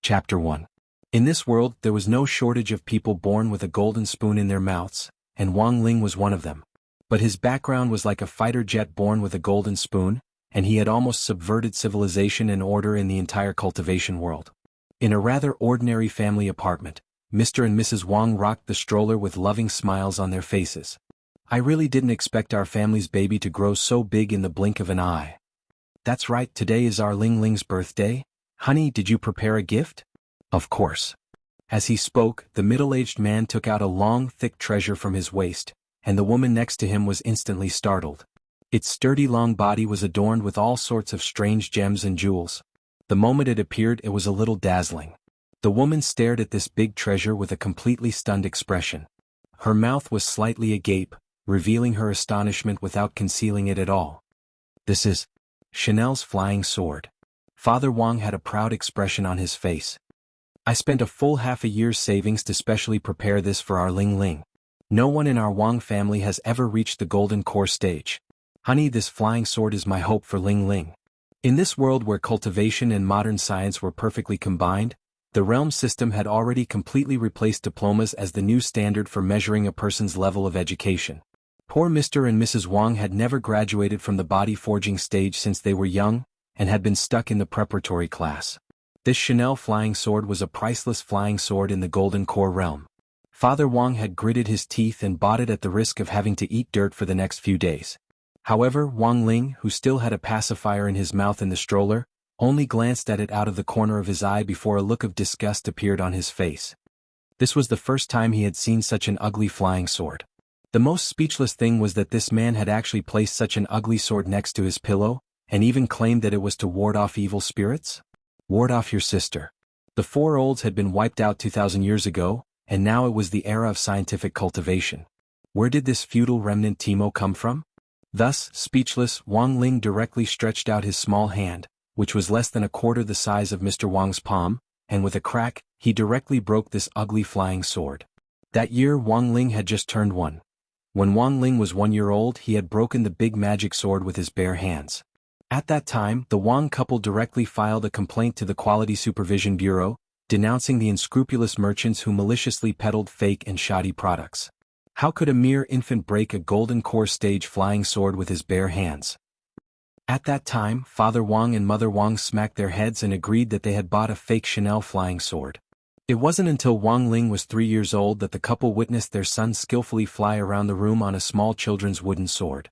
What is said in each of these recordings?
Chapter 1. In this world there was no shortage of people born with a golden spoon in their mouths, and Wang Ling was one of them. But his background was like a fighter jet born with a golden spoon, and he had almost subverted civilization and order in the entire cultivation world. In a rather ordinary family apartment, Mr. and Mrs. Wang rocked the stroller with loving smiles on their faces. "I really didn't expect our family's baby to grow so big in the blink of an eye." "That's right, today is our Ling Ling's birthday. Honey, did you prepare a gift?" "Of course." As he spoke, the middle-aged man took out a long, thick treasure from his waist, and the woman next to him was instantly startled. Its sturdy long body was adorned with all sorts of strange gems and jewels. The moment it appeared, it was a little dazzling. The woman stared at this big treasure with a completely stunned expression. Her mouth was slightly agape, revealing her astonishment without concealing it at all. "This is Chanel's flying sword." Father Wang had a proud expression on his face. "I spent a full half a year's savings to specially prepare this for our Ling Ling. No one in our Wang family has ever reached the golden core stage. Honey, this flying sword is my hope for Ling Ling." In this world where cultivation and modern science were perfectly combined, the realm system had already completely replaced diplomas as the new standard for measuring a person's level of education. Poor Mr. and Mrs. Wang had never graduated from the body forging stage since they were young, and had been stuck in the preparatory class. This Chanel flying sword was a priceless flying sword in the golden core realm. Father Wang had gritted his teeth and bought it at the risk of having to eat dirt for the next few days. However, Wang Ling, who still had a pacifier in his mouth in the stroller, only glanced at it out of the corner of his eye before a look of disgust appeared on his face. This was the first time he had seen such an ugly flying sword. The most speechless thing was that this man had actually placed such an ugly sword next to his pillow, and even claimed that it was to ward off evil spirits? Ward off your sister. The four olds had been wiped out 2,000 years ago, and now it was the era of scientific cultivation. Where did this feudal remnant Timo come from? Thus, speechless, Wang Ling directly stretched out his small hand, which was less than a quarter the size of Mr. Wang's palm, and with a crack, he directly broke this ugly flying sword. That year Wang Ling had just turned 1. When Wang Ling was 1 year old, he had broken the big magic sword with his bare hands. At that time, the Wang couple directly filed a complaint to the Quality Supervision Bureau, denouncing the unscrupulous merchants who maliciously peddled fake and shoddy products. How could a mere infant break a golden core stage flying sword with his bare hands? At that time, Father Wang and Mother Wang smacked their heads and agreed that they had bought a fake Chanel flying sword. It wasn't until Wang Ling was 3 years old that the couple witnessed their son skillfully fly around the room on a small children's wooden sword.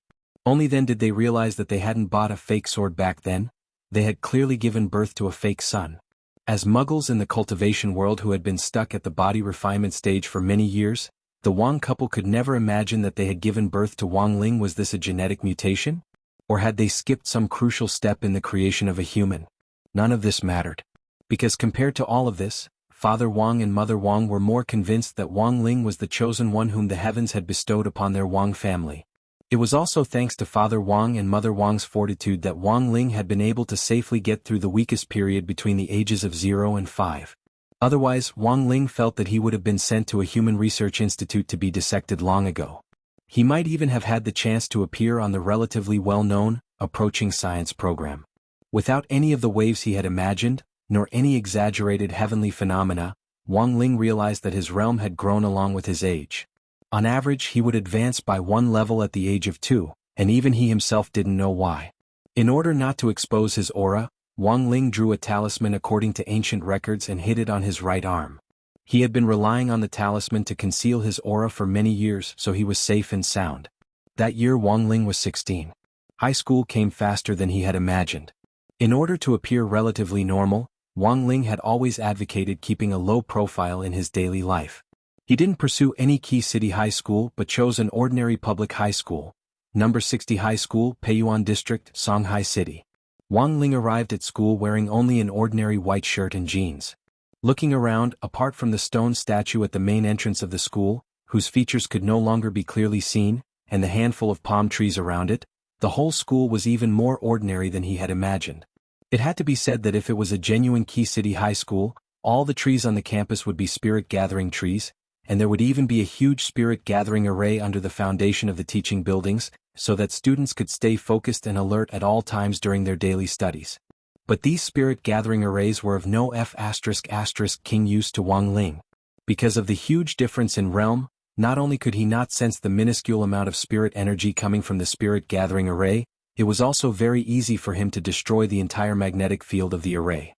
Only then did they realize that they hadn't bought a fake sword back then. They had clearly given birth to a fake son. As muggles in the cultivation world who had been stuck at the body refinement stage for many years, the Wang couple could never imagine that they had given birth to Wang Ling. Was this a genetic mutation? Or had they skipped some crucial step in the creation of a human? None of this mattered. Because compared to all of this, Father Wang and Mother Wang were more convinced that Wang Ling was the chosen one whom the heavens had bestowed upon their Wang family. It was also thanks to Father Wang and Mother Wang's fortitude that Wang Ling had been able to safely get through the weakest period between the ages of 0 and 5. Otherwise, Wang Ling felt that he would have been sent to a human research institute to be dissected long ago. He might even have had the chance to appear on the relatively well-known, approaching science program. Without any of the waves he had imagined, nor any exaggerated heavenly phenomena, Wang Ling realized that his realm had grown along with his age. On average, he would advance by 1 level at the age of 2, and even he himself didn't know why. In order not to expose his aura, Wang Ling drew a talisman according to ancient records and hid it on his right arm. He had been relying on the talisman to conceal his aura for many years, so he was safe and sound. That year Wang Ling was 16. High school came faster than he had imagined. In order to appear relatively normal, Wang Ling had always advocated keeping a low profile in his daily life. He didn't pursue any key city high school but chose an ordinary public high school, number 60 High School, Peiyuan District, Songhai City. Wang Ling arrived at school wearing only an ordinary white shirt and jeans. Looking around, apart from the stone statue at the main entrance of the school, whose features could no longer be clearly seen, and the handful of palm trees around it, the whole school was even more ordinary than he had imagined. It had to be said that if it was a genuine key city high school, all the trees on the campus would be spirit-gathering trees, and there would even be a huge spirit-gathering array under the foundation of the teaching buildings, so that students could stay focused and alert at all times during their daily studies. But these spirit-gathering arrays were of no F***king use to Wang Ling. Because of the huge difference in realm, not only could he not sense the minuscule amount of spirit energy coming from the spirit-gathering array, it was also very easy for him to destroy the entire magnetic field of the array.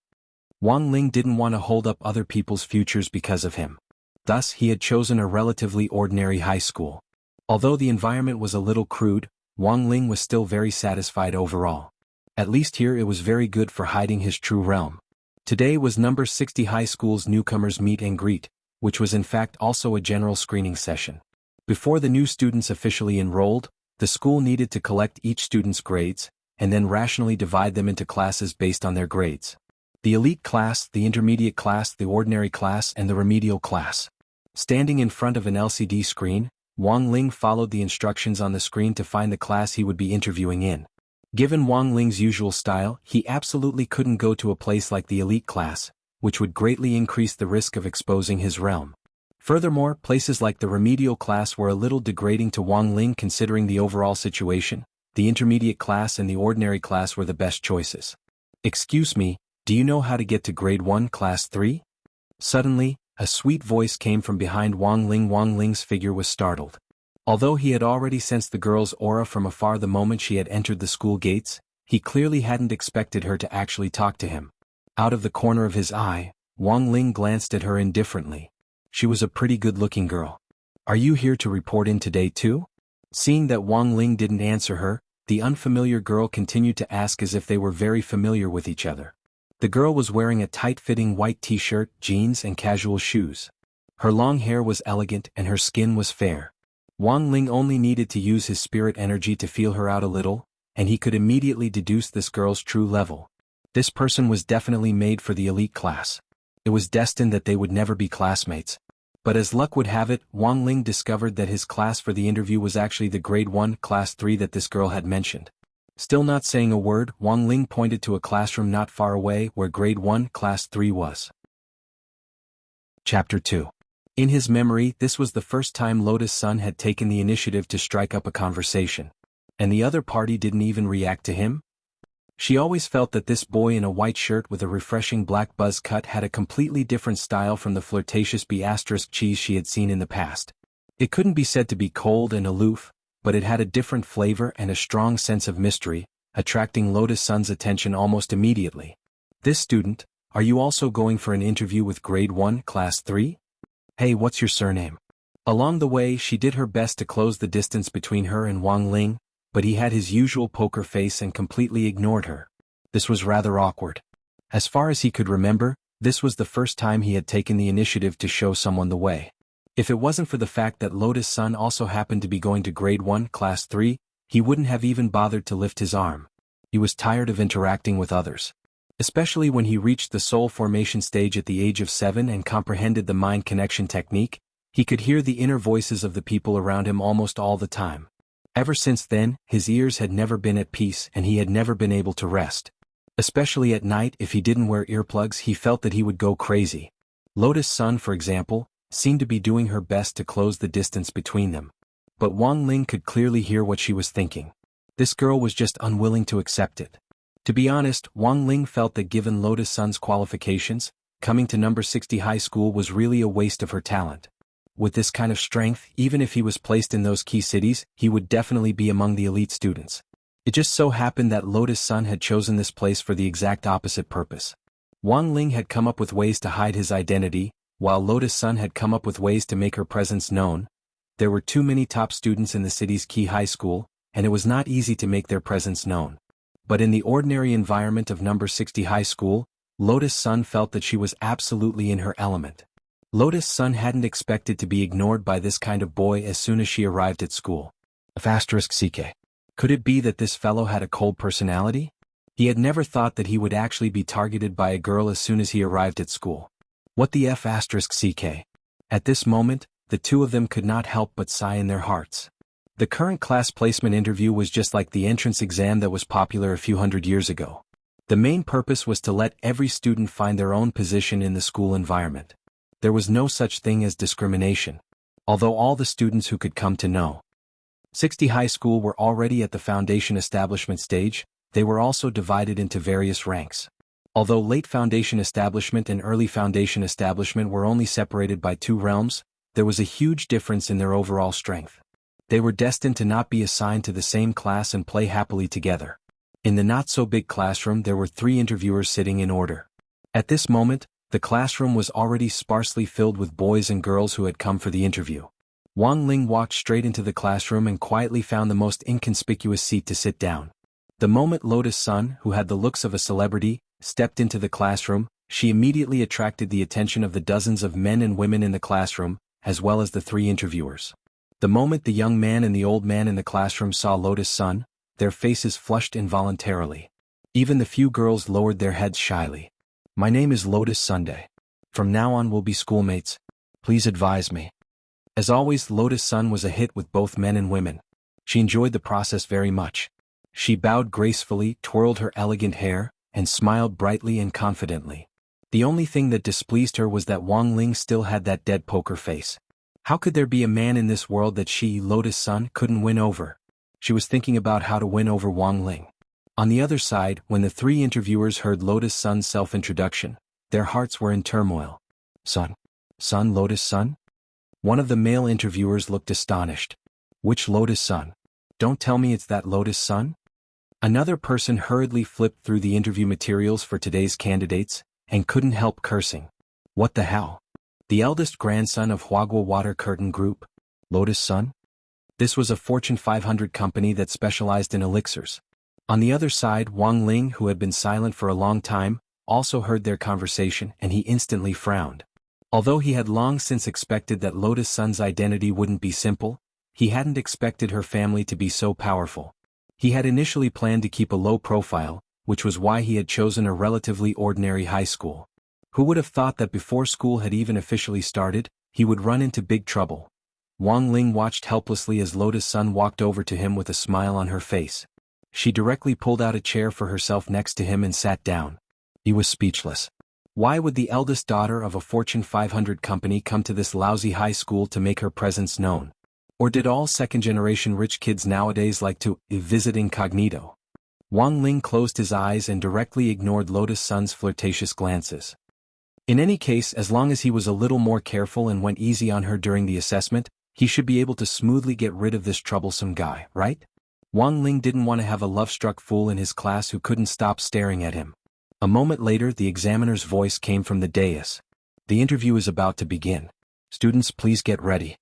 Wang Ling didn't want to hold up other people's futures because of him. Thus, he had chosen a relatively ordinary high school. Although the environment was a little crude, Wang Ling was still very satisfied overall. At least here it was very good for hiding his true realm. Today was number 60 high school's newcomers meet and greet, which was in fact also a general screening session. Before the new students officially enrolled, the school needed to collect each student's grades, and then rationally divide them into classes based on their grades. The elite class, the intermediate class, the ordinary class, and the remedial class. Standing in front of an LCD screen, Wang Ling followed the instructions on the screen to find the class he would be interviewing in. Given Wang Ling's usual style, he absolutely couldn't go to a place like the elite class, which would greatly increase the risk of exposing his realm. Furthermore, places like the remedial class were a little degrading to Wang Ling considering the overall situation. The intermediate class and the ordinary class were the best choices. "Excuse me, do you know how to get to grade 1 class 3? Suddenly, a sweet voice came from behind Wang Ling. Wang Ling's figure was startled. Although he had already sensed the girl's aura from afar the moment she had entered the school gates, he clearly hadn't expected her to actually talk to him. Out of the corner of his eye, Wang Ling glanced at her indifferently. She was a pretty good-looking girl. "Are you here to report in today too?" Seeing that Wang Ling didn't answer her, the unfamiliar girl continued to ask as if they were very familiar with each other. The girl was wearing a tight-fitting white t-shirt, jeans, and casual shoes. Her long hair was elegant and her skin was fair. Wang Ling only needed to use his spirit energy to feel her out a little, and he could immediately deduce this girl's true level. This person was definitely made for the elite class. It was destined that they would never be classmates. But as luck would have it, Wang Ling discovered that his class for the interview was actually the grade 1 class 3 that this girl had mentioned. Still not saying a word, Wang Ling pointed to a classroom not far away where grade 1 class 3 was. Chapter 2. In his memory, this was the first time Lotus Sun had taken the initiative to strike up a conversation. And the other party didn't even react to him? She always felt that this boy in a white shirt with a refreshing black buzz cut had a completely different style from the flirtatious B*cheese she had seen in the past. It couldn't be said to be cold and aloof, but it had a different flavor and a strong sense of mystery, attracting Lotus Sun's attention almost immediately. "This student, are you also going for an interview with grade 1 class 3? Hey, what's your surname?" Along the way, she did her best to close the distance between her and Wang Ling, but he had his usual poker face and completely ignored her. This was rather awkward. As far as he could remember, this was the first time he had taken the initiative to show someone the way. If it wasn't for the fact that Lotus Sun also happened to be going to grade 1 class 3, he wouldn't have even bothered to lift his arm. He was tired of interacting with others. Especially when he reached the soul formation stage at the age of 7 and comprehended the mind connection technique, he could hear the inner voices of the people around him almost all the time. Ever since then, his ears had never been at peace and he had never been able to rest. Especially at night, if he didn't wear earplugs, he felt that he would go crazy. Lotus Sun, for example, seemed to be doing her best to close the distance between them. But Wang Ling could clearly hear what she was thinking. This girl was just unwilling to accept it. To be honest, Wang Ling felt that given Lotus Sun's qualifications, coming to number 60 high school was really a waste of her talent. With this kind of strength, even if he was placed in those key cities, he would definitely be among the elite students. It just so happened that Lotus Sun had chosen this place for the exact opposite purpose. Wang Ling had come up with ways to hide his identity, while Lotus Sun had come up with ways to make her presence known. There were too many top students in the city's key high school, and it was not easy to make their presence known. But in the ordinary environment of number 60 high school, Lotus Sun felt that she was absolutely in her element. Lotus Sun hadn't expected to be ignored by this kind of boy as soon as she arrived at school. *CK. Could it be that this fellow had a cold personality? He had never thought that he would actually be targeted by a girl as soon as he arrived at school. What the *CK? At this moment, the two of them could not help but sigh in their hearts. The current class placement interview was just like the entrance exam that was popular a few hundred years ago. The main purpose was to let every student find their own position in the school environment. There was no such thing as discrimination. Although all the students who could come to know 60 high school were already at the foundation establishment stage, they were also divided into various ranks. Although late foundation establishment and early foundation establishment were only separated by 2 realms, there was a huge difference in their overall strength. They were destined to not be assigned to the same class and play happily together. In the not-so-big classroom there were 3 interviewers sitting in order. At this moment, the classroom was already sparsely filled with boys and girls who had come for the interview. Wang Ling walked straight into the classroom and quietly found the most inconspicuous seat to sit down. The moment Lotus Sun, who had the looks of a celebrity, stepped into the classroom, she immediately attracted the attention of the dozens of men and women in the classroom, as well as the 3 interviewers. The moment the young man and the old man in the classroom saw Lotus Sun, their faces flushed involuntarily. Even the few girls lowered their heads shyly. "My name is Lotus Sunday. From now on we'll be schoolmates. Please advise me." As always, Lotus Sun was a hit with both men and women. She enjoyed the process very much. She bowed gracefully, twirled her elegant hair, and smiled brightly and confidently. The only thing that displeased her was that Wang Ling still had that dead poker face. How could there be a man in this world that she, Lotus Sun, couldn't win over? She was thinking about how to win over Wang Ling. On the other side, when the 3 interviewers heard Lotus Sun's self-introduction, their hearts were in turmoil. "Sun? Sun, Lotus Sun?" One of the male interviewers looked astonished. "Which Lotus Sun? Don't tell me it's that Lotus Sun?" Another person hurriedly flipped through the interview materials for today's candidates, and couldn't help cursing. What the hell? The eldest grandson of Huagua Water Curtain Group? Lotus Sun? This was a Fortune 500 company that specialized in elixirs. On the other side, Wang Ling, who had been silent for a long time, also heard their conversation and he instantly frowned. Although he had long since expected that Lotus Sun's identity wouldn't be simple, he hadn't expected her family to be so powerful. He had initially planned to keep a low profile, which was why he had chosen a relatively ordinary high school. Who would have thought that before school had even officially started, he would run into big trouble? Wang Ling watched helplessly as Lotus Sun walked over to him with a smile on her face. She directly pulled out a chair for herself next to him and sat down. He was speechless. Why would the eldest daughter of a Fortune 500 company come to this lousy high school to make her presence known? Or did all second-generation rich kids nowadays like to visit incognito? Wang Ling closed his eyes and directly ignored Lotus Sun's flirtatious glances. In any case, as long as he was a little more careful and went easy on her during the assessment, he should be able to smoothly get rid of this troublesome guy, right? Wang Ling didn't want to have a love-struck fool in his class who couldn't stop staring at him. A moment later, the examiner's voice came from the dais. "The interview is about to begin. Students, please get ready."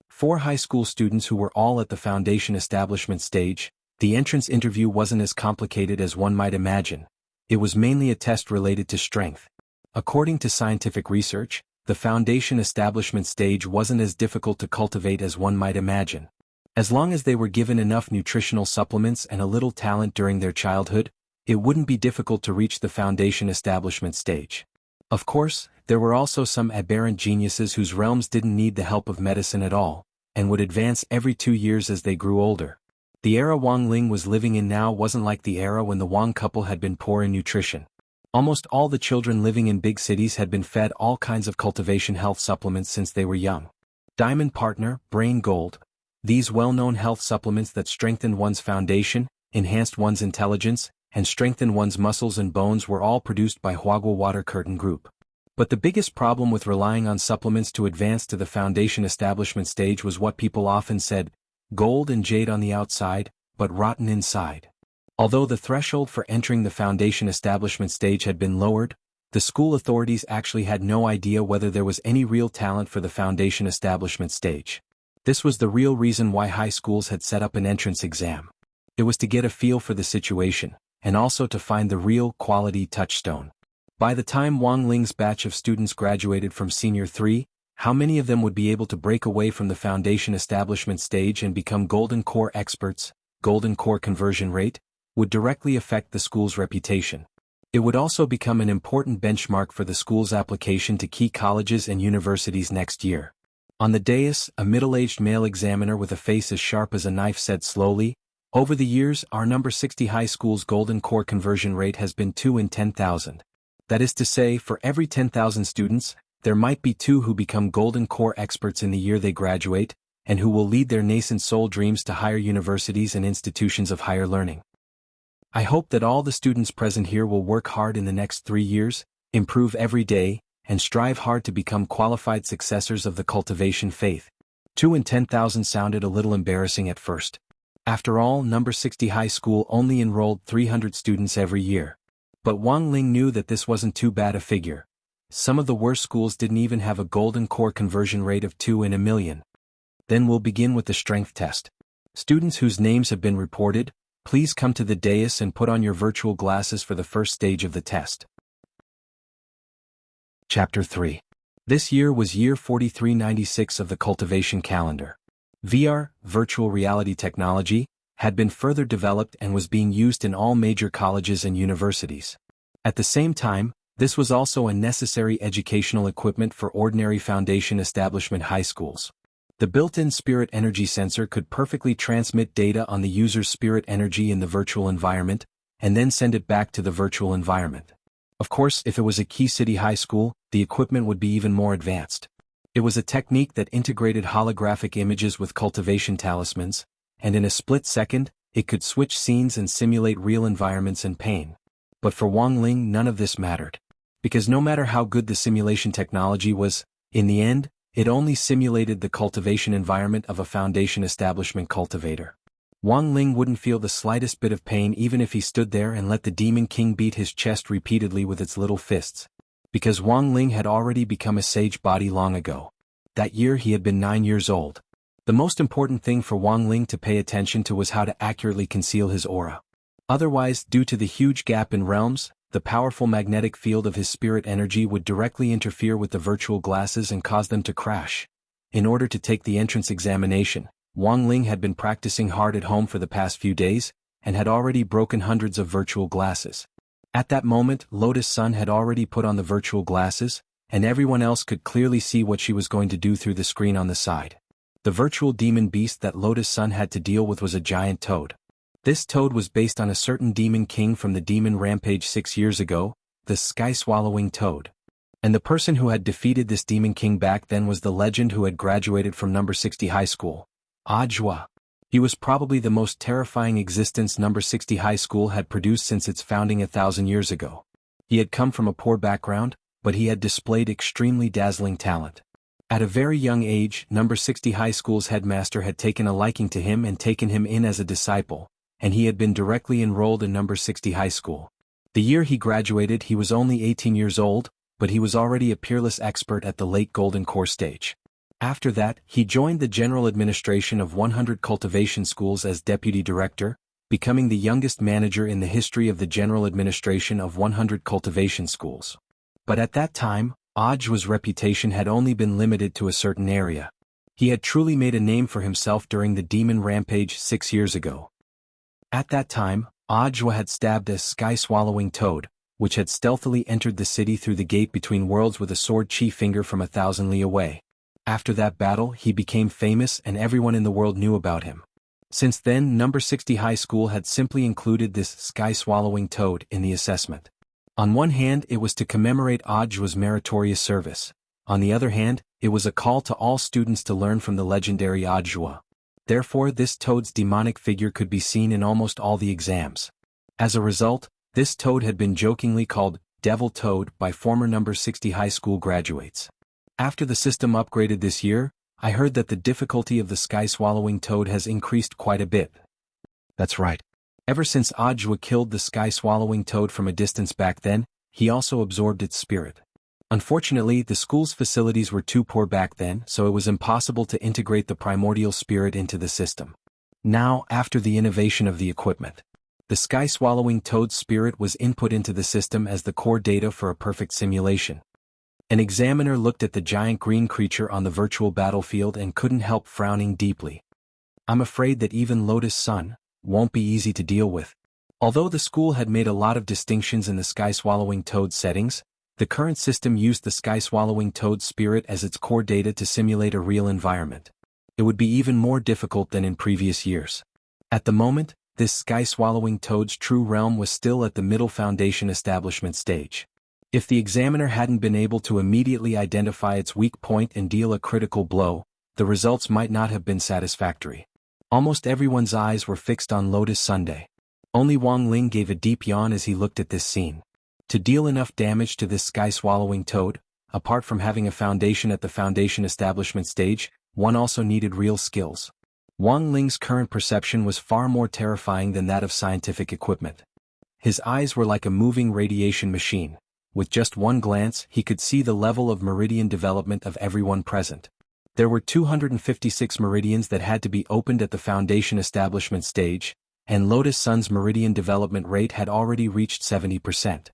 4 high school students who were all at the foundation establishment stage. The entrance interview wasn't as complicated as one might imagine. It was mainly a test related to strength. According to scientific research, the foundation establishment stage wasn't as difficult to cultivate as one might imagine. As long as they were given enough nutritional supplements and a little talent during their childhood, it wouldn't be difficult to reach the foundation establishment stage. Of course, there were also some aberrant geniuses whose realms didn't need the help of medicine at all, and would advance every 2 years as they grew older. The era Wang Ling was living in now wasn't like the era when the Wang couple had been poor in nutrition. Almost all the children living in big cities had been fed all kinds of cultivation health supplements since they were young. Diamond Partner, Brain Gold. These well-known health supplements that strengthened one's foundation, enhanced one's intelligence, and strengthened one's muscles and bones were all produced by Huagua Water Curtain Group. But the biggest problem with relying on supplements to advance to the foundation establishment stage was what people often said: gold and jade on the outside, but rotten inside. Although the threshold for entering the foundation establishment stage had been lowered, the school authorities actually had no idea whether there was any real talent for the foundation establishment stage. This was the real reason why high schools had set up an entrance exam. It was to get a feel for the situation, and also to find the real quality touchstone. By the time Wang Ling's batch of students graduated from Senior 3, how many of them would be able to break away from the foundation establishment stage and become Golden Core experts? Golden Core conversion rate would directly affect the school's reputation. It would also become an important benchmark for the school's application to key colleges and universities next year. On the dais, a middle-aged male examiner with a face as sharp as a knife said slowly, "Over the years, our number 60 high school's Golden Core conversion rate has been 2 in 10,000. That is to say, for every 10,000 students, there might be 2 who become Golden Core experts in the year they graduate, and who will lead their nascent soul dreams to higher universities and institutions of higher learning." I hope that all the students present here will work hard in the next 3 years, improve every day, and strive hard to become qualified successors of the cultivation faith. 2 in 10,000 sounded a little embarrassing at first. After all, number 60 high school only enrolled 300 students every year. But Wang Ling knew that this wasn't too bad a figure. Some of the worst schools didn't even have a golden core conversion rate of 2 in a million. Then we'll begin with the strength test. Students whose names have been reported, please come to the dais and put on your virtual glasses for the first stage of the test. Chapter 3. This year was year 4396 of the cultivation calendar. VR, virtual reality technology, had been further developed and was being used in all major colleges and universities. At the same time, this was also a necessary educational equipment for ordinary foundation establishment high schools. The built-in spirit energy sensor could perfectly transmit data on the user's spirit energy in the virtual environment, and then send it back to the virtual environment. Of course, if it was a key city high school, the equipment would be even more advanced. It was a technique that integrated holographic images with cultivation talismans, and in a split second, it could switch scenes and simulate real environments and pain. But for Wang Ling, none of this mattered. Because no matter how good the simulation technology was, in the end, it only simulated the cultivation environment of a foundation establishment cultivator. Wang Ling wouldn't feel the slightest bit of pain even if he stood there and let the Demon King beat his chest repeatedly with its little fists. Because Wang Ling had already become a sage body long ago. That year he had been 9 years old. The most important thing for Wang Ling to pay attention to was how to accurately conceal his aura. Otherwise, due to the huge gap in realms, the powerful magnetic field of his spirit energy would directly interfere with the virtual glasses and cause them to crash. In order to take the entrance examination, Wang Ling had been practicing hard at home for the past few days, and had already broken hundreds of virtual glasses. At that moment, Lotus Sun had already put on the virtual glasses, and everyone else could clearly see what she was going to do through the screen on the side. The virtual demon beast that Lotus Sun had to deal with was a giant toad. This toad was based on a certain demon king from the demon rampage 6 years ago, the sky-swallowing toad. And the person who had defeated this demon king back then was the legend who had graduated from number 60 high school, Ajwa. He was probably the most terrifying existence number 60 high school had produced since its founding 1,000 years ago. He had come from a poor background, but he had displayed extremely dazzling talent. At a very young age, number 60 high school's headmaster had taken a liking to him and taken him in as a disciple, and he had been directly enrolled in number 60 high school. The year he graduated he was only 18 years old, but he was already a peerless expert at the late Golden Core stage. After that, he joined the general administration of 100 cultivation schools as deputy director, becoming the youngest manager in the history of the general administration of 100 cultivation schools. But at that time, Ajwa's reputation had only been limited to a certain area. He had truly made a name for himself during the demon rampage 6 years ago. At that time, Ajwa had stabbed a sky-swallowing toad, which had stealthily entered the city through the gate between worlds with a sword chi finger from 1,000 li away. After that battle, he became famous and everyone in the world knew about him. Since then, number 60 high school had simply included this sky-swallowing toad in the assessment. On one hand, it was to commemorate Ajwa's meritorious service. On the other hand, it was a call to all students to learn from the legendary Ajwa. Therefore, this toad's demonic figure could be seen in almost all the exams. As a result, this toad had been jokingly called Devil Toad by former number 60 high school graduates. After the system upgraded this year, I heard that the difficulty of the sky-swallowing toad has increased quite a bit. That's right. Ever since Ajwa killed the sky-swallowing toad from a distance back then, he also absorbed its spirit. Unfortunately, the school's facilities were too poor back then, so it was impossible to integrate the primordial spirit into the system. Now, after the innovation of the equipment, the sky-swallowing toad's spirit was input into the system as the core data for a perfect simulation. An examiner looked at the giant green creature on the virtual battlefield and couldn't help frowning deeply. I'm afraid that even Lotus Sun won't be easy to deal with. Although the school had made a lot of distinctions in the sky-swallowing toad settings, the current system used the sky-swallowing toad's spirit as its core data to simulate a real environment. It would be even more difficult than in previous years. At the moment, this sky-swallowing toad's true realm was still at the middle foundation establishment stage. If the examiner hadn't been able to immediately identify its weak point and deal a critical blow, the results might not have been satisfactory. Almost everyone's eyes were fixed on Lotus Sunday. Only Wang Ling gave a deep yawn as he looked at this scene. To deal enough damage to this sky-swallowing toad, apart from having a foundation at the foundation establishment stage, one also needed real skills. Wang Ling's current perception was far more terrifying than that of scientific equipment. His eyes were like a moving radiation machine. With just one glance, he could see the level of meridian development of everyone present. There were 256 meridians that had to be opened at the foundation establishment stage, and Lotus Sun's meridian development rate had already reached 70%.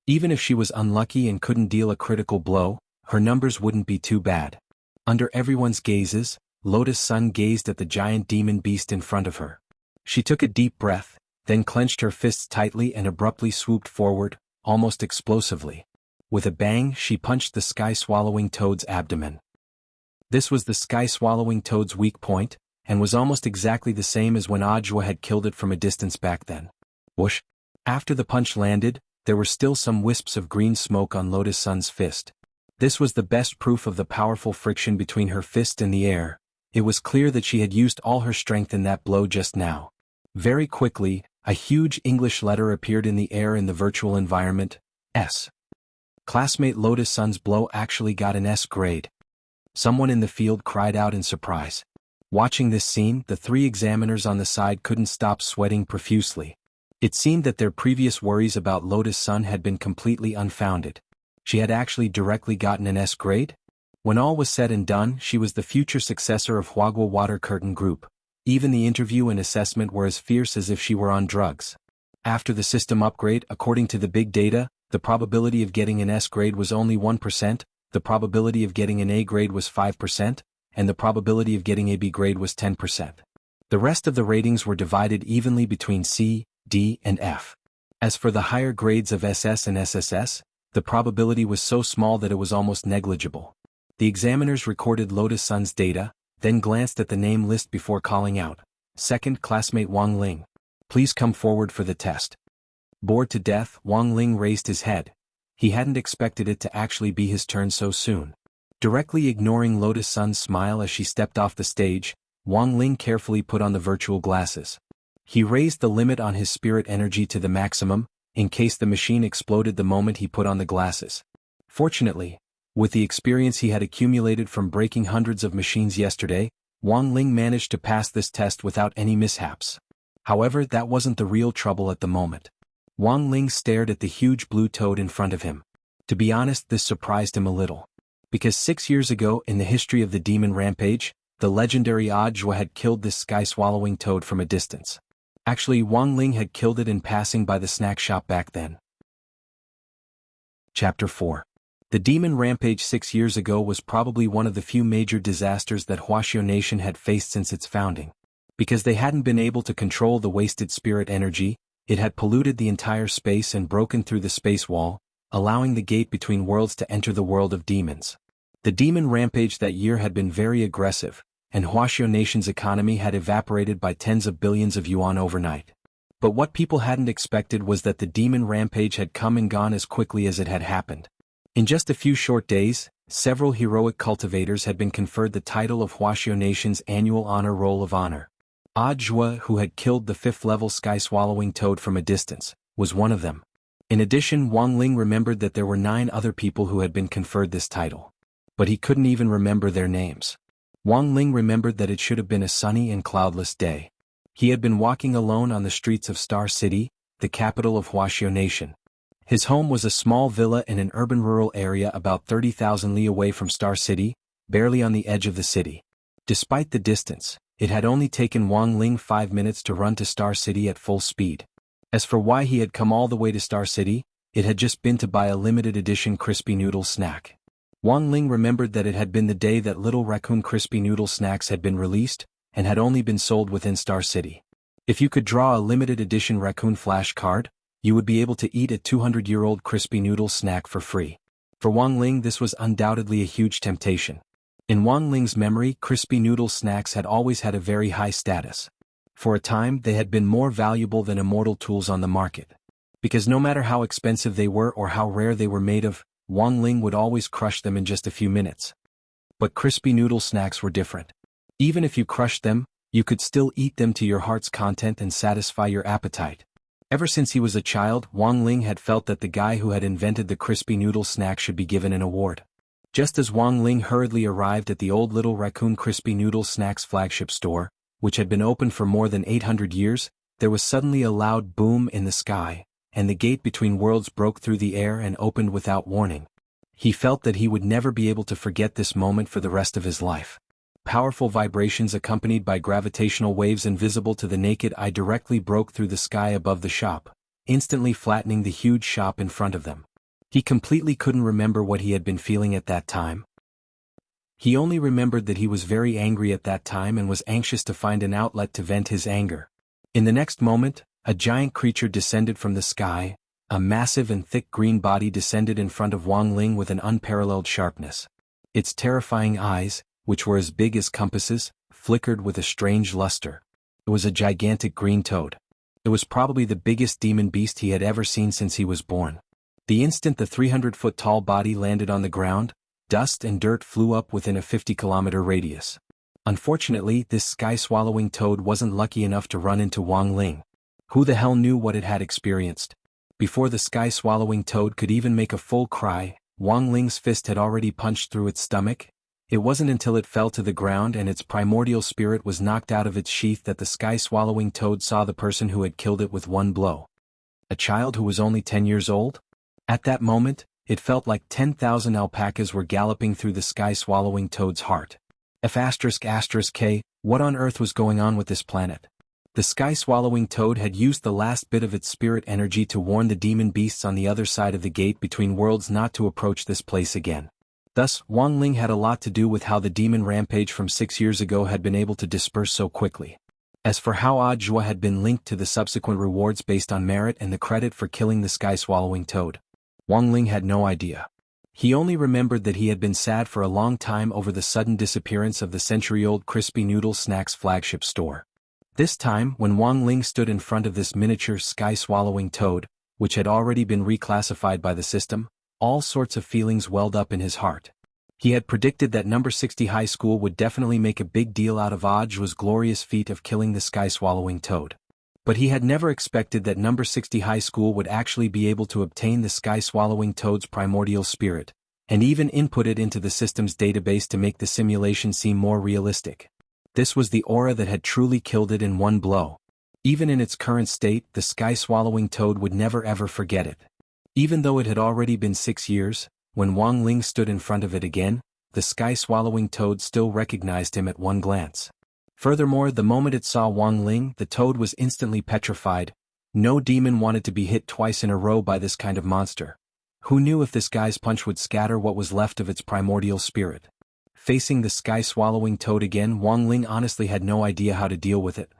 Even if she was unlucky and couldn't deal a critical blow, her numbers wouldn't be too bad. Under everyone's gazes, Lotus Sun gazed at the giant demon beast in front of her. She took a deep breath, then clenched her fists tightly and abruptly swooped forward, almost explosively. With a bang, she punched the sky-swallowing toad's abdomen. This was the sky-swallowing toad's weak point, and was almost exactly the same as when Ajwa had killed it from a distance back then. Whoosh! After the punch landed, there were still some wisps of green smoke on Lotus Sun's fist. This was the best proof of the powerful friction between her fist and the air. It was clear that she had used all her strength in that blow just now. Very quickly, a huge English letter appeared in the air in the virtual environment, S. Classmate Lotus Sun's blow actually got an S grade. Someone in the field cried out in surprise. Watching this scene, the three examiners on the side couldn't stop sweating profusely. It seemed that their previous worries about Lotus Sun had been completely unfounded. She had actually directly gotten an S grade? When all was said and done, she was the future successor of Huagua Water Curtain Group. Even the interview and assessment were as fierce as if she were on drugs. After the system upgrade, according to the big data, the probability of getting an S grade was only 1%, the probability of getting an A grade was 5%, and the probability of getting a B grade was 10%. The rest of the ratings were divided evenly between C, D, and F. As for the higher grades of SS and SSS, the probability was so small that it was almost negligible. The examiners recorded Lotus Sun's data, then glanced at the name list before calling out, "Second classmate Wang Ling. Please come forward for the test." Bored to death, Wang Ling raised his head. He hadn't expected it to actually be his turn so soon. Directly ignoring Lotus Sun's smile as she stepped off the stage, Wang Ling carefully put on the virtual glasses. He raised the limit on his spirit energy to the maximum, in case the machine exploded the moment he put on the glasses. Fortunately, with the experience he had accumulated from breaking hundreds of machines yesterday, Wang Ling managed to pass this test without any mishaps. However, that wasn't the real trouble at the moment. Wang Ling stared at the huge blue toad in front of him. To be honest, this surprised him a little. Because 6 years ago in the history of the Demon Rampage, the legendary Ajwa had killed this sky-swallowing toad from a distance. Actually, Wang Ling had killed it in passing by the snack shop back then. Chapter 4. The Demon Rampage 6 years ago was probably one of the few major disasters that Wuxia Nation had faced since its founding. Because they hadn't been able to control the wasted spirit energy, it had polluted the entire space and broken through the space wall, allowing the gate between worlds to enter the world of demons. The Demon Rampage that year had been very aggressive, and Wuxia Nation's economy had evaporated by tens of billions of yuan overnight. But what people hadn't expected was that the Demon Rampage had come and gone as quickly as it had happened. In just a few short days, several heroic cultivators had been conferred the title of Wuxia Nation's annual honor roll of honor. Ajwa, who had killed the 5th-level sky-swallowing toad from a distance, was one of them. In addition, Wang Ling remembered that there were 9 other people who had been conferred this title. But he couldn't even remember their names. Wang Ling remembered that it should have been a sunny and cloudless day. He had been walking alone on the streets of Star City, the capital of Wuxia Nation. His home was a small villa in an urban rural area about 30,000 li away from Star City, barely on the edge of the city. Despite the distance, it had only taken Wang Ling 5 minutes to run to Star City at full speed. As for why he had come all the way to Star City, it had just been to buy a limited edition crispy noodle snack. Wang Ling remembered that it had been the day that Little Raccoon crispy noodle snacks had been released, and had only been sold within Star City. If you could draw a limited edition raccoon flash card, you would be able to eat a 200-year-old crispy noodle snack for free. For Wang Ling, this was undoubtedly a huge temptation. In Wang Ling's memory, crispy noodle snacks had always had a very high status. For a time, they had been more valuable than immortal tools on the market. Because no matter how expensive they were or how rare they were made of, Wang Ling would always crush them in just a few minutes. But crispy noodle snacks were different. Even if you crushed them, you could still eat them to your heart's content and satisfy your appetite. Ever since he was a child, Wang Ling had felt that the guy who had invented the crispy noodle snack should be given an award. Just as Wang Ling hurriedly arrived at the old Little Raccoon Crispy Noodle Snacks flagship store, which had been open for more than 800 years, there was suddenly a loud boom in the sky, and the gate between worlds broke through the air and opened without warning. He felt that he would never be able to forget this moment for the rest of his life. Powerful vibrations accompanied by gravitational waves invisible to the naked eye directly broke through the sky above the shop, instantly flattening the huge shop in front of them. He completely couldn't remember what he had been feeling at that time. He only remembered that he was very angry at that time and was anxious to find an outlet to vent his anger. In the next moment, a giant creature descended from the sky. A massive and thick green body descended in front of Wang Ling with an unparalleled sharpness. Its terrifying eyes, which were as big as compasses, flickered with a strange luster. It was a gigantic green toad. It was probably the biggest demon beast he had ever seen since he was born. The instant the 300-foot-tall body landed on the ground, dust and dirt flew up within a 50-kilometer radius. Unfortunately, this sky-swallowing toad wasn't lucky enough to run into Wang Ling. Who the hell knew what it had experienced? Before the sky-swallowing toad could even make a full cry, Wang Ling's fist had already punched through its stomach. It wasn't until it fell to the ground and its primordial spirit was knocked out of its sheath that the sky-swallowing toad saw the person who had killed it with one blow. A child who was only 10 years old? At that moment, it felt like 10,000 alpacas were galloping through the sky-swallowing toad's heart. K, what on earth was going on with this planet? The sky-swallowing toad had used the last bit of its spirit energy to warn the demon beasts on the other side of the gate between worlds not to approach this place again. Thus, Wang Ling had a lot to do with how the demon rampage from 6 years ago had been able to disperse so quickly. As for how Audiobook had been linked to the subsequent rewards based on merit and the credit for killing the sky-swallowing toad, Wang Ling had no idea. He only remembered that he had been sad for a long time over the sudden disappearance of the century-old Crispy Noodle Snacks flagship store. This time, when Wang Ling stood in front of this miniature sky-swallowing toad, which had already been reclassified by the system, all sorts of feelings welled up in his heart. He had predicted that number 60 high school would definitely make a big deal out of Audiobook's glorious feat of killing the sky-swallowing toad. But he had never expected that number 60 high school would actually be able to obtain the sky-swallowing toad's primordial spirit, and even input it into the system's database to make the simulation seem more realistic. This was the aura that had truly killed it in one blow. Even in its current state, the sky-swallowing toad would never ever forget it. Even though it had already been 6 years, when Wang Ling stood in front of it again, the sky-swallowing toad still recognized him at one glance. Furthermore, the moment it saw Wang Ling, the toad was instantly petrified. No demon wanted to be hit twice in a row by this kind of monster. Who knew if this guy's punch would scatter what was left of its primordial spirit? Facing the sky-swallowing toad again, Wang Ling honestly had no idea how to deal with it.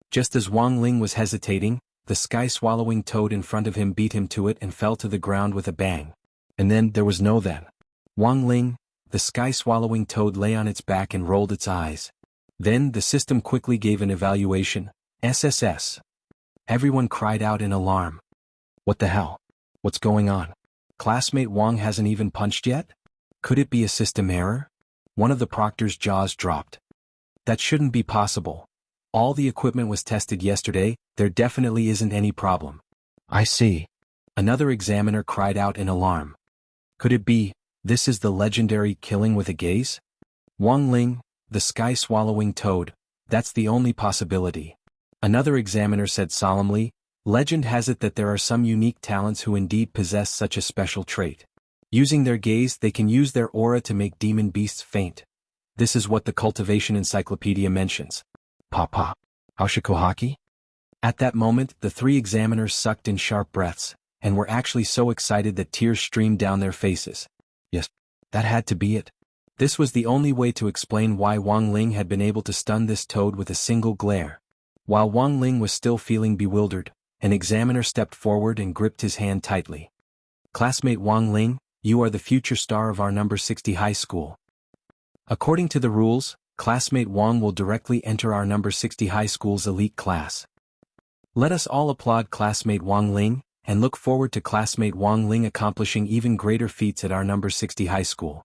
Just as Wang Ling was hesitating, the sky-swallowing toad in front of him beat him to it and fell to the ground with a bang. And then there was no then. Wang Ling, the sky-swallowing toad lay on its back and rolled its eyes. Then the system quickly gave an evaluation, SSS. Everyone cried out in alarm. What the hell? What's going on? Classmate Wang hasn't even punched yet? Could it be a system error? One of the proctor's jaws dropped. That shouldn't be possible. All the equipment was tested yesterday, there definitely isn't any problem. I see. Another examiner cried out in alarm. Could it be, this is the legendary killing with a gaze? Wang Ling, the sky-swallowing toad, that's the only possibility. Another examiner said solemnly, legend has it that there are some unique talents who indeed possess such a special trait. Using their gaze, they can use their aura to make demon beasts faint. This is what the Cultivation Encyclopedia mentions. Papa. Aushikohaki? At that moment, the 3 examiners sucked in sharp breaths, and were actually so excited that tears streamed down their faces. Yes, that had to be it. This was the only way to explain why Wang Ling had been able to stun this toad with a single glare. While Wang Ling was still feeling bewildered, an examiner stepped forward and gripped his hand tightly. Classmate Wang Ling, you are the future star of our number 60 high school. According to the rules, classmate Wang will directly enter our number 60 high school's elite class. Let us all applaud classmate Wang Ling, and look forward to classmate Wang Ling accomplishing even greater feats at our number 60 high school.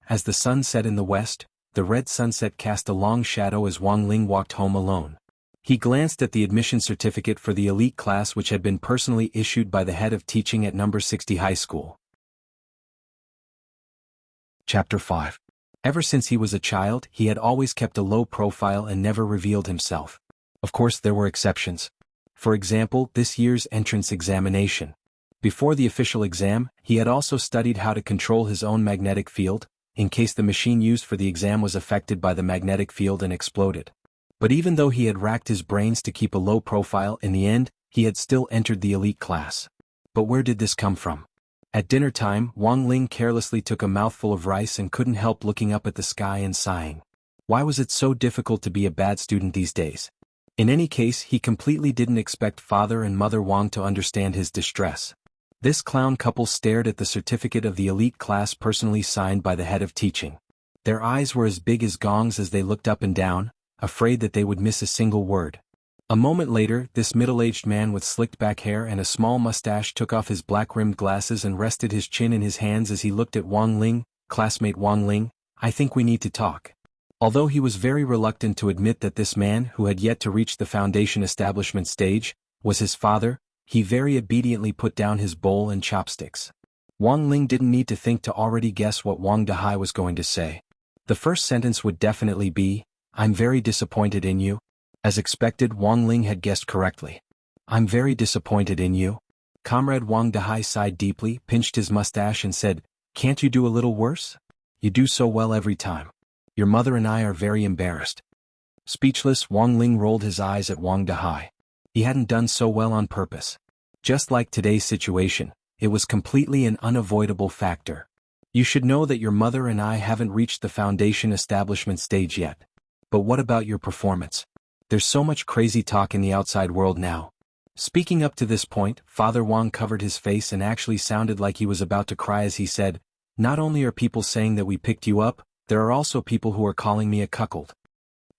As the sun set in the west, the red sunset cast a long shadow as Wang Ling walked home alone. He glanced at the admission certificate for the elite class which had been personally issued by the head of teaching at number 60 high school. Chapter 5. Ever since he was a child, he had always kept a low profile and never revealed himself. Of course, there were exceptions. For example, this year's entrance examination. Before the official exam, he had also studied how to control his own magnetic field, in case the machine used for the exam was affected by the magnetic field and exploded. But even though he had racked his brains to keep a low profile, in the end, he had still entered the elite class. But where did this come from? At dinner time, Wang Ling carelessly took a mouthful of rice and couldn't help looking up at the sky and sighing. Why was it so difficult to be a bad student these days? In any case, he completely didn't expect Father and Mother Wang to understand his distress. This clown couple stared at the certificate of the elite class personally signed by the head of teaching. Their eyes were as big as gongs as they looked up and down, afraid that they would miss a single word. A moment later, this middle-aged man with slicked back hair and a small mustache took off his black-rimmed glasses and rested his chin in his hands as he looked at Wang Ling. "Classmate Wang Ling, I think we need to talk." Although he was very reluctant to admit that this man, who had yet to reach the foundation establishment stage, was his father, he very obediently put down his bowl and chopsticks. Wang Ling didn't need to think to already guess what Wang Dahai was going to say. The first sentence would definitely be, "I'm very disappointed in you." As expected, Wang Ling had guessed correctly. "I'm very disappointed in you." Comrade Wang Dahai sighed deeply, pinched his mustache and said, "Can't you do a little worse? You do so well every time. Your mother and I are very embarrassed." Speechless, Wang Ling rolled his eyes at Wang Dahai. He hadn't done so well on purpose. Just like today's situation, it was completely an unavoidable factor. "You should know that your mother and I haven't reached the foundation establishment stage yet. But what about your performance? There's so much crazy talk in the outside world now." Speaking up to this point, Father Wang covered his face and actually sounded like he was about to cry as he said, "Not only are people saying that we picked you up, there are also people who are calling me a cuckold.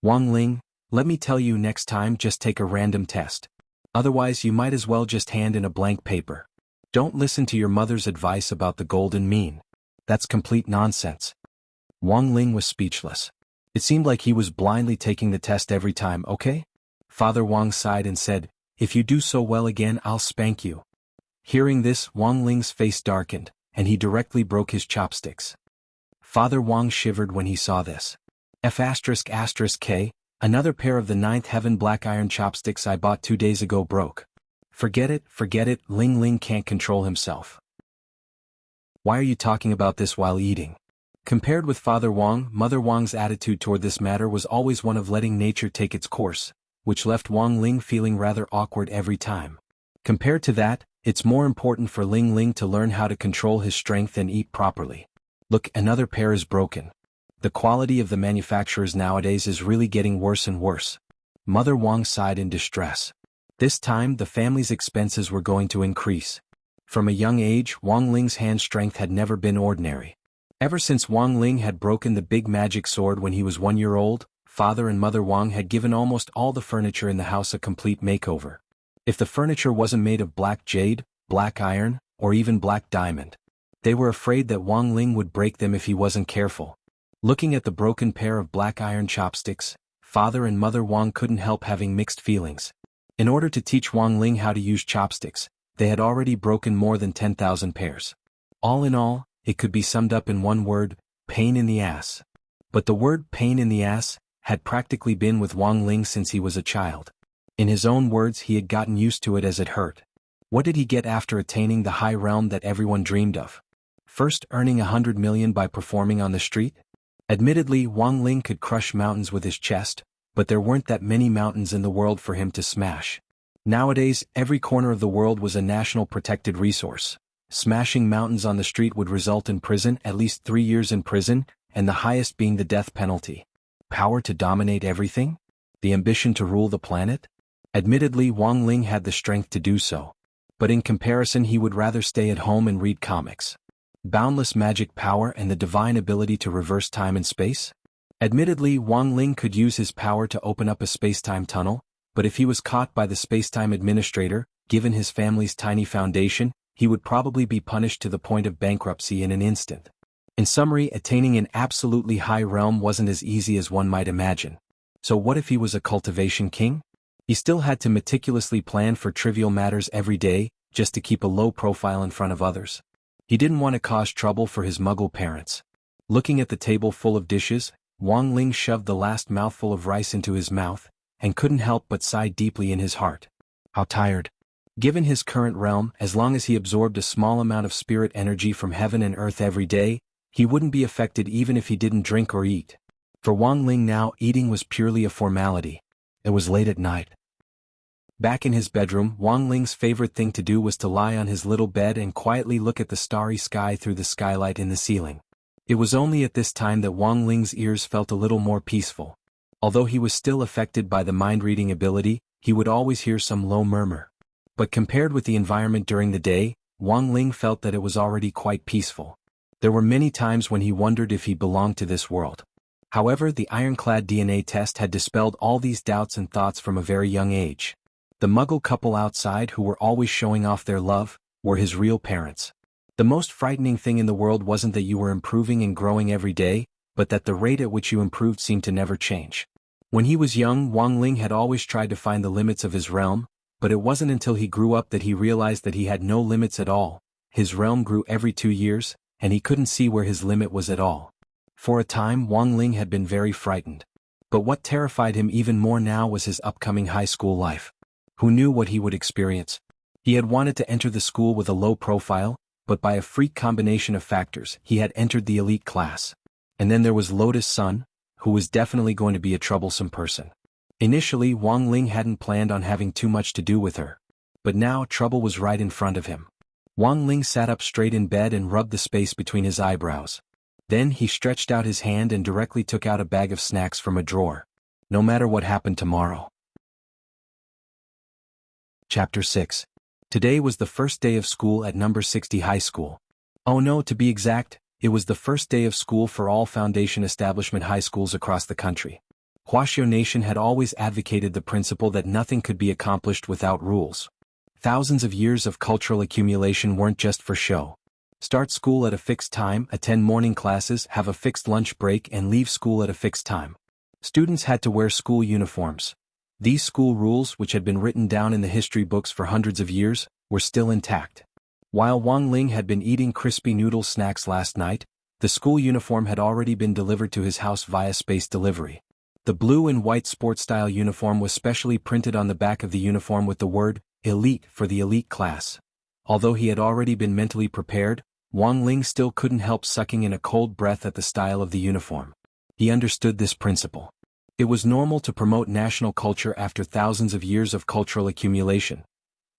Wang Ling, let me tell you, next time just take a random test. Otherwise you might as well just hand in a blank paper. Don't listen to your mother's advice about the golden mean. That's complete nonsense." Wang Ling was speechless. It seemed like he was blindly taking the test every time. "Okay?" Father Wang sighed and said, "If you do so well again, I'll spank you." Hearing this, Wang Ling's face darkened, and he directly broke his chopsticks. Father Wang shivered when he saw this. F***K, another pair of the ninth heaven black iron chopsticks I bought 2 days ago broke. Forget it, Ling Ling can't control himself. "Why are you talking about this while eating?" Compared with Father Wang, Mother Wang's attitude toward this matter was always one of letting nature take its course, which left Wang Ling feeling rather awkward every time. Compared to that, it's more important for Ling Ling to learn how to control his strength and eat properly. "Look, another pair is broken. The quality of the manufacturers nowadays is really getting worse and worse." Mother Wang sighed in distress. This time, the family's expenses were going to increase. From a young age, Wang Ling's hand strength had never been ordinary. Ever since Wang Ling had broken the big magic sword when he was 1 year old, Father and Mother Wang had given almost all the furniture in the house a complete makeover. If the furniture wasn't made of black jade, black iron, or even black diamond, they were afraid that Wang Ling would break them if he wasn't careful. Looking at the broken pair of black iron chopsticks, Father and Mother Wang couldn't help having mixed feelings. In order to teach Wang Ling how to use chopsticks, they had already broken more than 10,000 pairs. All in all, it could be summed up in one word: pain in the ass. But the word pain in the ass had practically been with Wang Ling since he was a child. In his own words, he had gotten used to it as it hurt. What did he get after attaining the high realm that everyone dreamed of? First, earning 100 million by performing on the street? Admittedly, Wang Ling could crush mountains with his chest, but there weren't that many mountains in the world for him to smash. Nowadays, every corner of the world was a national protected resource. Smashing mountains on the street would result in prison, at least 3 years in prison, and the highest being the death penalty. Power to dominate everything? The ambition to rule the planet? Admittedly, Wang Ling had the strength to do so. But in comparison, he would rather stay at home and read comics. Boundless magic power and the divine ability to reverse time and space? Admittedly, Wang Ling could use his power to open up a space-time tunnel, but if he was caught by the space-time administrator, given his family's tiny foundation, he would probably be punished to the point of bankruptcy in an instant. In summary, attaining an absolutely high realm wasn't as easy as one might imagine. So what if he was a cultivation king? He still had to meticulously plan for trivial matters every day, just to keep a low profile in front of others. He didn't want to cause trouble for his Muggle parents. Looking at the table full of dishes, Wang Ling shoved the last mouthful of rice into his mouth, and couldn't help but sigh deeply in his heart. How tired. Given his current realm, as long as he absorbed a small amount of spirit energy from heaven and earth every day, he wouldn't be affected even if he didn't drink or eat. For Wang Ling now, eating was purely a formality. It was late at night. Back in his bedroom, Wang Ling's favorite thing to do was to lie on his little bed and quietly look at the starry sky through the skylight in the ceiling. It was only at this time that Wang Ling's ears felt a little more peaceful. Although he was still affected by the mind-reading ability, he would always hear some low murmur. But compared with the environment during the day, Wang Ling felt that it was already quite peaceful. There were many times when he wondered if he belonged to this world. However, the ironclad DNA test had dispelled all these doubts and thoughts from a very young age. The Muggle couple outside, who were always showing off their love, were his real parents. The most frightening thing in the world wasn't that you were improving and growing every day, but that the rate at which you improved seemed to never change. When he was young, Wang Ling had always tried to find the limits of his realm, but it wasn't until he grew up that he realized that he had no limits at all. His realm grew every 2 years, and he couldn't see where his limit was at all. For a time, Wang Ling had been very frightened. But what terrified him even more now was his upcoming high school life. Who knew what he would experience? He had wanted to enter the school with a low profile, but by a freak combination of factors, he had entered the elite class. And then there was Lotus Sun, who was definitely going to be a troublesome person. Initially, Wang Ling hadn't planned on having too much to do with her. But now trouble was right in front of him. Wang Ling sat up straight in bed and rubbed the space between his eyebrows. Then he stretched out his hand and directly took out a bag of snacks from a drawer. No matter what happened tomorrow. Chapter 6. Today was the first day of school at number 60 high school. Oh no, to be exact, it was the first day of school for all foundation establishment high schools across the country. Wuxia Nation had always advocated the principle that nothing could be accomplished without rules. Thousands of years of cultural accumulation weren't just for show. Start school at a fixed time, attend morning classes, have a fixed lunch break, and leave school at a fixed time. Students had to wear school uniforms. These school rules, which had been written down in the history books for hundreds of years, were still intact. While Wang Ling had been eating crispy noodle snacks last night, the school uniform had already been delivered to his house via space delivery. The blue and white sports-style uniform was specially printed on the back of the uniform with the word, "Elite" for the elite class. Although he had already been mentally prepared, Wang Ling still couldn't help sucking in a cold breath at the style of the uniform. He understood this principle. It was normal to promote national culture after thousands of years of cultural accumulation.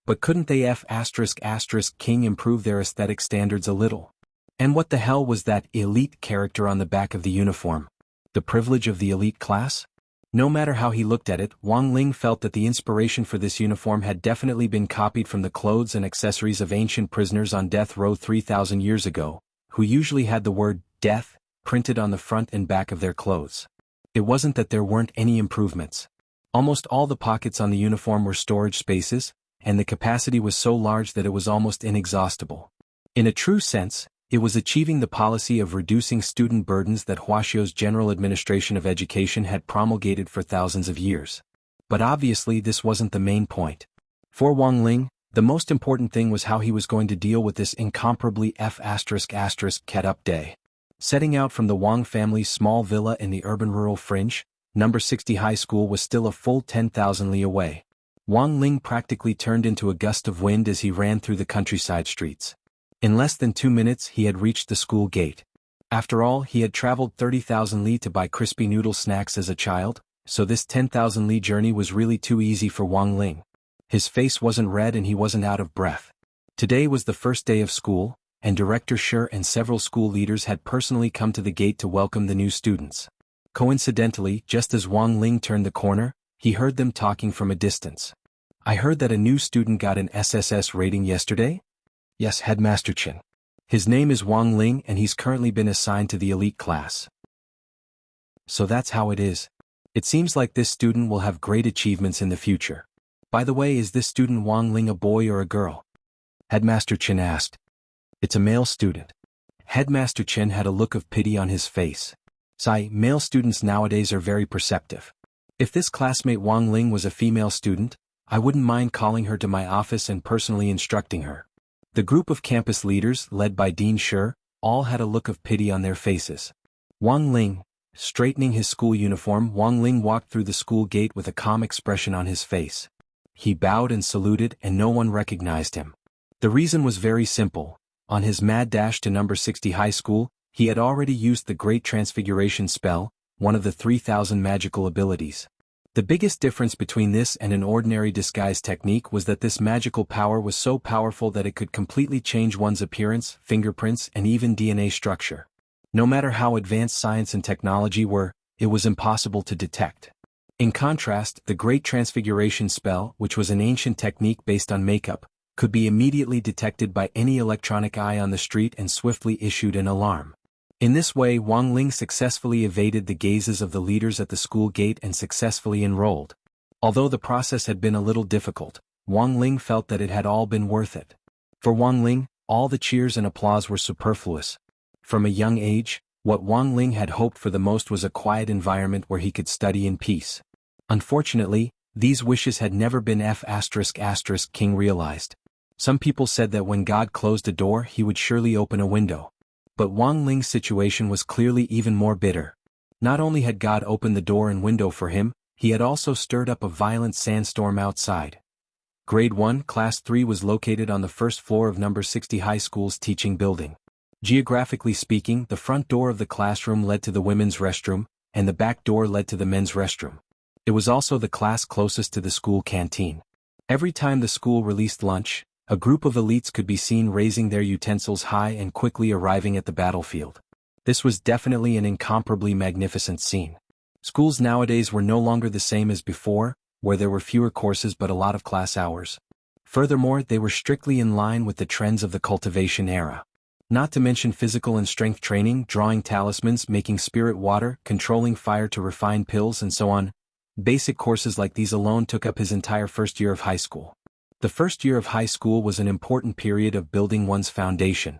But couldn't they ***king improve their aesthetic standards a little? And what the hell was that elite character on the back of the uniform? The privilege of the elite class? No matter how he looked at it, Wang Ling felt that the inspiration for this uniform had definitely been copied from the clothes and accessories of ancient prisoners on death row 3,000 years ago, who usually had the word death printed on the front and back of their clothes. It wasn't that there weren't any improvements. Almost all the pockets on the uniform were storage spaces, and the capacity was so large that it was almost inexhaustible. In a true sense, it was achieving the policy of reducing student burdens that Wuxia's General Administration of Education had promulgated for thousands of years. But obviously this wasn't the main point. For Wang Ling, the most important thing was how he was going to deal with this incomparably ******up day. Setting out from the Wang family's small villa in the urban rural fringe, number 60 high school was still a full 10,000 li away. Wang Ling practically turned into a gust of wind as he ran through the countryside streets. In less than 2 minutes he had reached the school gate. After all, he had traveled 30,000 li to buy crispy noodle snacks as a child, so this 10,000 li journey was really too easy for Wang Ling. His face wasn't red and he wasn't out of breath. Today was the first day of school, and Director Shi and several school leaders had personally come to the gate to welcome the new students. Coincidentally, just as Wang Ling turned the corner, he heard them talking from a distance. "I heard that a new student got an SSS rating yesterday?" "Yes, Headmaster Chen. His name is Wang Ling and he's currently been assigned to the elite class." "So that's how it is. It seems like this student will have great achievements in the future. By the way, is this student Wang Ling a boy or a girl?" Headmaster Chen asked. "It's a male student." Headmaster Chen had a look of pity on his face. "Male students nowadays are very perceptive. If this classmate Wang Ling was a female student, I wouldn't mind calling her to my office and personally instructing her. The group of campus leaders, led by Dean Shi, all had a look of pity on their faces. Wang Ling, straightening his school uniform, Wang Ling walked through the school gate with a calm expression on his face. He bowed and saluted, and no one recognized him. The reason was very simple. On his mad dash to number 60 high school, he had already used the Great Transfiguration spell, one of the 3,000 magical abilities. The biggest difference between this and an ordinary disguise technique was that this magical power was so powerful that it could completely change one's appearance, fingerprints, and even DNA structure. No matter how advanced science and technology were, it was impossible to detect. In contrast, the Great Transfiguration spell, which was an ancient technique based on makeup, could be immediately detected by any electronic eye on the street and swiftly issued an alarm. In this way, Wang Ling successfully evaded the gazes of the leaders at the school gate and successfully enrolled. Although the process had been a little difficult, Wang Ling felt that it had all been worth it. For Wang Ling, all the cheers and applause were superfluous. From a young age, what Wang Ling had hoped for the most was a quiet environment where he could study in peace. Unfortunately, these wishes had never been King realized. Some people said that when God closed a door, he would surely open a window. But Wang Ling's situation was clearly even more bitter. Not only had God opened the door and window for him, he had also stirred up a violent sandstorm outside. Grade 1, Class 3 was located on the first floor of number 60 high school's teaching building. Geographically speaking, the front door of the classroom led to the women's restroom, and the back door led to the men's restroom. It was also the class closest to the school canteen. Every time the school released lunch, a group of elites could be seen raising their utensils high and quickly arriving at the battlefield. This was definitely an incomparably magnificent scene. Schools nowadays were no longer the same as before, where there were fewer courses but a lot of class hours. Furthermore, they were strictly in line with the trends of the cultivation era. Not to mention physical and strength training, drawing talismans, making spirit water, controlling fire to refine pills, and so on. Basic courses like these alone took up his entire first year of high school. The first year of high school was an important period of building one's foundation.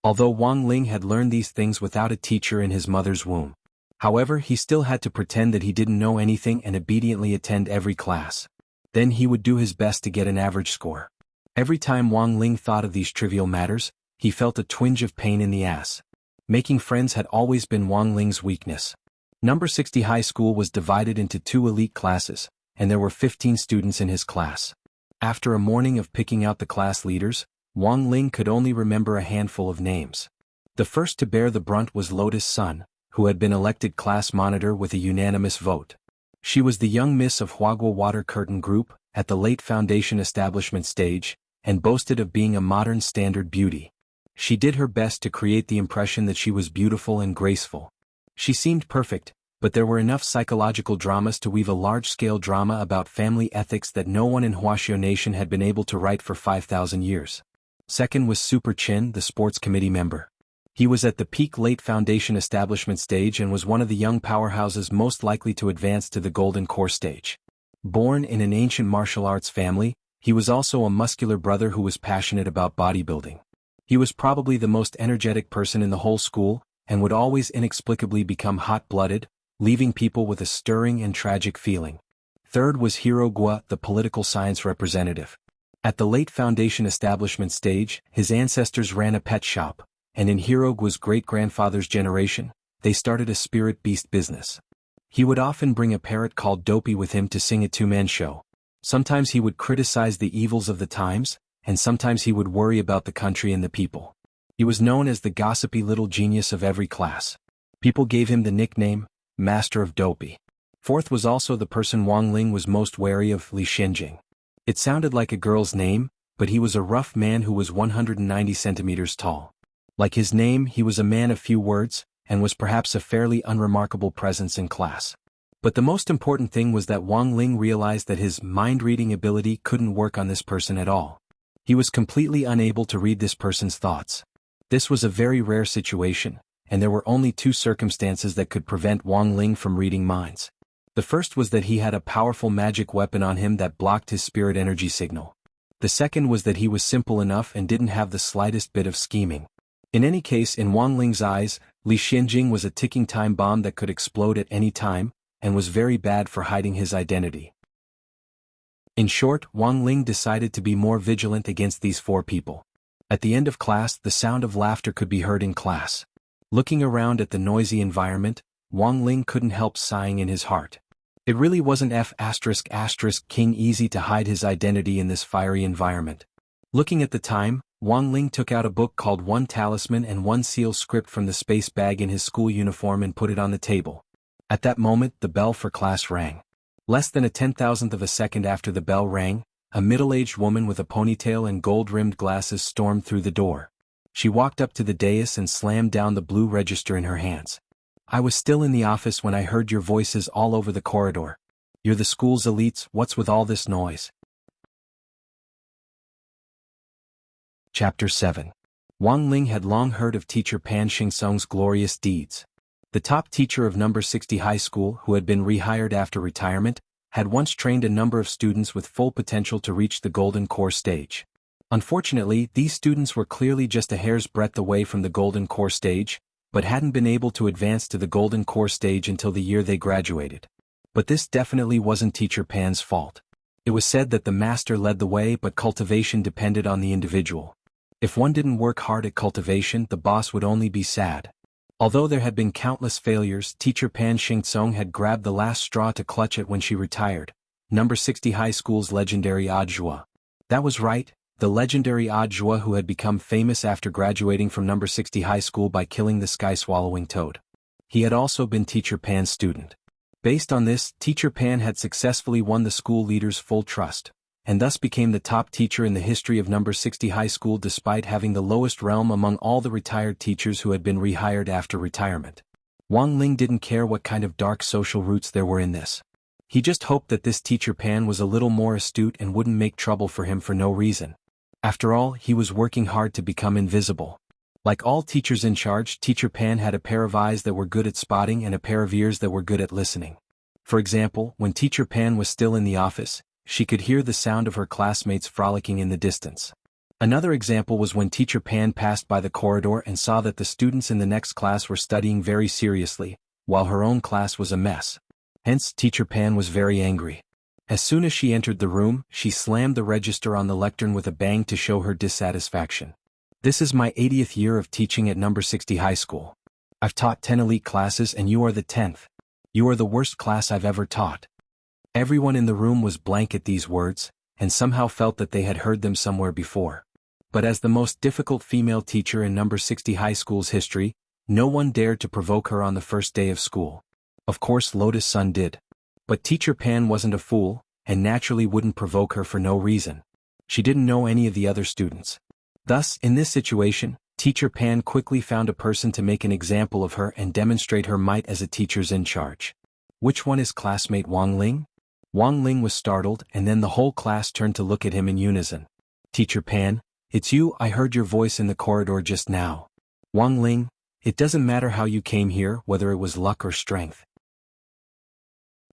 Although Wang Ling had learned these things without a teacher in his mother's womb. However, he still had to pretend that he didn't know anything and obediently attend every class. Then he would do his best to get an average score. Every time Wang Ling thought of these trivial matters, he felt a twinge of pain in the ass. Making friends had always been Wang Ling's weakness. Number 60 high school was divided into 2 elite classes, and there were 15 students in his class. After a morning of picking out the class leaders, Wang Ling could only remember a handful of names. The first to bear the brunt was Lotus Sun, who had been elected class monitor with a unanimous vote. She was the young miss of Huagua Water Curtain Group, at the late foundation establishment stage, and boasted of being a modern standard beauty. She did her best to create the impression that she was beautiful and graceful. She seemed perfect, but there were enough psychological dramas to weave a large-scale drama about family ethics that no one in Huaxiao Nation had been able to write for 5,000 years. Second was Super Chin, the sports committee member. He was at the peak late foundation establishment stage and was one of the young powerhouses most likely to advance to the golden core stage. Born in an ancient martial arts family, he was also a muscular brother who was passionate about bodybuilding. He was probably the most energetic person in the whole school, and would always inexplicably become hot-blooded, leaving people with a stirring and tragic feeling. Third was Hero Gua, the political science representative. At the late foundation establishment stage, his ancestors ran a pet shop, and in Hero Gua's great-grandfather's generation, they started a spirit beast business. He would often bring a parrot called Dopey with him to sing a two-man show. Sometimes he would criticize the evils of the times, and sometimes he would worry about the country and the people. He was known as the gossipy little genius of every class. People gave him the nickname, Master of Dopey. Fourth was also the person Wang Ling was most wary of, Li Xianjing. It sounded like a girl's name, but he was a rough man who was 190 centimeters tall. Like his name, he was a man of few words, and was perhaps a fairly unremarkable presence in class. But the most important thing was that Wang Ling realized that his mind-reading ability couldn't work on this person at all. He was completely unable to read this person's thoughts. This was a very rare situation, and there were only 2 circumstances that could prevent Wang Ling from reading minds. The first was that he had a powerful magic weapon on him that blocked his spirit energy signal. The second was that he was simple enough and didn't have the slightest bit of scheming. In any case, in Wang Ling's eyes, Li Xianjing was a ticking time bomb that could explode at any time, and was very bad for hiding his identity. In short, Wang Ling decided to be more vigilant against these four people. At the end of class, the sound of laughter could be heard in class. Looking around at the noisy environment, Wang Ling couldn't help sighing in his heart. It really wasn't King easy to hide his identity in this fiery environment. Looking at the time, Wang Ling took out a book called One Talisman and One Seal script from the space bag in his school uniform and put it on the table. At that moment, the bell for class rang. Less than a 10,000th of a second after the bell rang, a middle-aged woman with a ponytail and gold-rimmed glasses stormed through the door. She walked up to the dais and slammed down the blue register in her hands. "I was still in the office when I heard your voices all over the corridor. You're the school's elites, what's with all this noise?" Chapter 7. Wang Ling had long heard of teacher Pan Xingsong's glorious deeds. The top teacher of number 60 high school, who had been rehired after retirement, had once trained a number of students with full potential to reach the golden core stage. Unfortunately, these students were clearly just a hair's breadth away from the golden core stage, but hadn't been able to advance to the golden core stage until the year they graduated. But this definitely wasn't teacher Pan's fault. It was said that the master led the way, but cultivation depended on the individual. If one didn't work hard at cultivation, the boss would only be sad. Although there had been countless failures, teacher Pan Xingsong had grabbed the last straw to clutch at when she retired. Number 60 high school's legendary Audiobook. That was right, the legendary Audiobook who had become famous after graduating from number 60 high school by killing the sky-swallowing toad. He had also been teacher Pan's student. Based on this, teacher Pan had successfully won the school leader's full trust, and thus became the top teacher in the history of number 60 high school despite having the lowest realm among all the retired teachers who had been rehired after retirement. Wang Ling didn't care what kind of dark social roots there were in this. He just hoped that this teacher Pan was a little more astute and wouldn't make trouble for him for no reason. After all, he was working hard to become invisible. Like all teachers in charge, teacher Pan had a pair of eyes that were good at spotting and a pair of ears that were good at listening. For example, when teacher Pan was still in the office, she could hear the sound of her classmates frolicking in the distance. Another example was when teacher Pan passed by the corridor and saw that the students in the next class were studying very seriously, while her own class was a mess. Hence, teacher Pan was very angry. As soon as she entered the room, she slammed the register on the lectern with a bang to show her dissatisfaction. "This is my 80th year of teaching at number 60 high school. I've taught 10 elite classes and you are the 10th. You are the worst class I've ever taught." Everyone in the room was blank at these words, and somehow felt that they had heard them somewhere before. But as the most difficult female teacher in number 60 high school's history, no one dared to provoke her on the first day of school. Of course Lotus Sun did. But teacher Pan wasn't a fool, and naturally wouldn't provoke her for no reason. She didn't know any of the other students. Thus, in this situation, teacher Pan quickly found a person to make an example of her and demonstrate her might as a teacher's in charge. Which one is classmate Wang Ling? Wang Ling was startled, and then the whole class turned to look at him in unison. "Teacher Pan, it's you, I heard your voice in the corridor just now." "Wang Ling, it doesn't matter how you came here, whether it was luck or strength.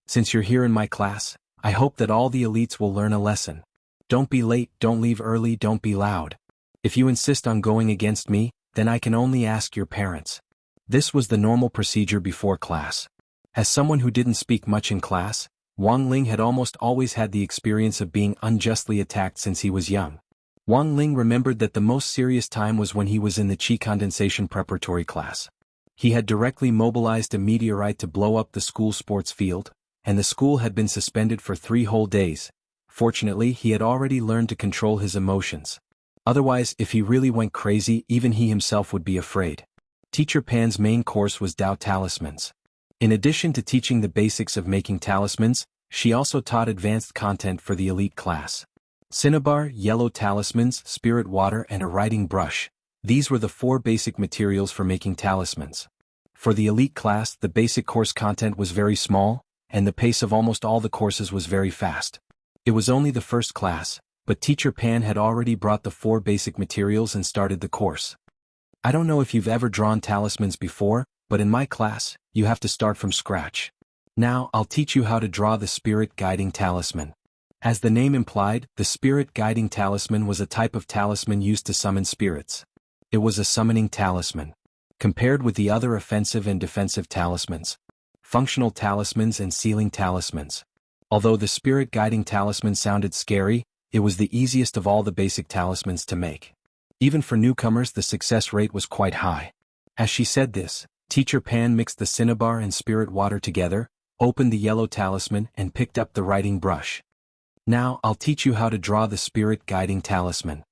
Since you're here in my class, I hope that all the elites will learn a lesson. Don't be late, don't leave early, don't be loud. If you insist on going against me, then I can only ask your parents." This was the normal procedure before class. As someone who didn't speak much in class, Wang Ling had almost always had the experience of being unjustly attacked since he was young. Wang Ling remembered that the most serious time was when he was in the Qi condensation preparatory class. He had directly mobilized a meteorite to blow up the school sports field, and the school had been suspended for 3 whole days. Fortunately, he had already learned to control his emotions. Otherwise, if he really went crazy, even he himself would be afraid. Teacher Pan's main course was Dao Talismans. In addition to teaching the basics of making talismans, she also taught advanced content for the elite class. Cinnabar, yellow talismans, spirit water and a writing brush. These were the 4 basic materials for making talismans. For the elite class, the basic course content was very small, and the pace of almost all the courses was very fast. It was only the first class, but teacher Pan had already brought the 4 basic materials and started the course. "I don't know if you've ever drawn talismans before, but in my class, you have to start from scratch. Now, I'll teach you how to draw the spirit guiding talisman." As the name implied, the spirit guiding talisman was a type of talisman used to summon spirits. It was a summoning talisman. Compared with the other offensive and defensive talismans, functional talismans and sealing talismans. Although the spirit guiding talisman sounded scary, it was the easiest of all the basic talismans to make. Even for newcomers, the success rate was quite high. As she said this, Teacher Pan mixed the cinnabar and spirit water together, opened the yellow talisman and picked up the writing brush. Now I'll teach you how to draw the spirit guiding talisman.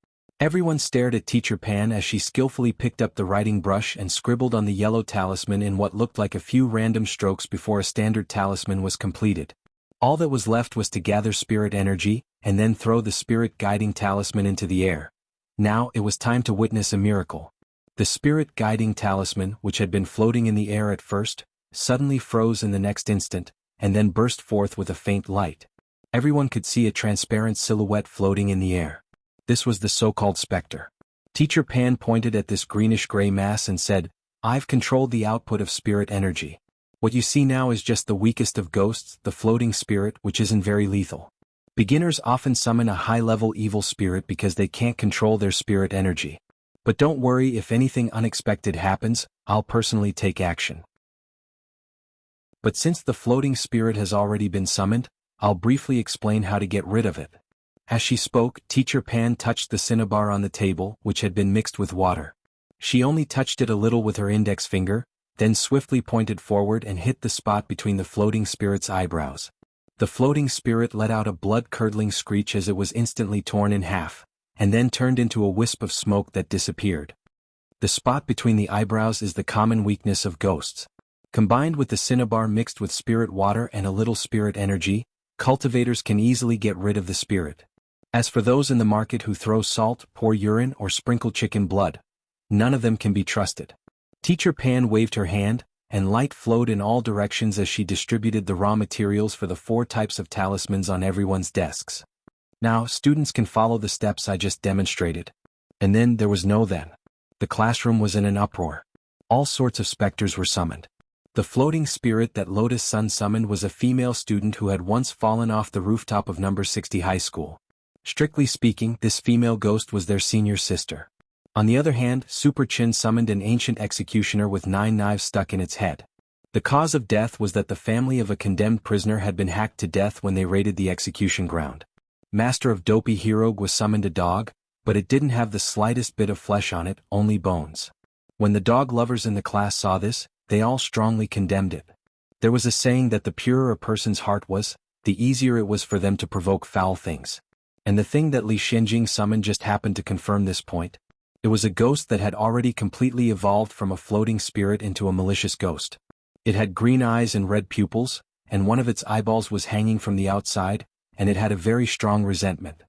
Everyone stared at Teacher Pan as she skillfully picked up the writing brush and scribbled on the yellow talisman in what looked like a few random strokes before a standard talisman was completed. All that was left was to gather spirit energy, and then throw the spirit guiding talisman into the air. Now it was time to witness a miracle. The spirit guiding talisman, which had been floating in the air at first, suddenly froze in the next instant, and then burst forth with a faint light. Everyone could see a transparent silhouette floating in the air. This was the so-called specter. Teacher Pan pointed at this greenish-gray mass and said, "I've controlled the output of spirit energy. What you see now is just the weakest of ghosts, the floating spirit, which isn't very lethal. Beginners often summon a high-level evil spirit because they can't control their spirit energy. But don't worry, if anything unexpected happens, I'll personally take action. But since the floating spirit has already been summoned, I'll briefly explain how to get rid of it." As she spoke, Teacher Pan touched the cinnabar on the table, which had been mixed with water. She only touched it a little with her index finger, then swiftly pointed forward and hit the spot between the floating spirit's eyebrows. The floating spirit let out a blood-curdling screech as it was instantly torn in half, and then turned into a wisp of smoke that disappeared. The spot between the eyebrows is the common weakness of ghosts. Combined with the cinnabar mixed with spirit water and a little spirit energy, cultivators can easily get rid of the spirit. As for those in the market who throw salt, pour urine, or sprinkle chicken blood, none of them can be trusted. Teacher Pan waved her hand, and light flowed in all directions as she distributed the raw materials for the 4 types of talismans on everyone's desks. Now, students can follow the steps I just demonstrated. And then there was no then. The classroom was in an uproar. All sorts of specters were summoned. The floating spirit that Lotus Sun summoned was a female student who had once fallen off the rooftop of number 60 high school. Strictly speaking, this female ghost was their senior sister. On the other hand, Super Chin summoned an ancient executioner with 9 knives stuck in its head. The cause of death was that the family of a condemned prisoner had been hacked to death when they raided the execution ground. Master of Dopey Hirog was summoned a dog, but it didn't have the slightest bit of flesh on it, only bones. When the dog lovers in the class saw this, they all strongly condemned it. There was a saying that the purer a person's heart was, the easier it was for them to provoke foul things. And the thing that Li Shenjing summoned just happened to confirm this point. It was a ghost that had already completely evolved from a floating spirit into a malicious ghost. It had green eyes and red pupils, and one of its eyeballs was hanging from the outside, and it had a very strong resentment.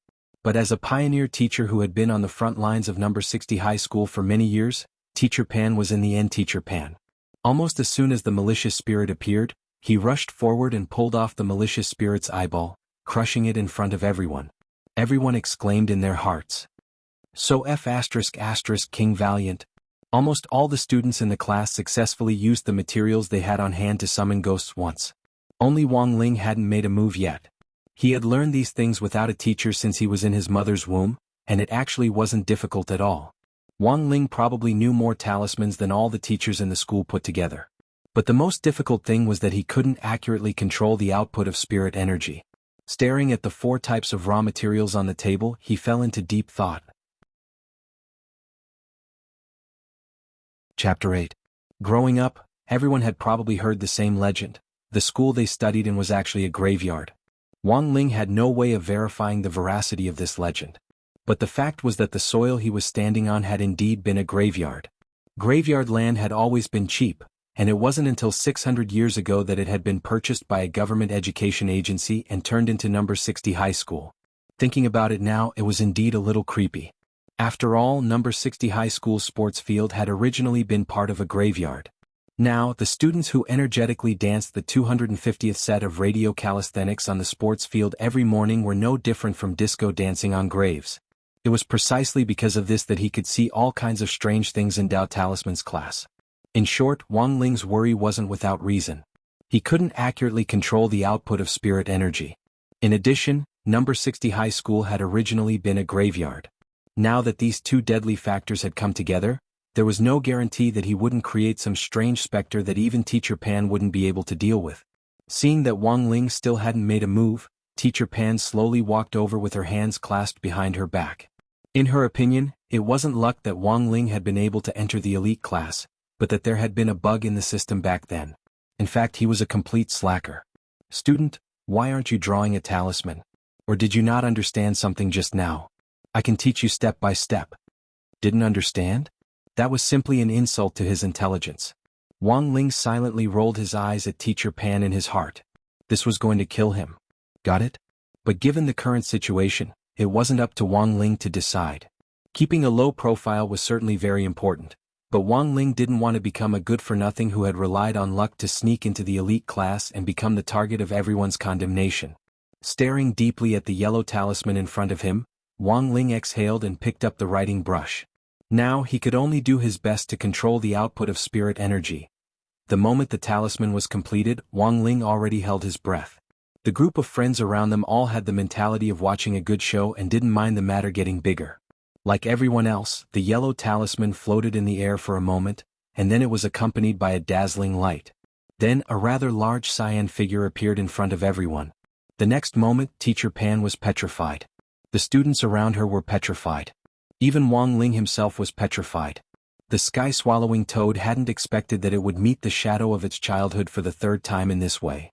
But as a pioneer teacher who had been on the front lines of number 60 high school for many years, Teacher Pan was in the end Teacher Pan. Almost as soon as the malicious spirit appeared, he rushed forward and pulled off the malicious spirit's eyeball, crushing it in front of everyone. Everyone exclaimed in their hearts, "So King Valiant." Almost all the students in the class successfully used the materials they had on hand to summon ghosts once. Only Wang Ling hadn't made a move yet. He had learned these things without a teacher since he was in his mother's womb, and it actually wasn't difficult at all. Wang Ling probably knew more talismans than all the teachers in the school put together. But the most difficult thing was that he couldn't accurately control the output of spirit energy. Staring at the 4 types of raw materials on the table, he fell into deep thought. Chapter 8. Growing up, everyone had probably heard the same legend. The school they studied in was actually a graveyard. Wang Ling had no way of verifying the veracity of this legend. But the fact was that the soil he was standing on had indeed been a graveyard. Graveyard land had always been cheap, and it wasn't until 600 years ago that it had been purchased by a government education agency and turned into number 60 high school. Thinking about it now, it was indeed a little creepy. After all, number 60 high school's sports field had originally been part of a graveyard. Now, the students who energetically danced the 250th set of radio calisthenics on the sports field every morning were no different from disco dancing on graves. It was precisely because of this that he could see all kinds of strange things in Dao Talisman's class. In short, Wang Ling's worry wasn't without reason. He couldn't accurately control the output of spirit energy. In addition, number 60 high school had originally been a graveyard. Now that these 2 deadly factors had come together, There was no guarantee that he wouldn't create some strange specter that even Teacher Pan wouldn't be able to deal with. Seeing that Wang Ling still hadn't made a move, Teacher Pan slowly walked over with her hands clasped behind her back. In her opinion, it wasn't luck that Wang Ling had been able to enter the elite class, but that there had been a bug in the system back then. In fact, he was a complete slacker. "Student, why aren't you drawing a talisman? Or did you not understand something just now? I can teach you step by step." Didn't understand? That was simply an insult to his intelligence. Wang Ling silently rolled his eyes at Teacher Pan in his heart. This was going to kill him. Got it? But given the current situation, it wasn't up to Wang Ling to decide. Keeping a low profile was certainly very important, but Wang Ling didn't want to become a good-for-nothing who had relied on luck to sneak into the elite class and become the target of everyone's condemnation. Staring deeply at the yellow talisman in front of him, Wang Ling exhaled and picked up the writing brush. Now he could only do his best to control the output of spirit energy. The moment the talisman was completed, Wang Ling already held his breath. The group of friends around them all had the mentality of watching a good show and didn't mind the matter getting bigger. Like everyone else, the yellow talisman floated in the air for a moment, and then it was accompanied by a dazzling light. Then a rather large cyan figure appeared in front of everyone. The next moment, Teacher Pan was petrified. The students around her were petrified. Even Wang Ling himself was petrified. The sky-swallowing toad hadn't expected that it would meet the shadow of its childhood for the third time in this way.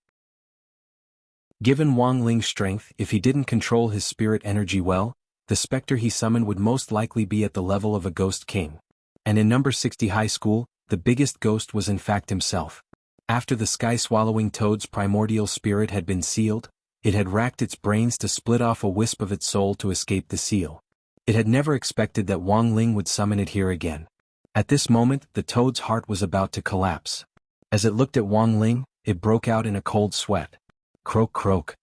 Given Wang Ling's strength, if he didn't control his spirit energy well, the specter he summoned would most likely be at the level of a ghost king. And in number 60 high school, the biggest ghost was in fact himself. After the sky-swallowing toad's primordial spirit had been sealed, it had racked its brains to split off a wisp of its soul to escape the seal. It had never expected that Wang Ling would summon it here again. At this moment, the toad's heart was about to collapse. As it looked at Wang Ling, it broke out in a cold sweat. Croak croak.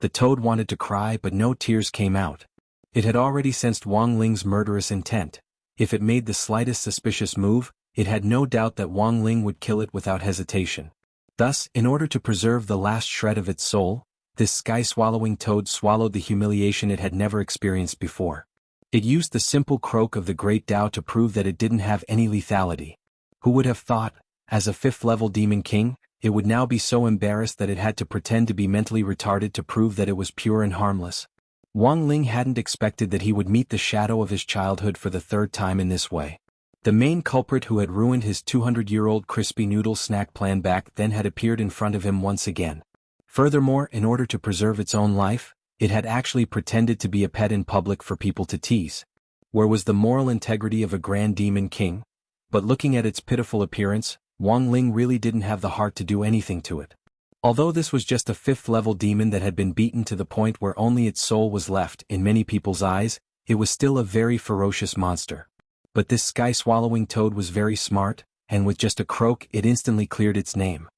The toad wanted to cry but no tears came out. It had already sensed Wang Ling's murderous intent. If it made the slightest suspicious move, it had no doubt that Wang Ling would kill it without hesitation. Thus, in order to preserve the last shred of its soul, this sky-swallowing toad swallowed the humiliation it had never experienced before. It used the simple croak of the Great Tao to prove that it didn't have any lethality. Who would have thought, as a 5th-level demon king, it would now be so embarrassed that it had to pretend to be mentally retarded to prove that it was pure and harmless? Wang Ling hadn't expected that he would meet the shadow of his childhood for the third time in this way. The main culprit who had ruined his 200-year-old crispy noodle snack plan back then had appeared in front of him once again. Furthermore, in order to preserve its own life, it had actually pretended to be a pet in public for people to tease. Where was the moral integrity of a grand demon king? But looking at its pitiful appearance, Wang Ling really didn't have the heart to do anything to it. Although this was just a 5th-level demon that had been beaten to the point where only its soul was left, in many people's eyes, it was still a very ferocious monster. But this sky-swallowing toad was very smart, and with just a croak it instantly cleared its name.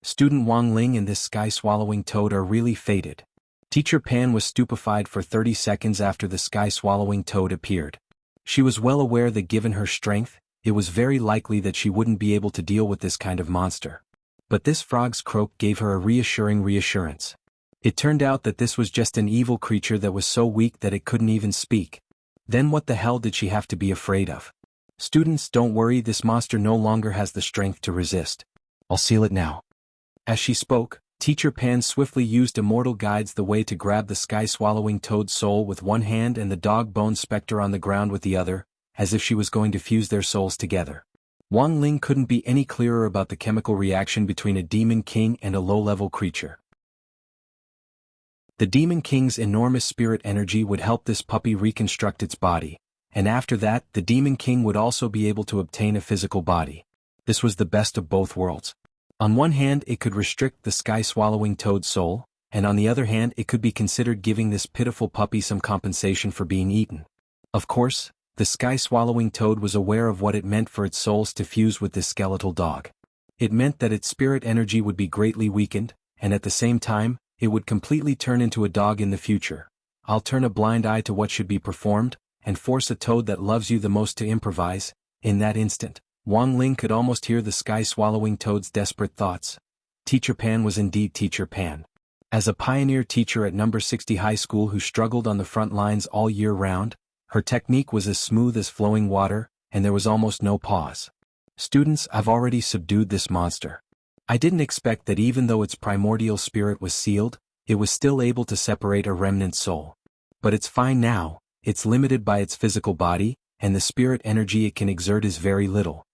Student Wang Ling and this sky-swallowing toad are really fated. Teacher Pan was stupefied for 30 seconds after the sky-swallowing toad appeared. She was well aware that given her strength, it was very likely that she wouldn't be able to deal with this kind of monster. But this frog's croak gave her a reassuring reassurance. It turned out that this was just an evil creature that was so weak that it couldn't even speak. Then what the hell did she have to be afraid of? Students, don't worry, this monster no longer has the strength to resist. I'll seal it now. As she spoke, Teacher Pan swiftly used Immortal Guides the way to grab the sky-swallowing toad's soul with one hand and the dog-bone specter on the ground with the other, as if she was going to fuse their souls together. Wang Ling couldn't be any clearer about the chemical reaction between a demon king and a low-level creature. The demon king's enormous spirit energy would help this puppy reconstruct its body, and after that, the demon king would also be able to obtain a physical body. This was the best of both worlds. On one hand, it could restrict the sky-swallowing toad's soul, and on the other hand, it could be considered giving this pitiful puppy some compensation for being eaten. Of course, the sky-swallowing toad was aware of what it meant for its souls to fuse with this skeletal dog. It meant that its spirit energy would be greatly weakened, and at the same time, it would completely turn into a dog in the future. I'll turn a blind eye to what should be performed, and force a toad that loves you the most to improvise. In that instant, Wang Ling could almost hear the sky-swallowing toad's desperate thoughts. Teacher Pan was indeed Teacher Pan. As a pioneer teacher at number 60 high school who struggled on the front lines all year round, her technique was as smooth as flowing water, and there was almost no pause. Students, I've already subdued this monster. I didn't expect that even though its primordial spirit was sealed, it was still able to separate a remnant soul. But it's fine now, it's limited by its physical body, and the spirit energy it can exert is very little.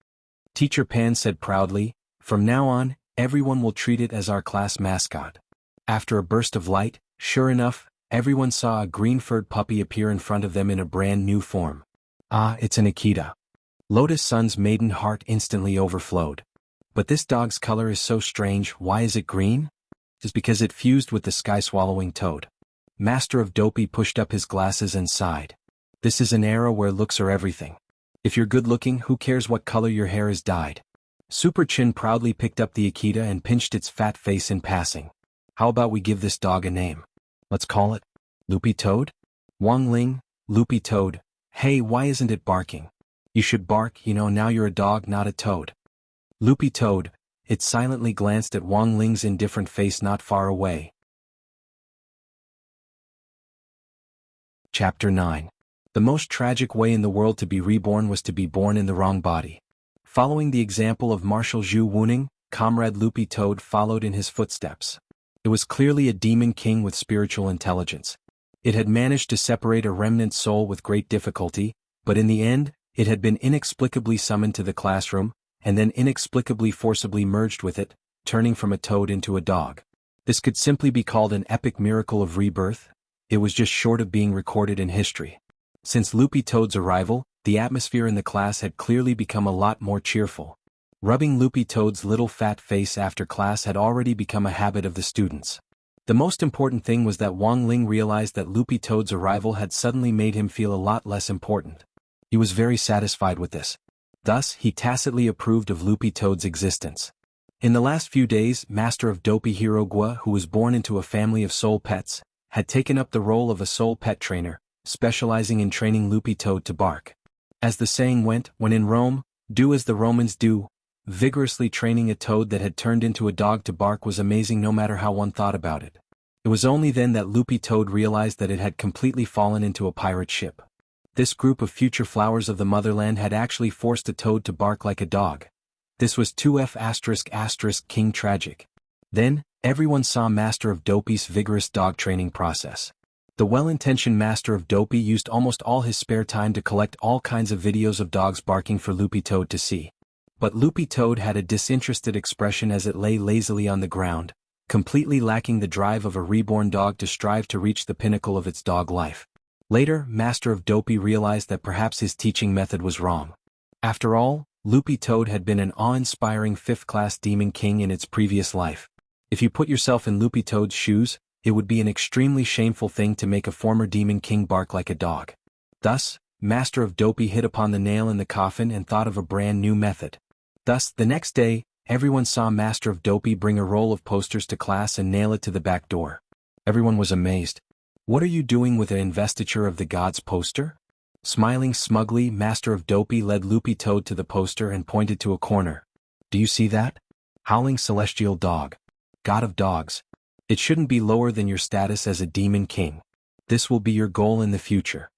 Teacher Pan said proudly, from now on, everyone will treat it as our class mascot. After a burst of light, sure enough, everyone saw a green-furred puppy appear in front of them in a brand new form. Ah, it's an Akita. Lotus Sun's maiden heart instantly overflowed. But this dog's color is so strange, why is it green? It's because it fused with the sky-swallowing toad. Master of Dopey pushed up his glasses and sighed. This is an era where looks are everything. If you're good-looking, who cares what color your hair is dyed? Super Chin proudly picked up the Akita and pinched its fat face in passing. How about we give this dog a name? Let's call it Loopy Toad? Wang Ling, Loopy Toad. Hey, why isn't it barking? You should bark, now you're a dog, not a toad. Loopy Toad. It silently glanced at Wang Ling's indifferent face not far away. Chapter 9. The most tragic way in the world to be reborn was to be born in the wrong body. Following the example of Marshal Zhu Wuning, Comrade Loopy Toad followed in his footsteps. It was clearly a demon king with spiritual intelligence. It had managed to separate a remnant soul with great difficulty, but in the end, it had been inexplicably summoned to the classroom, and then inexplicably forcibly merged with it, turning from a toad into a dog. This could simply be called an epic miracle of rebirth. It was just short of being recorded in history. Since Loopy Toad's arrival, the atmosphere in the class had clearly become a lot more cheerful. Rubbing Loopy Toad's little fat face after class had already become a habit of the students. The most important thing was that Wang Ling realized that Loopy Toad's arrival had suddenly made him feel a lot less important. He was very satisfied with this. Thus, he tacitly approved of Loopy Toad's existence. In the last few days, Master of Dopey Hirogua, who was born into a family of soul pets, had taken up the role of a soul pet trainer, specializing in training Loopy Toad to bark. As the saying went, when in Rome, do as the Romans do. Vigorously training a toad that had turned into a dog to bark was amazing no matter how one thought about it. It was only then that Loopy Toad realized that it had completely fallen into a pirate ship. This group of future flowers of the motherland had actually forced a toad to bark like a dog. This was 2F*** King tragic. Then, everyone saw Master of Dopey's vigorous dog training process. The well-intentioned Master of Dopey used almost all his spare time to collect all kinds of videos of dogs barking for Loopy Toad to see. But Loopy Toad had a disinterested expression as it lay lazily on the ground, completely lacking the drive of a reborn dog to strive to reach the pinnacle of its dog life. Later, Master of Dopey realized that perhaps his teaching method was wrong. After all, Loopy Toad had been an awe-inspiring 5th-class demon king in its previous life. If you put yourself in Loopy Toad's shoes, it would be an extremely shameful thing to make a former demon king bark like a dog. Thus, Master of Dopey hit upon the nail in the coffin and thought of a brand new method. Thus, the next day, everyone saw Master of Dopey bring a roll of posters to class and nail it to the back door. Everyone was amazed. What are you doing with an investiture of the gods poster? Smiling smugly, Master of Dopey led Loopy Toad to the poster and pointed to a corner. Do you see that? Howling celestial dog. God of dogs. It shouldn't be lower than your status as a demon king. This will be your goal in the future.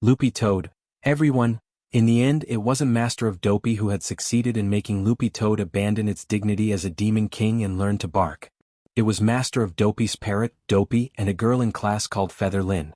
Loopy Toad, everyone. In the end, it wasn't Master of Dopey who had succeeded in making Loopy Toad abandon its dignity as a demon king and learn to bark. It was Master of Dopey's parrot, Dopey, and a girl in class called Feather Lin.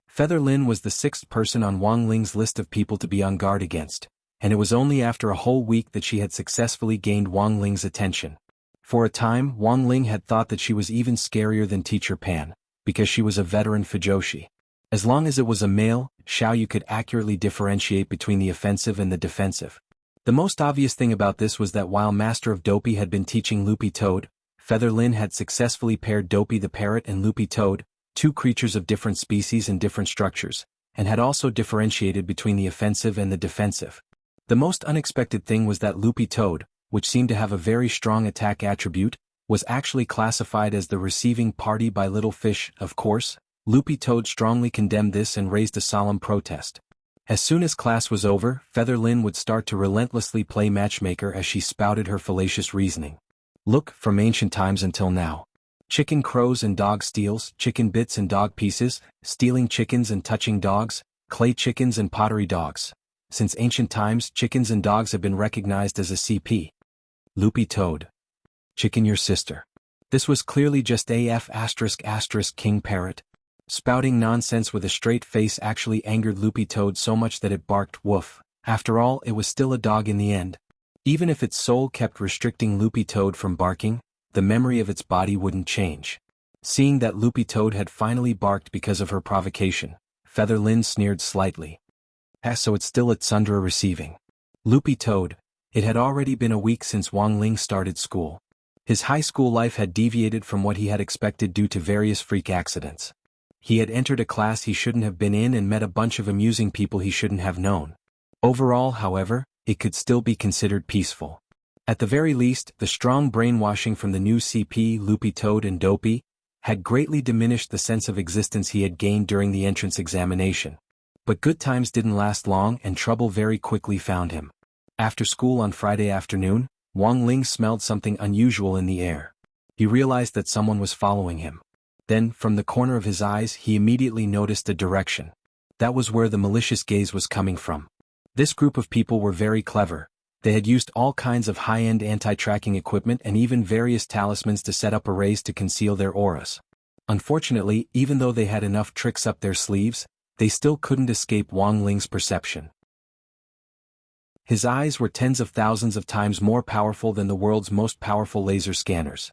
Feather Lin was the 6th person on Wang Ling's list of people to be on guard against, and it was only after a whole week that she had successfully gained Wang Ling's attention. For a time, Wang Ling had thought that she was even scarier than Teacher Pan, because she was a veteran Fujoshi. As long as it was a male, Xiaoyu could accurately differentiate between the offensive and the defensive. The most obvious thing about this was that while Master of Dopey had been teaching Loopy Toad, Feather Lin had successfully paired Dopey the parrot and Loopy Toad, 2 creatures of different species and different structures, and had also differentiated between the offensive and the defensive. The most unexpected thing was that Loopy Toad, which seemed to have a very strong attack attribute, was actually classified as the receiving party by Little Fish. Of course, Loopy Toad strongly condemned this and raised a solemn protest. As soon as class was over, Feather Lin would start to relentlessly play matchmaker as she spouted her fallacious reasoning. Look, from ancient times until now. Chicken crows and dog steals, chicken bits and dog pieces, stealing chickens and touching dogs, clay chickens and pottery dogs. Since ancient times, chickens and dogs have been recognized as a CP. Loopy toad. Chicken your sister. This was clearly just AF *** King Parrot. Spouting nonsense with a straight face actually angered Loopy Toad so much that it barked woof. After all, it was still a dog in the end. Even if its soul kept restricting Loopy Toad from barking, the memory of its body wouldn't change. Seeing that Loopy Toad had finally barked because of her provocation, Feather Lynn sneered slightly. So it's still at Sundra receiving. Loopy Toad. It had already been a week since Wang Ling started school. His high school life had deviated from what he had expected due to various freak accidents. He had entered a class he shouldn't have been in and met a bunch of amusing people he shouldn't have known. Overall, however, it could still be considered peaceful. At the very least, the strong brainwashing from the new CP, Loopy Toad and Dopey, had greatly diminished the sense of existence he had gained during the entrance examination. But good times didn't last long and trouble very quickly found him. After school on Friday afternoon, Wang Ling smelled something unusual in the air. He realized that someone was following him. Then, from the corner of his eyes, he immediately noticed a direction. That was where the malicious gaze was coming from. This group of people were very clever. They had used all kinds of high-end anti-tracking equipment and even various talismans to set up arrays to conceal their auras. Unfortunately, even though they had enough tricks up their sleeves, they still couldn't escape Wang Ling's perception. His eyes were tens of thousands of times more powerful than the world's most powerful laser scanners.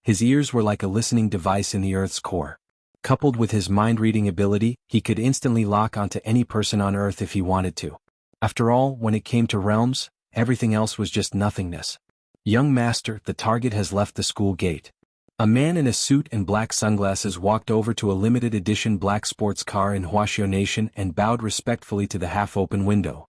His ears were like a listening device in the Earth's core. Coupled with his mind-reading ability, he could instantly lock onto any person on Earth if he wanted to. After all, when it came to realms, everything else was just nothingness. Young master, the target has left the school gate. A man in a suit and black sunglasses walked over to a limited edition black sports car in Wuxia Nation and bowed respectfully to the half-open window.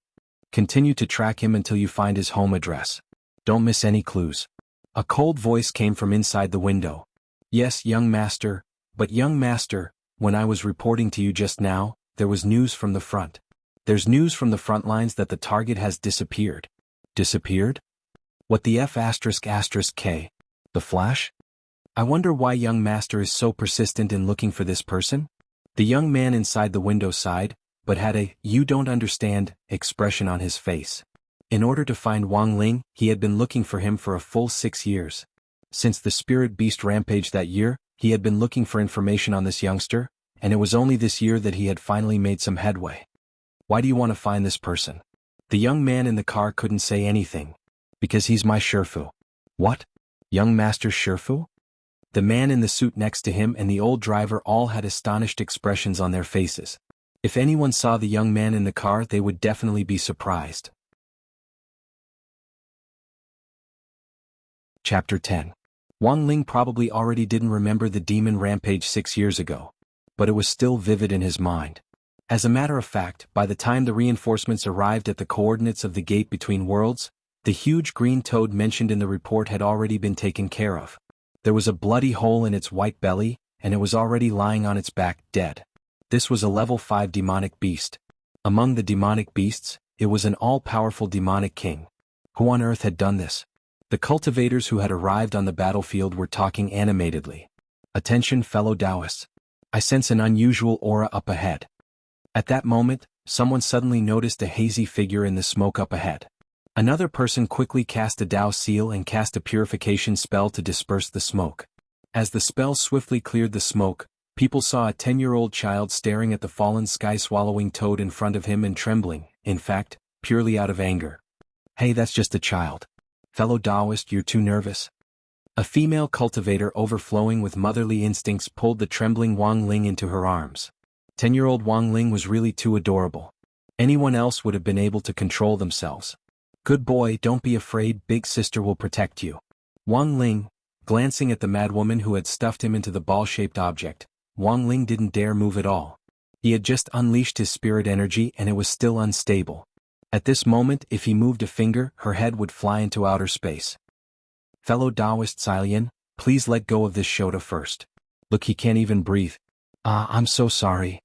Continue to track him until you find his home address. Don't miss any clues. A cold voice came from inside the window. Yes, young master, but young master, when I was reporting to you just now, there was news from the front. There's news from the front lines that the target has disappeared. Disappeared? What the F***K? The Flash? I wonder why young master is so persistent in looking for this person? The young man inside the window sighed, but had a "you don't understand" expression on his face. In order to find Wang Ling, he had been looking for him for a full 6 years. Since the spirit beast rampage that year, he had been looking for information on this youngster, and it was only this year that he had finally made some headway. Why do you want to find this person? The young man in the car couldn't say anything. Because he's my Shifu. What? Young master Shifu? The man in the suit next to him and the old driver all had astonished expressions on their faces. If anyone saw the young man in the car, they would definitely be surprised. Chapter 10. Wang Ling probably already didn't remember the demon rampage 6 years ago. But it was still vivid in his mind. As a matter of fact, by the time the reinforcements arrived at the coordinates of the gate between worlds, the huge green toad mentioned in the report had already been taken care of. There was a bloody hole in its white belly, and it was already lying on its back, dead. This was a level 5 demonic beast. Among the demonic beasts, it was an all-powerful demonic king. Who on earth had done this? The cultivators who had arrived on the battlefield were talking animatedly. Attention, fellow Taoists. I sense an unusual aura up ahead. At that moment, someone suddenly noticed a hazy figure in the smoke up ahead. Another person quickly cast a Dao seal and cast a purification spell to disperse the smoke. As the spell swiftly cleared the smoke, people saw a 10-year-old child staring at the fallen sky-swallowing toad in front of him and trembling, in fact, purely out of anger. Hey, that's just a child. Fellow Taoist, you're too nervous. A female cultivator overflowing with motherly instincts pulled the trembling Wang Ling into her arms. 10-year-old Wang Ling was really too adorable. Anyone else would have been able to control themselves. Good boy, don't be afraid, big sister will protect you. Wang Ling, glancing at the madwoman who had stuffed him into the ball-shaped object, Wang Ling didn't dare move at all. He had just unleashed his spirit energy and it was still unstable. At this moment, if he moved a finger, her head would fly into outer space. Fellow Taoist Xilian, please let go of this Shota first. Look, he can't even breathe. I'm so sorry.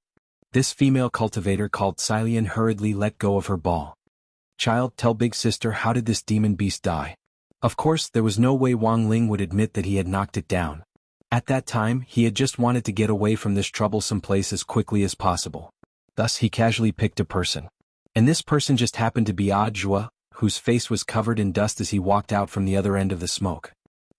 This female cultivator called Xilian hurriedly let go of her ball. Child, tell big sister, how did this demon beast die? Of course, there was no way Wang Ling would admit that he had knocked it down. At that time, he had just wanted to get away from this troublesome place as quickly as possible. Thus he casually picked a person. And this person just happened to be Ajwa, whose face was covered in dust as he walked out from the other end of the smoke.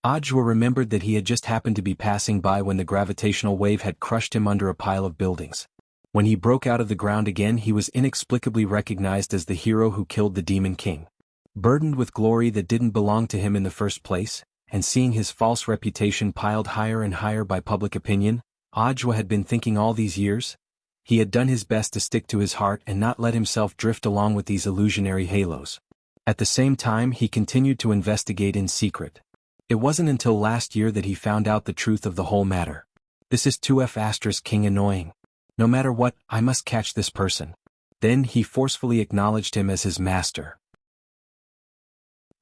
Ajwa remembered that he had just happened to be passing by when the gravitational wave had crushed him under a pile of buildings. When he broke out of the ground again, he was inexplicably recognized as the hero who killed the Demon King. Burdened with glory that didn't belong to him in the first place, and seeing his false reputation piled higher and higher by public opinion, Ajwa had been thinking all these years, he had done his best to stick to his heart and not let himself drift along with these illusionary halos. At the same time, he continued to investigate in secret. It wasn't until last year that he found out the truth of the whole matter. This is 2F** King annoying. No matter what, I must catch this person. Then he forcefully acknowledged him as his master.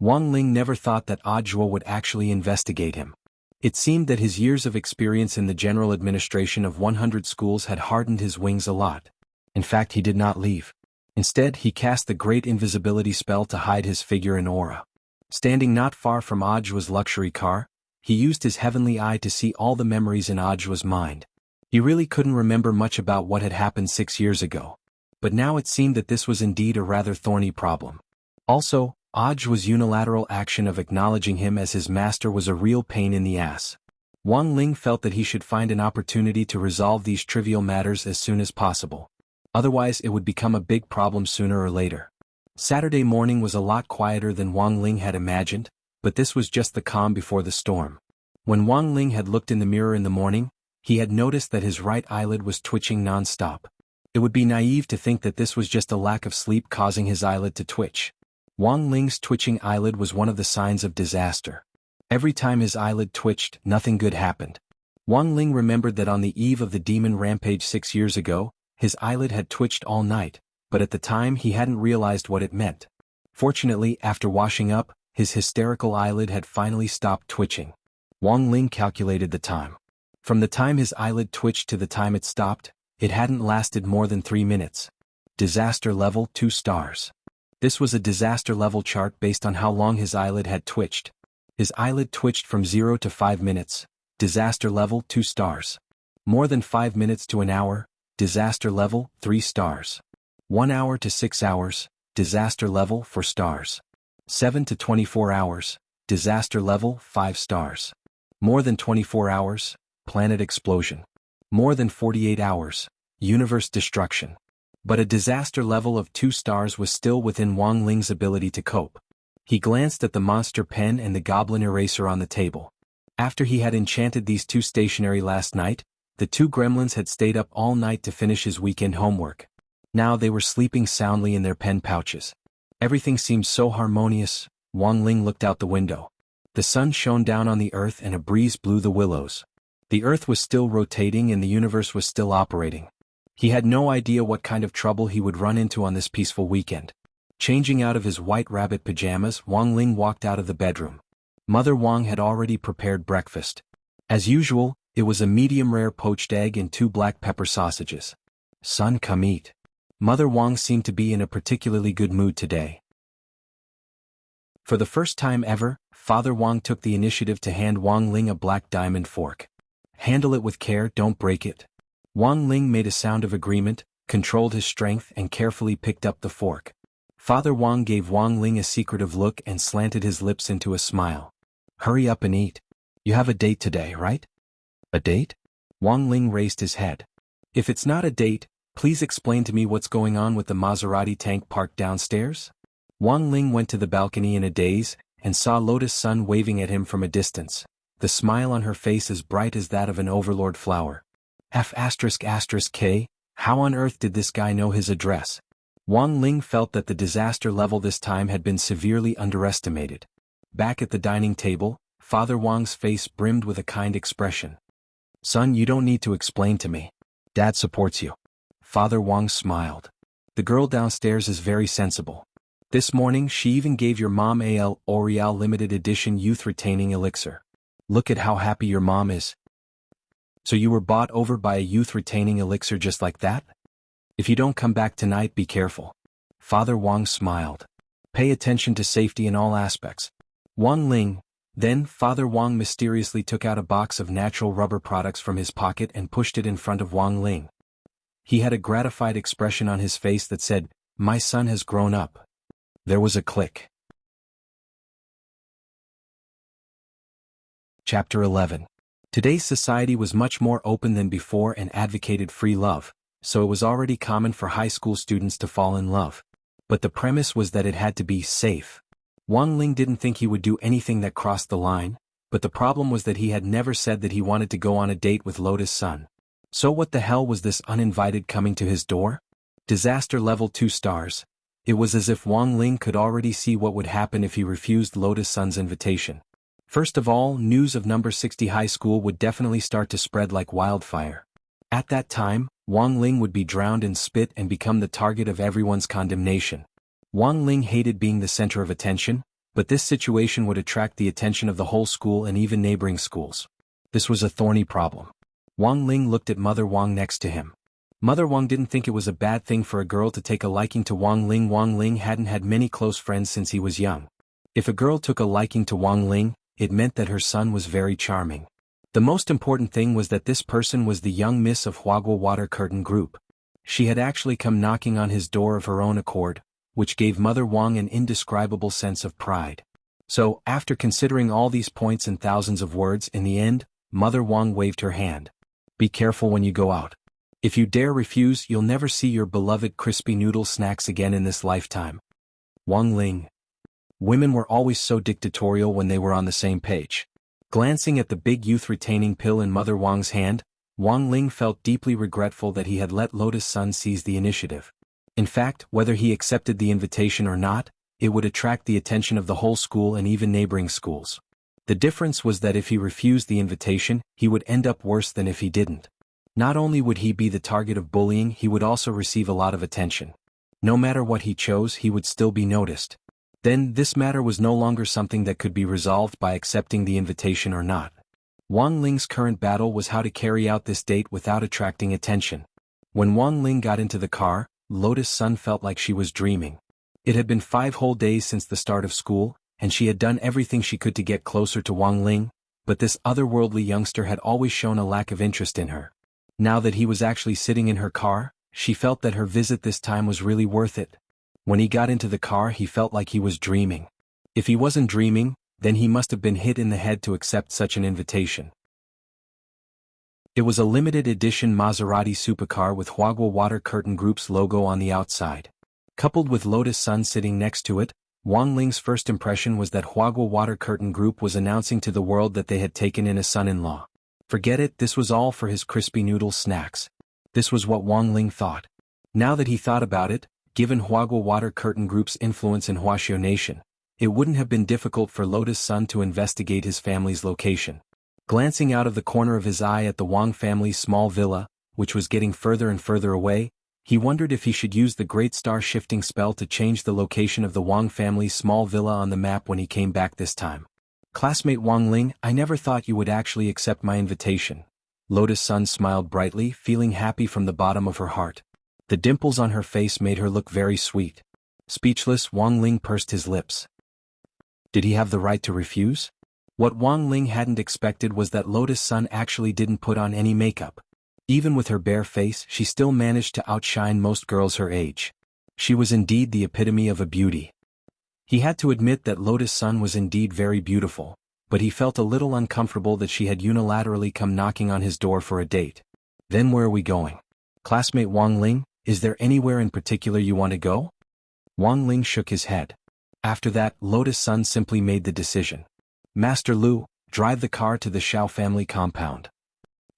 Wang Ling never thought that Ajwa would actually investigate him. It seemed that his years of experience in the general administration of 100 schools had hardened his wings a lot. In fact, he did not leave. Instead, he cast the great invisibility spell to hide his figure and aura. Standing not far from Ajwa's luxury car, he used his heavenly eye to see all the memories in Ajwa's mind. He really couldn't remember much about what had happened 6 years ago. But now it seemed that this was indeed a rather thorny problem. Also, Ajwa's unilateral action of acknowledging him as his master was a real pain in the ass. Wang Ling felt that he should find an opportunity to resolve these trivial matters as soon as possible. Otherwise it would become a big problem sooner or later. Saturday morning was a lot quieter than Wang Ling had imagined, but this was just the calm before the storm. When Wang Ling had looked in the mirror in the morning, he had noticed that his right eyelid was twitching non-stop. It would be naive to think that this was just a lack of sleep causing his eyelid to twitch. Wang Ling's twitching eyelid was one of the signs of disaster. Every time his eyelid twitched, nothing good happened. Wang Ling remembered that on the eve of the demon rampage 6 years ago, his eyelid had twitched all night, but at the time he hadn't realized what it meant. Fortunately, after washing up, his hysterical eyelid had finally stopped twitching. Wang Ling calculated the time. From the time his eyelid twitched to the time it stopped, it hadn't lasted more than 3 minutes. Disaster level 2 stars. This was a disaster level chart based on how long his eyelid had twitched. His eyelid twitched from 0 to 5 minutes, disaster level 2 stars. More than 5 minutes to an hour, disaster level 3 stars. 1 hour to 6 hours, disaster level 4 stars. 7 to 24 hours, disaster level 5 stars. More than 24 hours, planet explosion. More than 48 hours, universe destruction. But a disaster level of 2 stars was still within Wang Ling's ability to cope. He glanced at the monster pen and the goblin eraser on the table. After he had enchanted these 2 stationery last night, the 2 gremlins had stayed up all night to finish his weekend homework. Now they were sleeping soundly in their pen pouches. Everything seemed so harmonious. Wang Ling looked out the window. The sun shone down on the earth and a breeze blew the willows. The earth was still rotating and the universe was still operating. He had no idea what kind of trouble he would run into on this peaceful weekend. Changing out of his white rabbit pajamas, Wang Ling walked out of the bedroom. Mother Wang had already prepared breakfast. As usual, it was a medium-rare poached egg and 2 black pepper sausages. Son, come eat. Mother Wang seemed to be in a particularly good mood today. For the first time ever, Father Wang took the initiative to hand Wang Ling a black diamond fork. Handle it with care, don't break it. Wang Ling made a sound of agreement, controlled his strength and carefully picked up the fork. Father Wang gave Wang Ling a secretive look and slanted his lips into a smile. Hurry up and eat. You have a date today, right? A date? Wang Ling raised his head. If it's not a date, please explain to me what's going on with the Maserati tank parked downstairs? Wang Ling went to the balcony in a daze and saw Lotus Sun waving at him from a distance, the smile on her face as bright as that of an overlord flower. F***K, how on earth did this guy know his address? Wang Ling felt that the disaster level this time had been severely underestimated. Back at the dining table, Father Wang's face brimmed with a kind expression. Son, you don't need to explain to me. Dad supports you. Father Wang smiled. The girl downstairs is very sensible. This morning she even gave your mom a L'Oreal limited edition youth retaining elixir. Look at how happy your mom is. So you were bought over by a youth retaining elixir just like that? If you don't come back tonight, be careful. Father Wang smiled. Pay attention to safety in all aspects. Wang Ling. Then Father Wang mysteriously took out a box of natural rubber products from his pocket and pushed it in front of Wang Ling. He had a gratified expression on his face that said, my son has grown up. There was a click. Chapter 11. Today's society was much more open than before and advocated free love, so it was already common for high school students to fall in love. But the premise was that it had to be safe. Wang Ling didn't think he would do anything that crossed the line, but the problem was that he had never said that he wanted to go on a date with Lotus Sun. So what the hell was this uninvited coming to his door? Disaster level 2 stars. It was as if Wang Ling could already see what would happen if he refused Lotus Sun's invitation. First of all, news of number 60 high school would definitely start to spread like wildfire. At that time, Wang Ling would be drowned in spit and become the target of everyone's condemnation. Wang Ling hated being the center of attention, but this situation would attract the attention of the whole school and even neighboring schools. This was a thorny problem. Wang Ling looked at Mother Wang next to him. Mother Wang didn't think it was a bad thing for a girl to take a liking to Wang Ling. Wang Ling hadn't had many close friends since he was young. If a girl took a liking to Wang Ling, it meant that her son was very charming. The most important thing was that this person was the young miss of Huagua Water Curtain Group. She had actually come knocking on his door of her own accord, which gave Mother Wang an indescribable sense of pride. So, after considering all these points and thousands of words, in the end, Mother Wang waved her hand. Be careful when you go out. If you dare refuse, you'll never see your beloved crispy noodle snacks again in this lifetime. Wang Ling. Women were always so dictatorial when they were on the same page. Glancing at the big youth-retaining pill in Mother Wang's hand, Wang Ling felt deeply regretful that he had let Lotus Sun seize the initiative. In fact, whether he accepted the invitation or not, it would attract the attention of the whole school and even neighboring schools. The difference was that if he refused the invitation, he would end up worse than if he didn't. Not only would he be the target of bullying, he would also receive a lot of attention. No matter what he chose, he would still be noticed. Then, this matter was no longer something that could be resolved by accepting the invitation or not. Wang Ling's current battle was how to carry out this date without attracting attention. When Wang Ling got into the car, Lotus Sun felt like she was dreaming. It had been 5 whole days since the start of school, and she had done everything she could to get closer to Wang Ling, but this otherworldly youngster had always shown a lack of interest in her. Now that he was actually sitting in her car, she felt that her visit this time was really worth it. When he got into the car, he felt like he was dreaming. If he wasn't dreaming, then he must have been hit in the head to accept such an invitation. It was a limited edition Maserati supercar with Huagua Water Curtain Group's logo on the outside. Coupled with Lotus Sun sitting next to it, Wang Ling's first impression was that Huagua Water Curtain Group was announcing to the world that they had taken in a son-in-law. Forget it, this was all for his crispy noodle snacks. This was what Wang Ling thought. Now that he thought about it, given Huagua Water Curtain Group's influence in Huaxiao Nation, it wouldn't have been difficult for Lotus Sun to investigate his family's location. Glancing out of the corner of his eye at the Wang family's small villa, which was getting further and further away, he wondered if he should use the Great Star Shifting spell to change the location of the Wang family's small villa on the map when he came back this time. Classmate Wang Ling, I never thought you would actually accept my invitation. Lotus Sun smiled brightly, feeling happy from the bottom of her heart. The dimples on her face made her look very sweet. Speechless, Wang Ling pursed his lips. Did he have the right to refuse? What Wang Ling hadn't expected was that Lotus Sun actually didn't put on any makeup. Even with her bare face, she still managed to outshine most girls her age. She was indeed the epitome of a beauty. He had to admit that Lotus Sun was indeed very beautiful, but he felt a little uncomfortable that she had unilaterally come knocking on his door for a date. Then where are we going? Classmate Wang Ling, is there anywhere in particular you want to go? Wang Ling shook his head. After that, Lotus Sun simply made the decision. Master Lu, drive the car to the Xiao family compound.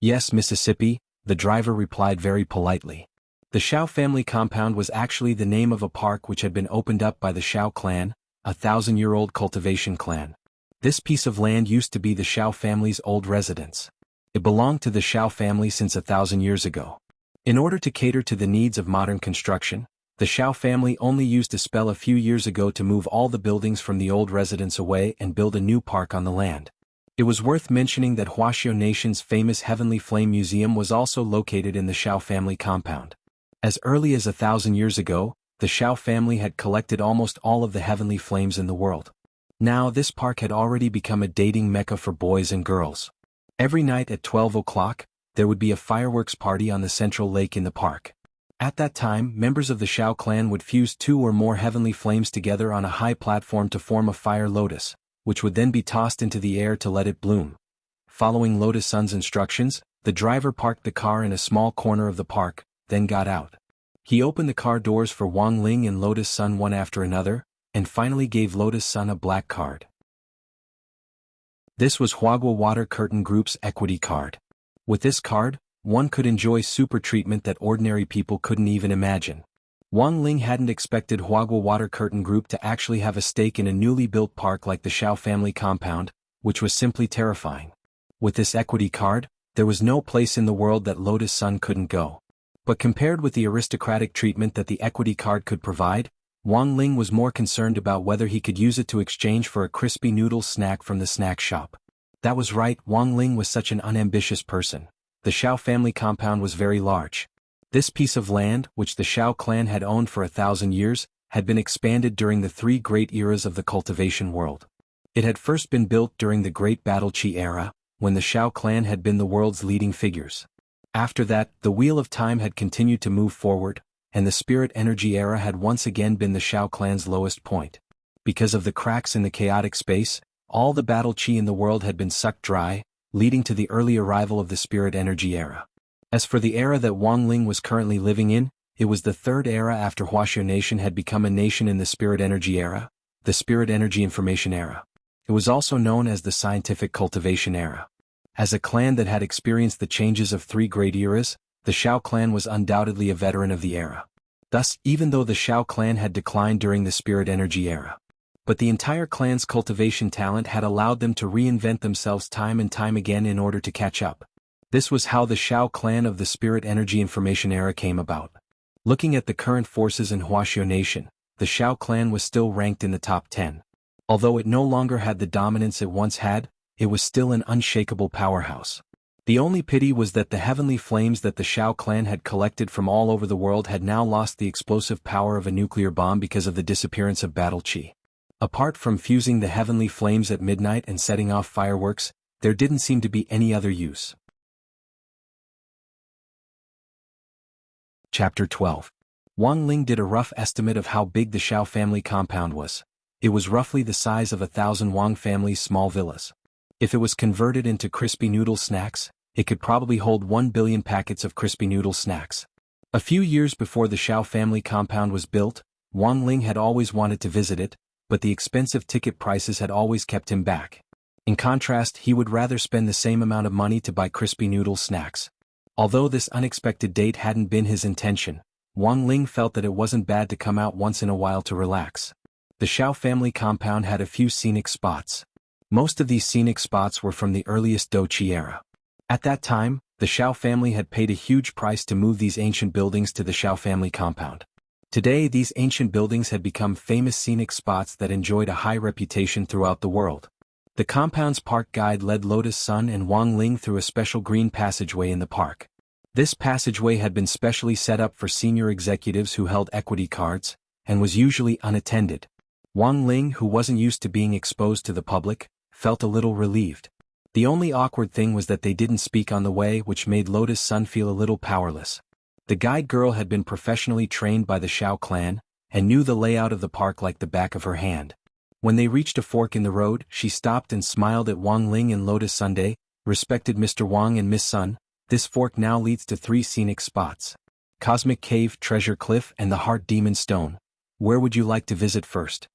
Yes, Mississippi, the driver replied very politely. The Xiao family compound was actually the name of a park which had been opened up by the Xiao clan, a 1,000-year-old cultivation clan. This piece of land used to be the Xiao family's old residence. It belonged to the Xiao family since 1,000 years ago. In order to cater to the needs of modern construction, the Xiao family only used a spell a few years ago to move all the buildings from the old residence away and build a new park on the land. It was worth mentioning that Huaxiao Nation's famous Heavenly Flame Museum was also located in the Xiao family compound. As early as 1,000 years ago, the Xiao family had collected almost all of the heavenly flames in the world. Now this park had already become a dating mecca for boys and girls. Every night at 12 o'clock, there would be a fireworks party on the central lake in the park. At that time, members of the Shao clan would fuse 2 or more heavenly flames together on a high platform to form a fire lotus, which would then be tossed into the air to let it bloom. Following Lotus Sun's instructions, the driver parked the car in a small corner of the park, then got out. He opened the car doors for Wang Ling and Lotus Sun one after another, and finally gave Lotus Sun a black card. This was Huagua Water Curtain Group's equity card. With this card, one could enjoy super treatment that ordinary people couldn't even imagine. Wang Ling hadn't expected Huagua Water Curtain Group to actually have a stake in a newly built park like the Shao family compound, which was simply terrifying. With this equity card, there was no place in the world that Lotus Sun couldn't go. But compared with the aristocratic treatment that the equity card could provide, Wang Ling was more concerned about whether he could use it to exchange for a crispy noodle snack from the snack shop. That was right, Wang Ling was such an unambitious person. The Shao family compound was very large. This piece of land, which the Shao clan had owned for 1,000 years, had been expanded during the 3 great eras of the cultivation world. It had first been built during the Great Battle Qi era, when the Shao clan had been the world's leading figures. After that, the wheel of time had continued to move forward, and the spirit energy era had once again been the Shao clan's lowest point. Because of the cracks in the chaotic space, all the battle qi in the world had been sucked dry, leading to the early arrival of the spirit energy era. As for the era that Wang Ling was currently living in, it was the 3rd era after Wuxia Nation had become a nation in the spirit energy era, the spirit energy information era. It was also known as the scientific cultivation era. As a clan that had experienced the changes of 3 great eras, the Shao clan was undoubtedly a veteran of the era. Thus, even though the Shao clan had declined during the spirit energy era, but the entire clan's cultivation talent had allowed them to reinvent themselves time and time again in order to catch up. This was how the Shao clan of the spirit energy information era came about. Looking at the current forces in Wuxia Nation, the Shao clan was still ranked in the top 10. Although it no longer had the dominance it once had, it was still an unshakable powerhouse. The only pity was that the heavenly flames that the Shao clan had collected from all over the world had now lost the explosive power of a nuclear bomb because of the disappearance of battle qi. Apart from fusing the heavenly flames at midnight and setting off fireworks, there didn't seem to be any other use. Chapter 12. Wang Ling did a rough estimate of how big the Shao family compound was. It was roughly the size of 1,000 Wang family's small villas. If it was converted into crispy noodle snacks, it could probably hold 1 billion packets of crispy noodle snacks. A few years before the Shao family compound was built, Wang Ling had always wanted to visit it, but the expensive ticket prices had always kept him back. In contrast, he would rather spend the same amount of money to buy crispy noodle snacks. Although this unexpected date hadn't been his intention, Wang Ling felt that it wasn't bad to come out once in a while to relax. The Shao family compound had a few scenic spots. Most of these scenic spots were from the earliest Doqi era. At that time, the Shao family had paid a huge price to move these ancient buildings to the Shao family compound. Today, these ancient buildings had become famous scenic spots that enjoyed a high reputation throughout the world. The compound's park guide led Lotus Sun and Wang Ling through a special green passageway in the park. This passageway had been specially set up for senior executives who held equity cards, and was usually unattended. Wang Ling, who wasn't used to being exposed to the public, felt a little relieved. The only awkward thing was that they didn't speak on the way, which made Lotus Sun feel a little powerless. The guide girl had been professionally trained by the Shao clan, and knew the layout of the park like the back of her hand. When they reached a fork in the road, she stopped and smiled at Wang Ling and Lotus Sunday. Respected Mr. Wang and Miss Sun, this fork now leads to 3 scenic spots: Cosmic Cave, Treasure Cliff, and the Heart Demon Stone. Where would you like to visit first?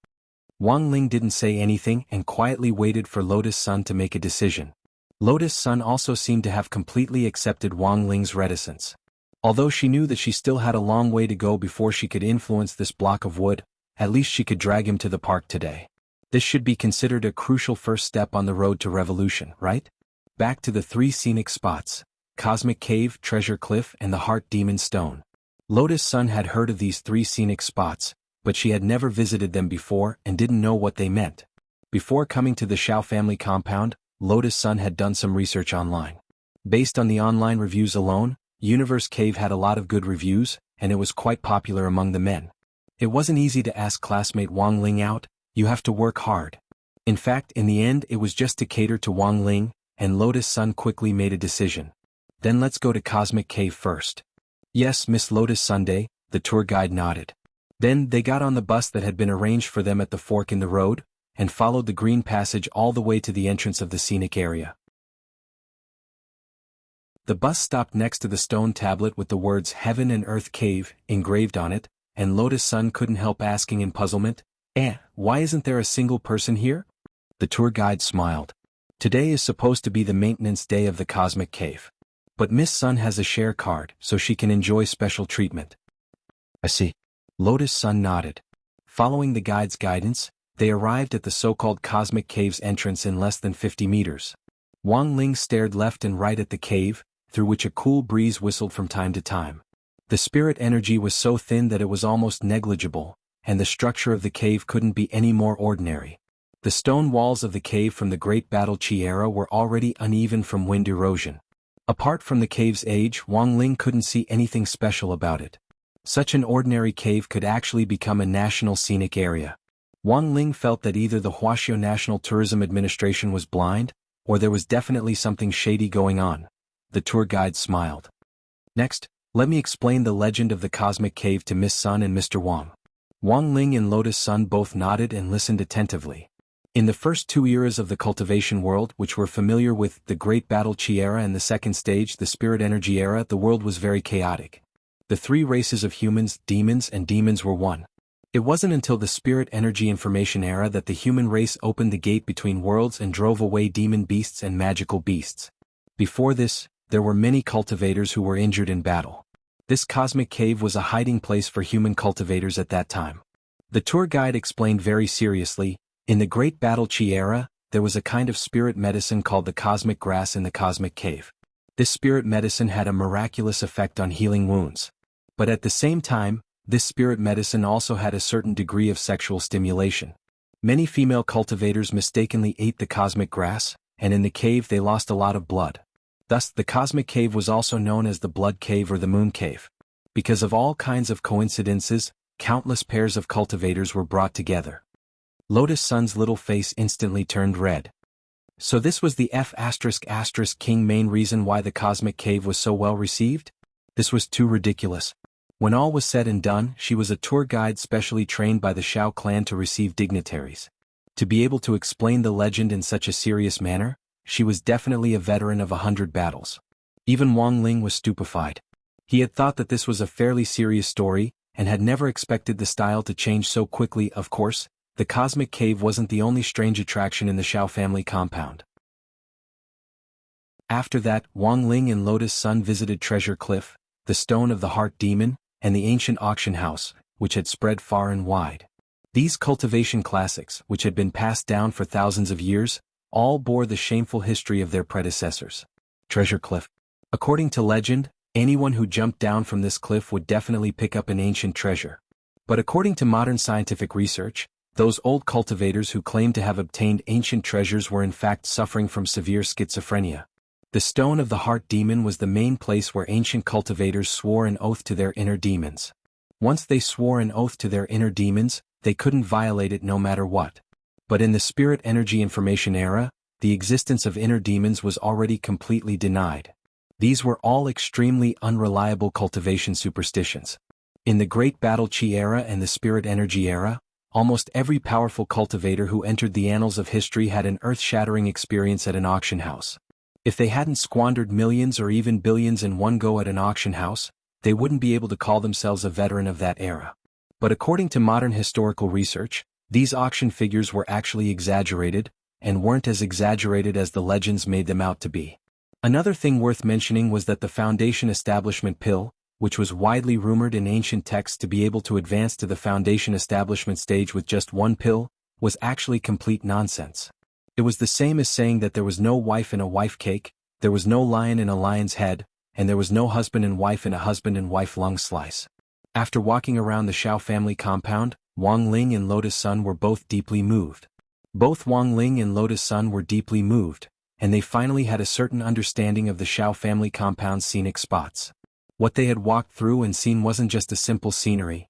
Wang Ling didn't say anything and quietly waited for Lotus Sun to make a decision. Lotus Sun also seemed to have completely accepted Wang Ling's reticence. Although she knew that she still had a long way to go before she could influence this block of wood, at least she could drag him to the park today. This should be considered a crucial first step on the road to revolution, right? Back to the 3 scenic spots: Cosmic Cave, Treasure Cliff, and the Heart Demon Stone. Lotus Sun had heard of these 3 scenic spots, but she had never visited them before and didn't know what they meant. Before coming to the Shao family compound, Lotus Sun had done some research online. Based on the online reviews alone, Universe Cave had a lot of good reviews, and it was quite popular among the men. It wasn't easy to ask classmate Wang Ling out. You have to work hard. In fact, in the end it was just to cater to Wang Ling, and Lotus Sun quickly made a decision. Then let's go to Cosmic Cave first. Yes, Miss Lotus Sunday, the tour guide nodded. Then they got on the bus that had been arranged for them at the fork in the road, and followed the green passage all the way to the entrance of the scenic area. The bus stopped next to the stone tablet with the words Heaven and Earth Cave engraved on it, and Lotus Sun couldn't help asking in puzzlement, why isn't there a single person here? The tour guide smiled. Today is supposed to be the maintenance day of the cosmic cave. But Miss Sun has a share card, so she can enjoy special treatment. I see. Lotus Sun nodded. Following the guide's guidance, they arrived at the so-called cosmic cave's entrance in less than 50 meters. Wang Ling stared left and right at the cave, through which a cool breeze whistled from time to time. The spirit energy was so thin that it was almost negligible, and the structure of the cave couldn't be any more ordinary. The stone walls of the cave from the Great Battle Chi era were already uneven from wind erosion. Apart from the cave's age, Wang Ling couldn't see anything special about it. Such an ordinary cave could actually become a national scenic area. Wang Ling felt that either the Wuxia National Tourism Administration was blind, or there was definitely something shady going on. The tour guide smiled. Next, let me explain the legend of the cosmic cave to Miss Sun and Mr. Wang. Wang Ling and Lotus Sun both nodded and listened attentively. In the first 2 eras of the cultivation world, which were familiar with the Great Battle Chi era and the second stage, the Spirit Energy era, the world was very chaotic. The 3 races of humans, demons, and demons were one. It wasn't until the Spirit Energy Information era that the human race opened the gate between worlds and drove away demon beasts and magical beasts. Before this, there were many cultivators who were injured in battle. This cosmic cave was a hiding place for human cultivators at that time. The tour guide explained very seriously, in the Great Battle Chi era, there was a kind of spirit medicine called the cosmic grass in the cosmic cave. This spirit medicine had a miraculous effect on healing wounds. But at the same time, this spirit medicine also had a certain degree of sexual stimulation. Many female cultivators mistakenly ate the cosmic grass, and in the cave they lost a lot of blood. Thus, the cosmic cave was also known as the blood cave or the moon cave. Because of all kinds of coincidences, countless pairs of cultivators were brought together. Lotus Sun's little face instantly turned red. So this was the F***King main reason why the cosmic cave was so well received? This was too ridiculous. When all was said and done, she was a tour guide specially trained by the Shao clan to receive dignitaries. To be able to explain the legend in such a serious manner, she was definitely a veteran of 100 battles. Even Wang Ling was stupefied. He had thought that this was a fairly serious story, and had never expected the style to change so quickly. Of course, the cosmic cave wasn't the only strange attraction in the Shao family compound. After that, Wang Ling and Lotus Sun visited Treasure Cliff, the Stone of the Heart Demon, and the ancient auction house, which had spread far and wide. These cultivation classics, which had been passed down for thousands of years, all bore the shameful history of their predecessors. Treasure Cliff. According to legend, anyone who jumped down from this cliff would definitely pick up an ancient treasure. But according to modern scientific research, those old cultivators who claimed to have obtained ancient treasures were in fact suffering from severe schizophrenia. The Stone of the Heart Demon was the main place where ancient cultivators swore an oath to their inner demons. Once they swore an oath to their inner demons, they couldn't violate it no matter what. But in the Spirit Energy Information era, the existence of inner demons was already completely denied. These were all extremely unreliable cultivation superstitions. In the Great Battle Chi era and the Spirit Energy era, almost every powerful cultivator who entered the annals of history had an earth-shattering experience at an auction house. If they hadn't squandered millions or even billions in one go at an auction house, they wouldn't be able to call themselves a veteran of that era. But according to modern historical research, these auction figures were actually exaggerated, and weren't as exaggerated as the legends made them out to be. Another thing worth mentioning was that the Foundation Establishment pill, which was widely rumored in ancient texts to be able to advance to the Foundation Establishment stage with just one pill, was actually complete nonsense. It was the same as saying that there was no wife in a wife cake, there was no lion in a lion's head, and there was no husband and wife in a husband and wife lung slice. After walking around the Shao family compound, Wang Ling and Lotus Sun were both deeply moved. Both Wang Ling and Lotus Sun were deeply moved, and they finally had a certain understanding of the Shao family compound's scenic spots. What they had walked through and seen wasn't just a simple scenery.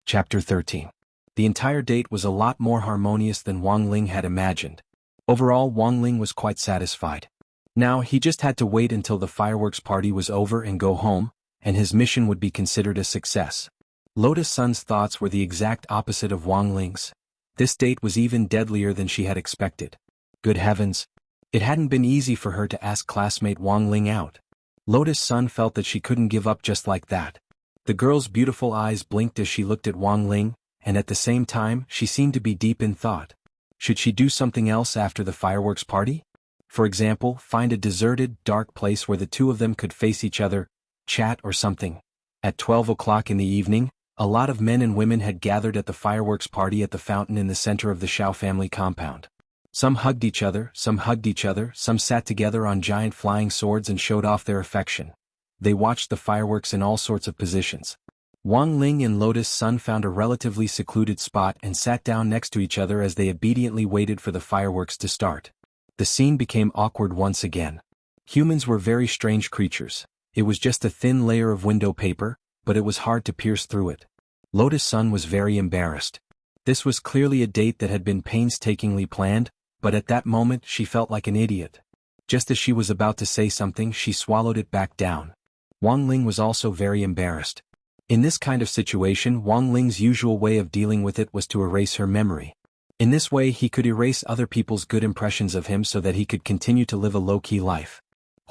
Chapter 13. The entire date was a lot more harmonious than Wang Ling had imagined. Overall, Wang Ling was quite satisfied. Now he just had to wait until the fireworks party was over and go home, and his mission would be considered a success. Lotus Sun's thoughts were the exact opposite of Wang Ling's. This date was even deadlier than she had expected. Good heavens! It hadn't been easy for her to ask classmate Wang Ling out. Lotus Sun felt that she couldn't give up just like that. The girl's beautiful eyes blinked as she looked at Wang Ling, and at the same time she seemed to be deep in thought. Should she do something else after the fireworks party? For example, find a deserted, dark place where the two of them could face each other, chat or something. At 12 o'clock in the evening, a lot of men and women had gathered at the fireworks party at the fountain in the center of the Xiao family compound. Some hugged each other, some sat together on giant flying swords and showed off their affection. They watched the fireworks in all sorts of positions. Wang Ling and Lotus Sun found a relatively secluded spot and sat down next to each other as they obediently waited for the fireworks to start. The scene became awkward once again. Humans were very strange creatures. It was just a thin layer of window paper, but it was hard to pierce through it. Lotus Sun was very embarrassed. This was clearly a date that had been painstakingly planned, but at that moment she felt like an idiot. Just as she was about to say something, she swallowed it back down. Wang Ling was also very embarrassed. In this kind of situation, Wang Ling's usual way of dealing with it was to erase her memory. In this way he could erase other people's good impressions of him so that he could continue to live a low-key life.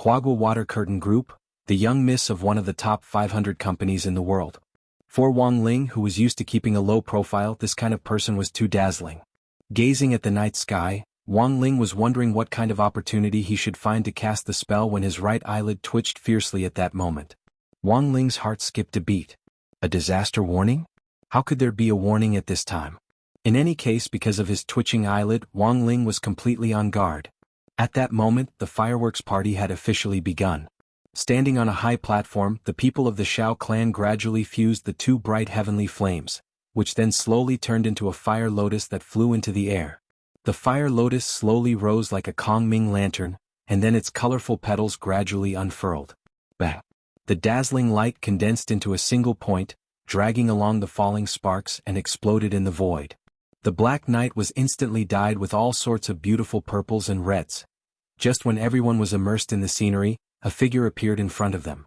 Huaguo Water Curtain Group, the young miss of one of the top 500 companies in the world. For Wang Ling, who was used to keeping a low profile, this kind of person was too dazzling. Gazing at the night sky, Wang Ling was wondering what kind of opportunity he should find to cast the spell when his right eyelid twitched fiercely at that moment. Wang Ling's heart skipped a beat. A disaster warning? How could there be a warning at this time? In any case, because of his twitching eyelid, Wang Ling was completely on guard. At that moment, the fireworks party had officially begun. Standing on a high platform, the people of the Xiao clan gradually fused the two bright heavenly flames, which then slowly turned into a fire lotus that flew into the air. The fire lotus slowly rose like a Kongming lantern, and then its colorful petals gradually unfurled. Bang! The dazzling light condensed into a single point, dragging along the falling sparks, and exploded in the void. The black night was instantly dyed with all sorts of beautiful purples and reds. Just when everyone was immersed in the scenery, a figure appeared in front of them.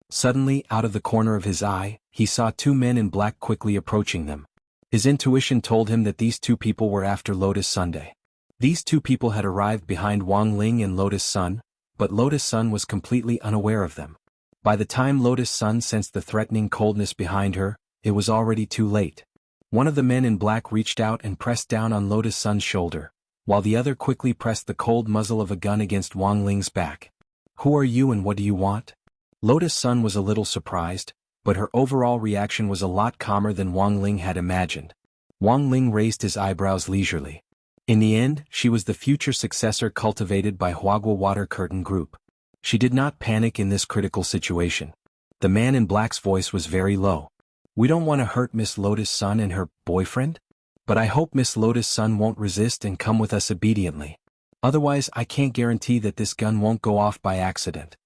Suddenly, out of the corner of his eye, he saw two men in black quickly approaching them. His intuition told him that these two people were after Lotus Sunday. These two people had arrived behind Wang Ling and Lotus Sun, but Lotus Sun was completely unaware of them. By the time Lotus Sun sensed the threatening coldness behind her, it was already too late. One of the men in black reached out and pressed down on Lotus Sun's shoulder, while the other quickly pressed the cold muzzle of a gun against Wang Ling's back. "Who are you and what do you want?" Lotus Sun was a little surprised, but her overall reaction was a lot calmer than Wang Ling had imagined. Wang Ling raised his eyebrows leisurely. In the end, she was the future successor cultivated by Huaguo Water Curtain Group. She did not panic in this critical situation. The man in black's voice was very low. "We don't want to hurt Miss Lotus Sun and her boyfriend? But I hope Miss Lotus Sun won't resist and come with us obediently. Otherwise I can't guarantee that this gun won't go off by accident."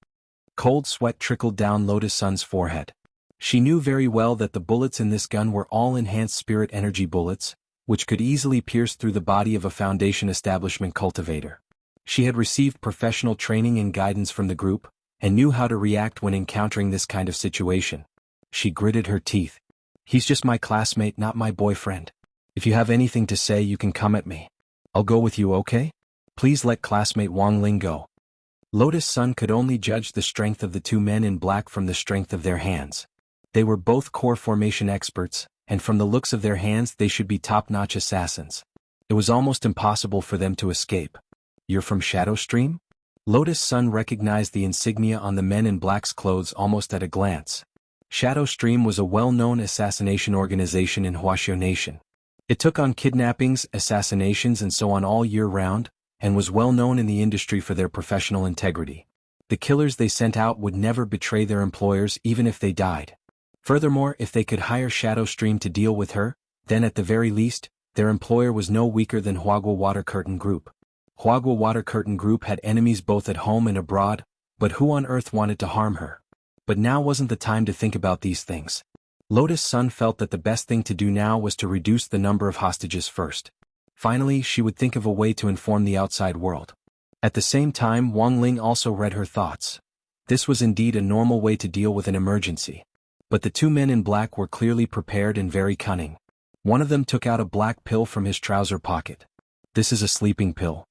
Cold sweat trickled down Lotus Sun's forehead. She knew very well that the bullets in this gun were all enhanced spirit energy bullets, which could easily pierce through the body of a Foundation establishment cultivator. She had received professional training and guidance from the group, and knew how to react when encountering this kind of situation. She gritted her teeth. "He's just my classmate, not my boyfriend. If you have anything to say, you can come at me. I'll go with you, okay? Please let classmate Wang Ling go." Lotus Sun could only judge the strength of the two men in black from the strength of their hands. They were both core formation experts, and from the looks of their hands they should be top-notch assassins. It was almost impossible for them to escape. "You're from Shadow Stream?" Lotus Sun recognized the insignia on the men in black's clothes almost at a glance. Shadow Stream was a well-known assassination organization in Huaxiao Nation. It took on kidnappings, assassinations and so on all year round, and was well known in the industry for their professional integrity. The killers they sent out would never betray their employers even if they died. Furthermore, if they could hire Shadow Stream to deal with her, then at the very least, their employer was no weaker than Huaguo Water Curtain Group. Huaguo Water Curtain Group had enemies both at home and abroad, but who on earth wanted to harm her? But now wasn't the time to think about these things. Lotus Sun felt that the best thing to do now was to reduce the number of hostages first. Finally, she would think of a way to inform the outside world. At the same time, Wang Ling also read her thoughts. This was indeed a normal way to deal with an emergency. But the two men in black were clearly prepared and very cunning. One of them took out a black pill from his trouser pocket. This is a sleeping pill.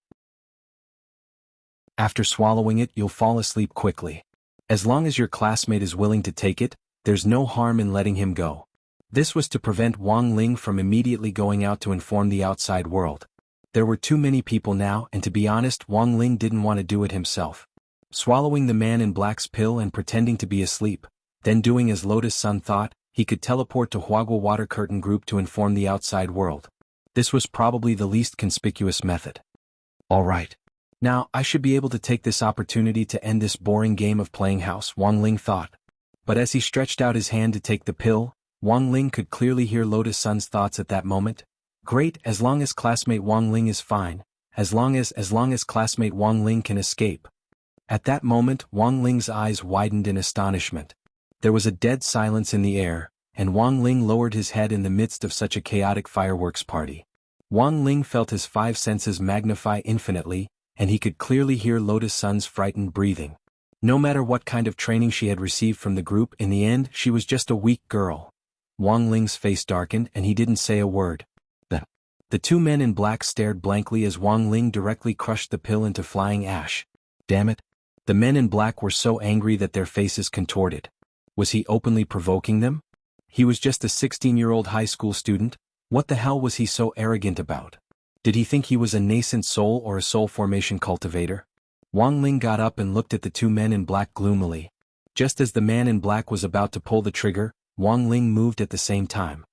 After swallowing it, you'll fall asleep quickly. As long as your classmate is willing to take it, there's no harm in letting him go. This was to prevent Wang Ling from immediately going out to inform the outside world. There were too many people now, and to be honest, Wang Ling didn't want to do it himself. Swallowing the man in black's pill and pretending to be asleep, then doing as Lotus Sun thought, he could teleport to Huagua Water Curtain Group to inform the outside world. This was probably the least conspicuous method. Alright. Now, I should be able to take this opportunity to end this boring game of playing house, Wang Ling thought. But as he stretched out his hand to take the pill, Wang Ling could clearly hear Lotus Sun's thoughts at that moment. Great, as long as classmate Wang Ling is fine, as long as classmate Wang Ling can escape. At that moment, Wang Ling's eyes widened in astonishment. There was a dead silence in the air, and Wang Ling lowered his head in the midst of such a chaotic fireworks party. Wang Ling felt his five senses magnify infinitely, and he could clearly hear Lotus Sun's frightened breathing. No matter what kind of training she had received from the group, in the end, she was just a weak girl. Wang Ling's face darkened and he didn't say a word. The two men in black stared blankly as Wang Ling directly crushed the pill into flying ash. Damn it. The men in black were so angry that their faces contorted. Was he openly provoking them? He was just a 16-year-old high school student. What the hell was he so arrogant about? Did he think he was a nascent soul or a soul formation cultivator? Wang Ling got up and looked at the two men in black gloomily. Just as the man in black was about to pull the trigger, Wang Ling moved at the same time.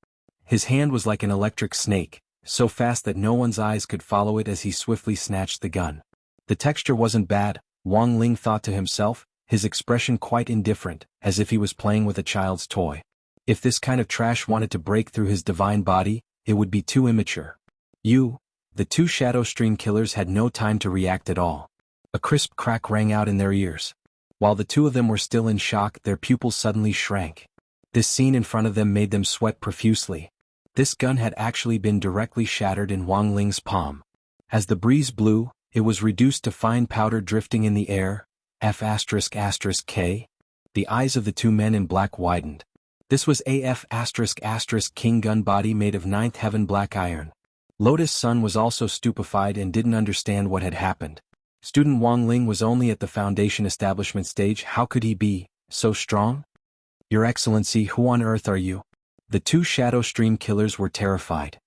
His hand was like an electric snake, so fast that no one's eyes could follow it as he swiftly snatched the gun. The texture wasn't bad, Wang Ling thought to himself, his expression quite indifferent, as if he was playing with a child's toy. If this kind of trash wanted to break through his divine body, it would be too immature. The two Shadow Stream killers had no time to react at all. A crisp crack rang out in their ears. While the two of them were still in shock, their pupils suddenly shrank. This scene in front of them made them sweat profusely. This gun had actually been directly shattered in Wang Ling's palm. As the breeze blew, it was reduced to fine powder drifting in the air. F***K. The eyes of the two men in black widened. This was a F***King gun body made of 9th heaven black iron. Lotus Sun was also stupefied and didn't understand what had happened. Student Wang Ling was only at the foundation establishment stage. How could he be so strong? Your Excellency, who on earth are you? The two Shadow Stream killers were terrified.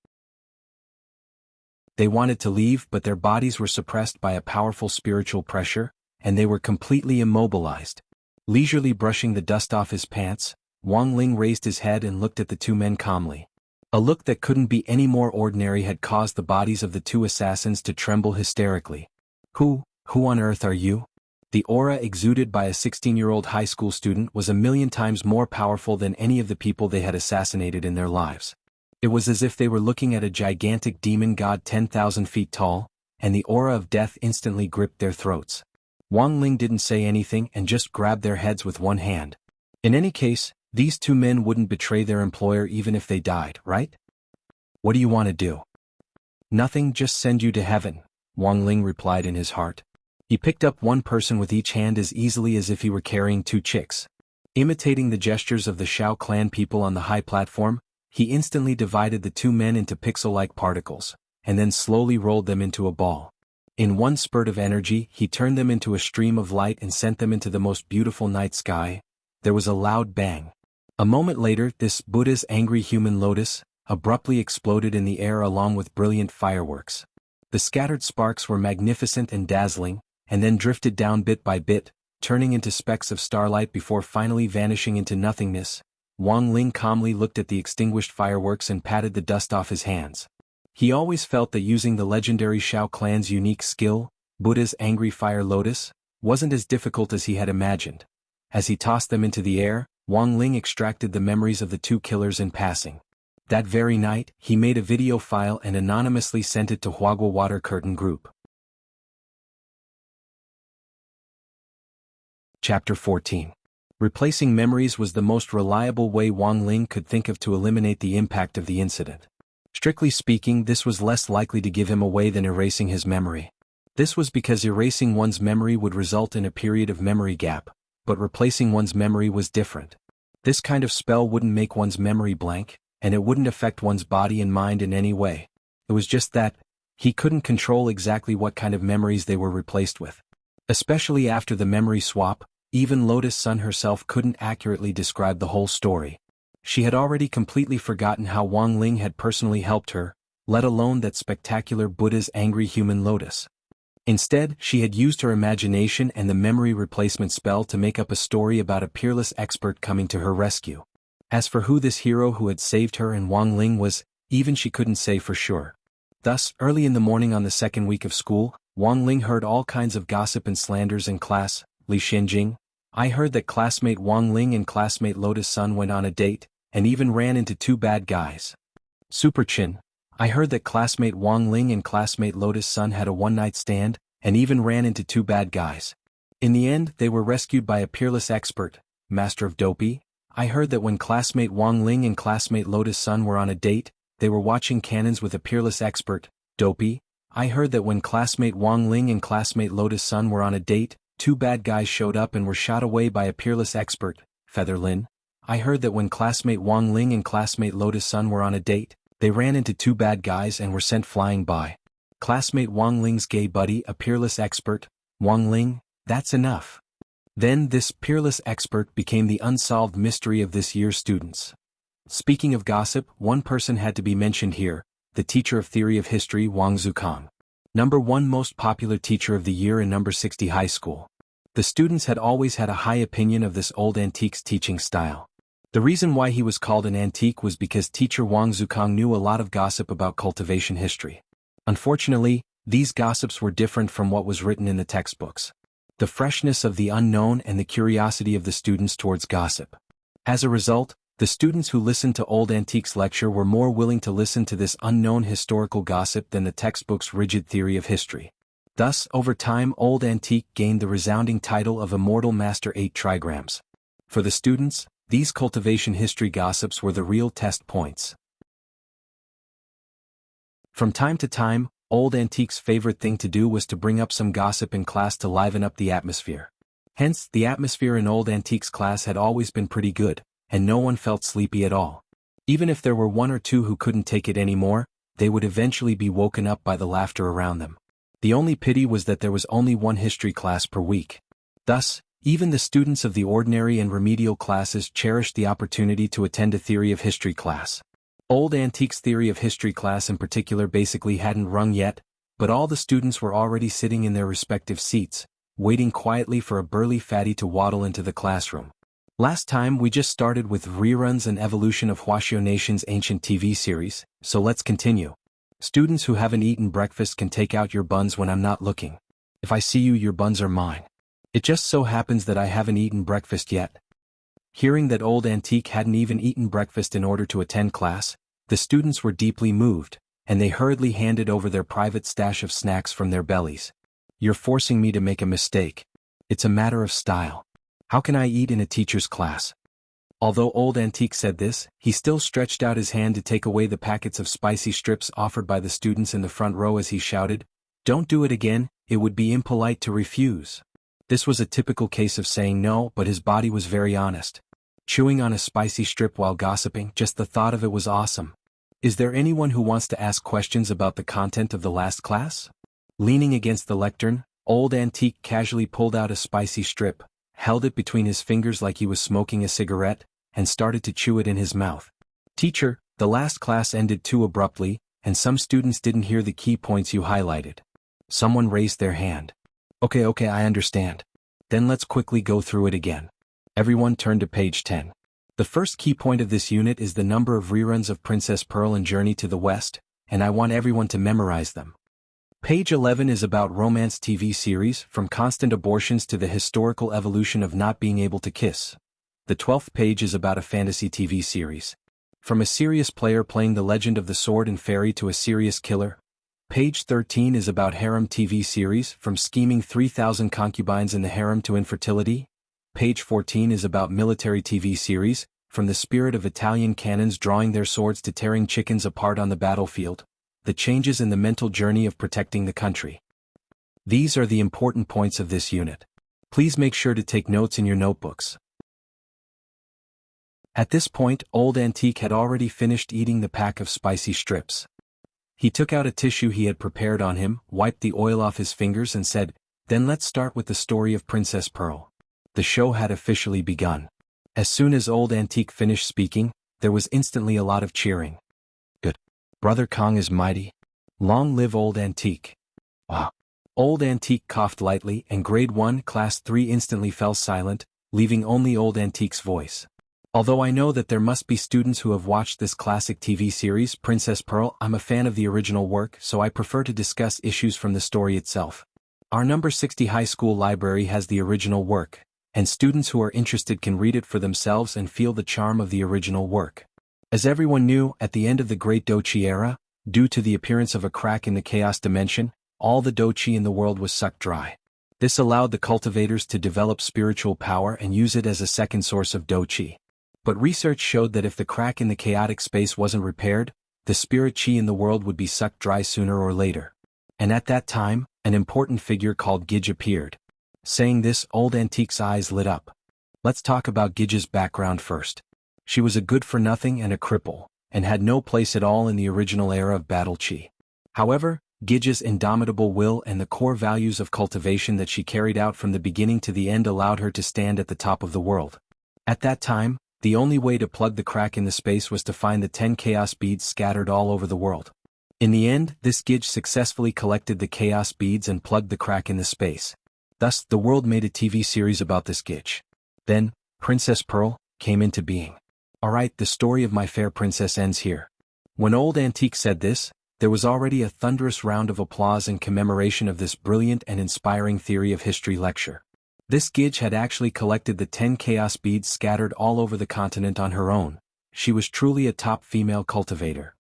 They wanted to leave, but their bodies were suppressed by a powerful spiritual pressure, and they were completely immobilized. Leisurely brushing the dust off his pants, Wang Ling raised his head and looked at the two men calmly. A look that couldn't be any more ordinary had caused the bodies of the two assassins to tremble hysterically. Who on earth are you? The aura exuded by a 16-year-old high school student was a million times more powerful than any of the people they had assassinated in their lives. It was as if they were looking at a gigantic demon god 10,000 feet tall, and the aura of death instantly gripped their throats. Wang Ling didn't say anything and just grabbed their heads with one hand. In any case, these two men wouldn't betray their employer even if they died, right? What do you want to do? Nothing, just send you to heaven, Wang Ling replied in his heart. He picked up one person with each hand as easily as if he were carrying two chicks. Imitating the gestures of the Shao clan people on the high platform, he instantly divided the two men into pixel-like particles, and then slowly rolled them into a ball. In one spurt of energy, he turned them into a stream of light and sent them into the most beautiful night sky. There was a loud bang. A moment later, this Buddha's angry human lotus abruptly exploded in the air along with brilliant fireworks. The scattered sparks were magnificent and dazzling, and then drifted down bit by bit, turning into specks of starlight before finally vanishing into nothingness. Wang Ling calmly looked at the extinguished fireworks and patted the dust off his hands. He always felt that using the legendary Shao clan's unique skill, Buddha's angry fire lotus, wasn't as difficult as he had imagined. As he tossed them into the air, Wang Ling extracted the memories of the two killers in passing. That very night, he made a video file and anonymously sent it to Huagua Water Curtain Group. Chapter 14. Replacing memories was the most reliable way Wang Ling could think of to eliminate the impact of the incident. Strictly speaking, this was less likely to give him away than erasing his memory. This was because erasing one's memory would result in a period of memory gap, but replacing one's memory was different. This kind of spell wouldn't make one's memory blank, and it wouldn't affect one's body and mind in any way. It was just that he couldn't control exactly what kind of memories they were replaced with. Especially after the memory swap, even Lotus Sun herself couldn't accurately describe the whole story. She had already completely forgotten how Wang Ling had personally helped her, let alone that spectacular Buddha's angry human lotus. Instead, she had used her imagination and the memory replacement spell to make up a story about a peerless expert coming to her rescue. As for who this hero who had saved her and Wang Ling was, even she couldn't say for sure. Thus, early in the morning on the second week of school, Wang Ling heard all kinds of gossip and slanders in class. Li Xianjing, I heard that classmate Wang Ling and classmate Lotus Sun went on a date, and even ran into two bad guys. Super Chin, I heard that classmate Wang Ling and classmate Lotus Sun had a one-night stand, and even ran into two bad guys. In the end, they were rescued by a peerless expert, Master of Dopey. I heard that when classmate Wang Ling and classmate Lotus Sun were on a date, they were watching cannons with a peerless expert, Dopey. I heard that when classmate Wang Ling and classmate Lotus Sun were on a date, two bad guys showed up and were shot away by a peerless expert, Featherlin. I heard that when classmate Wang Ling and classmate Lotus Sun were on a date, they ran into two bad guys and were sent flying by classmate Wang Ling's gay buddy, a peerless expert, Wang Ling. That's enough. Then this peerless expert became the unsolved mystery of this year's students. Speaking of gossip, one person had to be mentioned here, the teacher of theory of history Wang Zukang. Number 1 most popular teacher of the year in number 60 high school. The students had always had a high opinion of this old antique's teaching style. The reason why he was called an antique was because teacher Wang Zukang knew a lot of gossip about cultivation history. Unfortunately, these gossips were different from what was written in the textbooks. The freshness of the unknown and the curiosity of the students towards gossip. As a result, the students who listened to Old Antique's lecture were more willing to listen to this unknown historical gossip than the textbook's rigid theory of history. Thus, over time, Old Antique gained the resounding title of Immortal Master 8 Trigrams. For the students, these cultivation history gossips were the real test points. From time to time, Old Antique's favorite thing to do was to bring up some gossip in class to liven up the atmosphere. Hence, the atmosphere in Old Antique's class had always been pretty good, and no one felt sleepy at all. Even if there were one or two who couldn't take it anymore, they would eventually be woken up by the laughter around them. The only pity was that there was only one history class per week. Thus, even the students of the ordinary and remedial classes cherished the opportunity to attend a theory of history class. Old Antique's theory of history class in particular basically hadn't rung yet, but all the students were already sitting in their respective seats, waiting quietly for a burly fatty to waddle into the classroom. Last time we just started with reruns and evolution of Wuxia Nation's ancient TV series, so let's continue. Students who haven't eaten breakfast can take out your buns when I'm not looking. If I see you, your buns are mine. It just so happens that I haven't eaten breakfast yet. Hearing that Old Antique hadn't even eaten breakfast in order to attend class, the students were deeply moved, and they hurriedly handed over their private stash of snacks from their bellies. You're forcing me to make a mistake. It's a matter of style. How can I eat in a teacher's class? Although Old Antique said this, he still stretched out his hand to take away the packets of spicy strips offered by the students in the front row as he shouted, "Don't do it again, it would be impolite to refuse." This was a typical case of saying no, but his body was very honest. Chewing on a spicy strip while gossiping, just the thought of it was awesome. Is there anyone who wants to ask questions about the content of the last class? Leaning against the lectern, Old Antique casually pulled out a spicy strip, held it between his fingers like he was smoking a cigarette, and started to chew it in his mouth. Teacher, the last class ended too abruptly, and some students didn't hear the key points you highlighted. Someone raised their hand. Okay, I understand. Then let's quickly go through it again. Everyone turn to page 10. The first key point of this unit is the number of reruns of Princess Pearl and Journey to the West, and I want everyone to memorize them. Page 11 is about romance TV series, from constant abortions to the historical evolution of not being able to kiss. The 12th page is about a fantasy TV series. From a serious player playing The Legend of the Sword and Fairy to a serious killer. Page 13 is about harem TV series, from scheming 3,000 concubines in the harem to infertility. Page 14 is about military TV series, from the spirit of Italian cannons drawing their swords to tearing chickens apart on the battlefield. The changes in the mental journey of protecting the country. These are the important points of this unit. Please make sure to take notes in your notebooks. At this point, Old Antique had already finished eating the pack of spicy strips. He took out a tissue he had prepared on him, wiped the oil off his fingers and said, "Then let's start with the story of Princess Pearl." The show had officially begun. As soon as Old Antique finished speaking, there was instantly a lot of cheering. "Good. Brother Kong is mighty. Long live Old Antique." Wow. Old Antique coughed lightly and Grade 1 Class 3 instantly fell silent, leaving only Old Antique's voice. Although I know that there must be students who have watched this classic TV series, Princess Pearl, I'm a fan of the original work, so I prefer to discuss issues from the story itself. Our number 60 high school library has the original work, and students who are interested can read it for themselves and feel the charm of the original work. As everyone knew, at the end of the Great Dochi era, due to the appearance of a crack in the chaos dimension, all the Dochi in the world was sucked dry. This allowed the cultivators to develop spiritual power and use it as a second source of Dochi. But research showed that if the crack in the chaotic space wasn't repaired, the spirit chi in the world would be sucked dry sooner or later. And at that time, an important figure called Gidge appeared. Saying this, Old Antique's eyes lit up. Let's talk about Gidge's background first. She was a good-for-nothing and a cripple, and had no place at all in the original era of battle chi. However, Gidge's indomitable will and the core values of cultivation that she carried out from the beginning to the end allowed her to stand at the top of the world. At that time, the only way to plug the crack in the space was to find the 10 chaos beads scattered all over the world. In the end, this Gidge successfully collected the chaos beads and plugged the crack in the space. Thus, the world made a TV series about this Gidge. Then, Princess Pearl came into being. Alright, the story of my fair princess ends here. When Old Antique said this, there was already a thunderous round of applause in commemoration of this brilliant and inspiring theory of history lecture. This Gidge had actually collected the 10 chaos beads scattered all over the continent on her own. She was truly a top female cultivator.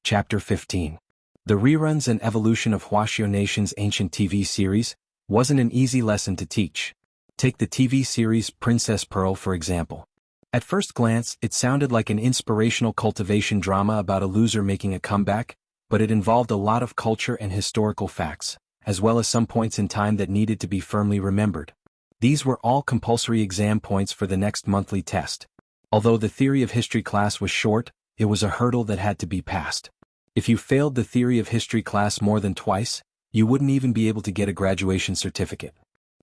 Chapter 15. The reruns and evolution of Wuxia Nation's ancient TV series wasn't an easy lesson to teach. Take the TV series Princess Pearl for example. At first glance, it sounded like an inspirational cultivation drama about a loser making a comeback, but it involved a lot of culture and historical facts, as well as some points in time that needed to be firmly remembered. These were all compulsory exam points for the next monthly test. Although the theory of history class was short, it was a hurdle that had to be passed. If you failed the theory of history class more than twice, you wouldn't even be able to get a graduation certificate.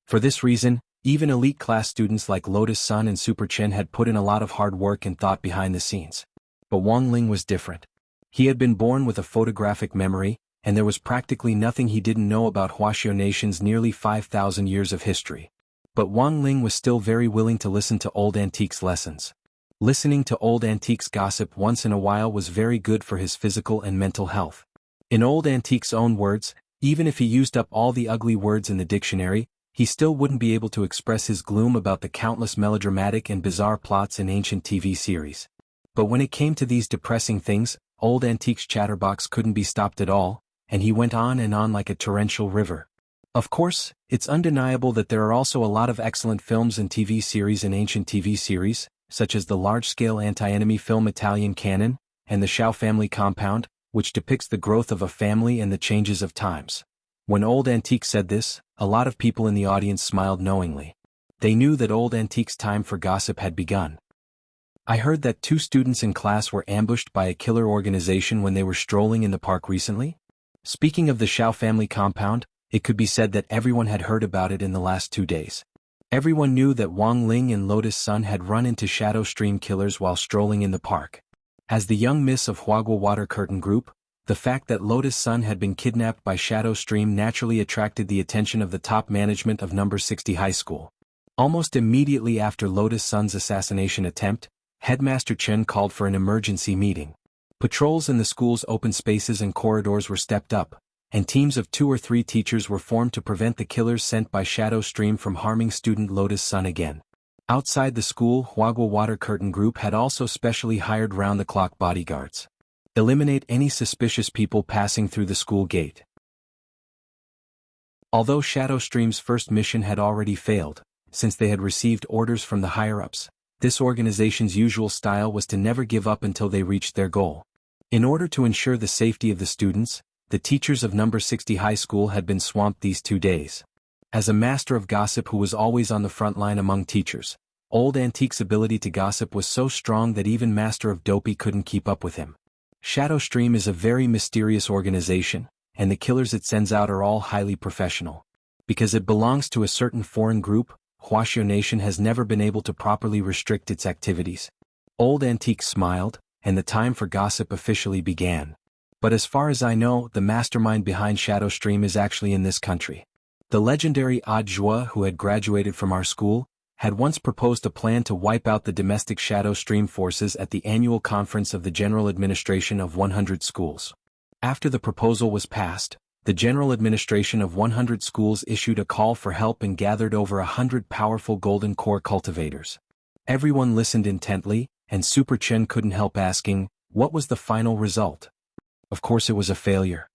For this reason, even elite class students like Lotus Sun and Super Chen had put in a lot of hard work and thought behind the scenes. But Wang Ling was different. He had been born with a photographic memory, and there was practically nothing he didn't know about Wuxia Nation's nearly 5,000 years of history. But Wang Ling was still very willing to listen to Old Antique's lessons. Listening to Old Antique's gossip once in a while was very good for his physical and mental health. In Old Antique's own words, even if he used up all the ugly words in the dictionary, he still wouldn't be able to express his gloom about the countless melodramatic and bizarre plots in ancient TV series. But when it came to these depressing things, Old Antique's chatterbox couldn't be stopped at all, and he went on and on like a torrential river. Of course, it's undeniable that there are also a lot of excellent films and TV series in ancient TV series, such as the large-scale anti-enemy film Italian Canon, and the Shao family compound, which depicts the growth of a family and the changes of times. When Old Antique said this, a lot of people in the audience smiled knowingly. They knew that Old Antique's time for gossip had begun. I heard that 2 students in class were ambushed by a killer organization when they were strolling in the park recently. Speaking of the Shao family compound, it could be said that everyone had heard about it in the last 2 days. Everyone knew that Wang Ling and Lotus Sun had run into Shadow Stream killers while strolling in the park. As the young miss of Huagua Water Curtain Group, the fact that Lotus Sun had been kidnapped by Shadow Stream naturally attracted the attention of the top management of number 60 high school. Almost immediately after Lotus Sun's assassination attempt, Headmaster Chen called for an emergency meeting. Patrols in the school's open spaces and corridors were stepped up, and teams of 2 or 3 teachers were formed to prevent the killers sent by Shadow Stream from harming student Lotus Sun again. Outside the school, Huagua Water Curtain Group had also specially hired round-the-clock bodyguards. Eliminate any suspicious people passing through the school gate. Although Shadow Stream's first mission had already failed, since they had received orders from the higher-ups, this organization's usual style was to never give up until they reached their goal. In order to ensure the safety of the students, the teachers of number 60 high school had been swamped these 2 days. As a master of gossip who was always on the front line among teachers, Old Antique's ability to gossip was so strong that even Master of Dopey couldn't keep up with him. Shadow Stream is a very mysterious organization, and the killers it sends out are all highly professional. Because it belongs to a certain foreign group, Wuxia Nation has never been able to properly restrict its activities. Old Antique smiled, and the time for gossip officially began. But as far as I know, the mastermind behind Shadow Stream is actually in this country. The legendary Audiobook, who had graduated from our school, had once proposed a plan to wipe out the domestic Shadow Stream forces at the annual conference of the General Administration of 100 schools. After the proposal was passed, the General Administration of 100 schools issued a call for help and gathered over 100 powerful golden core cultivators. Everyone listened intently, and Super Chen couldn't help asking, what was the final result? Of course it was a failure.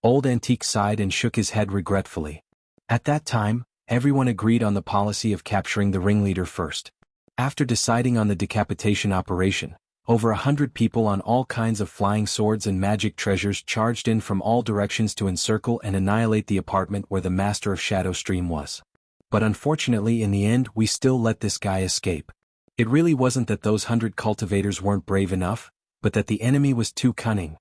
Old Antique sighed and shook his head regretfully. At that time, everyone agreed on the policy of capturing the ringleader first. After deciding on the decapitation operation, over 100 people on all kinds of flying swords and magic treasures charged in from all directions to encircle and annihilate the apartment where the master of Shadow Stream was. But unfortunately in the end we still let this guy escape. It really wasn't that those 100 cultivators weren't brave enough, but that the enemy was too cunning.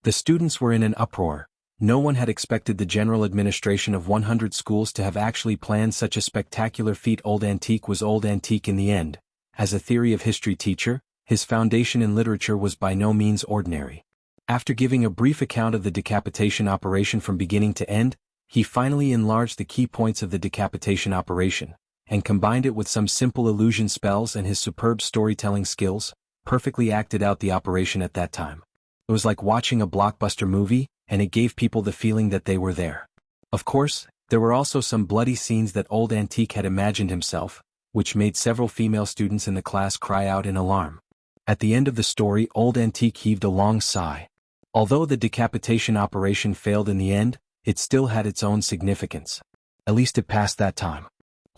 The students were in an uproar. No one had expected the General Administration of 100 schools to have actually planned such a spectacular feat. Old Antique was Old Antique in the end. As a theory of history teacher, his foundation in literature was by no means ordinary. After giving a brief account of the decapitation operation from beginning to end, he finally enlarged the key points of the decapitation operation, and combined it with some simple illusion spells, and his superb storytelling skills perfectly acted out the operation at that time. It was like watching a blockbuster movie, and it gave people the feeling that they were there. Of course, there were also some bloody scenes that Old Antique had imagined himself, which made several female students in the class cry out in alarm. At the end of the story, Old Antique heaved a long sigh. Although the decapitation operation failed in the end, it still had its own significance. At least it passed that time.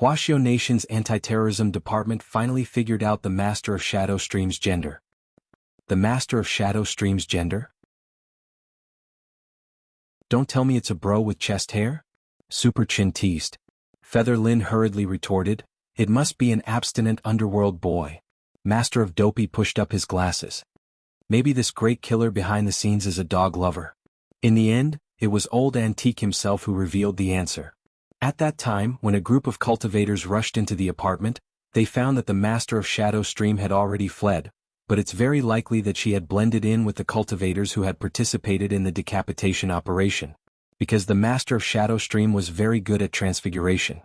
Wuxia Nation's anti-terrorism department finally figured out the Master of Shadow Stream's gender. The Master of Shadow Stream's gender? Don't tell me it's a bro with chest hair? Super Chin teased. Feather Lin hurriedly retorted, it must be an abstinent underworld boy. Master of Dopey pushed up his glasses. Maybe this great killer behind the scenes is a dog lover. In the end, it was Old Antique himself who revealed the answer. At that time, when a group of cultivators rushed into the apartment, they found that the Master of Shadow Stream had already fled, but it's very likely that she had blended in with the cultivators who had participated in the decapitation operation, because the Master of Shadow Stream was very good at transfiguration.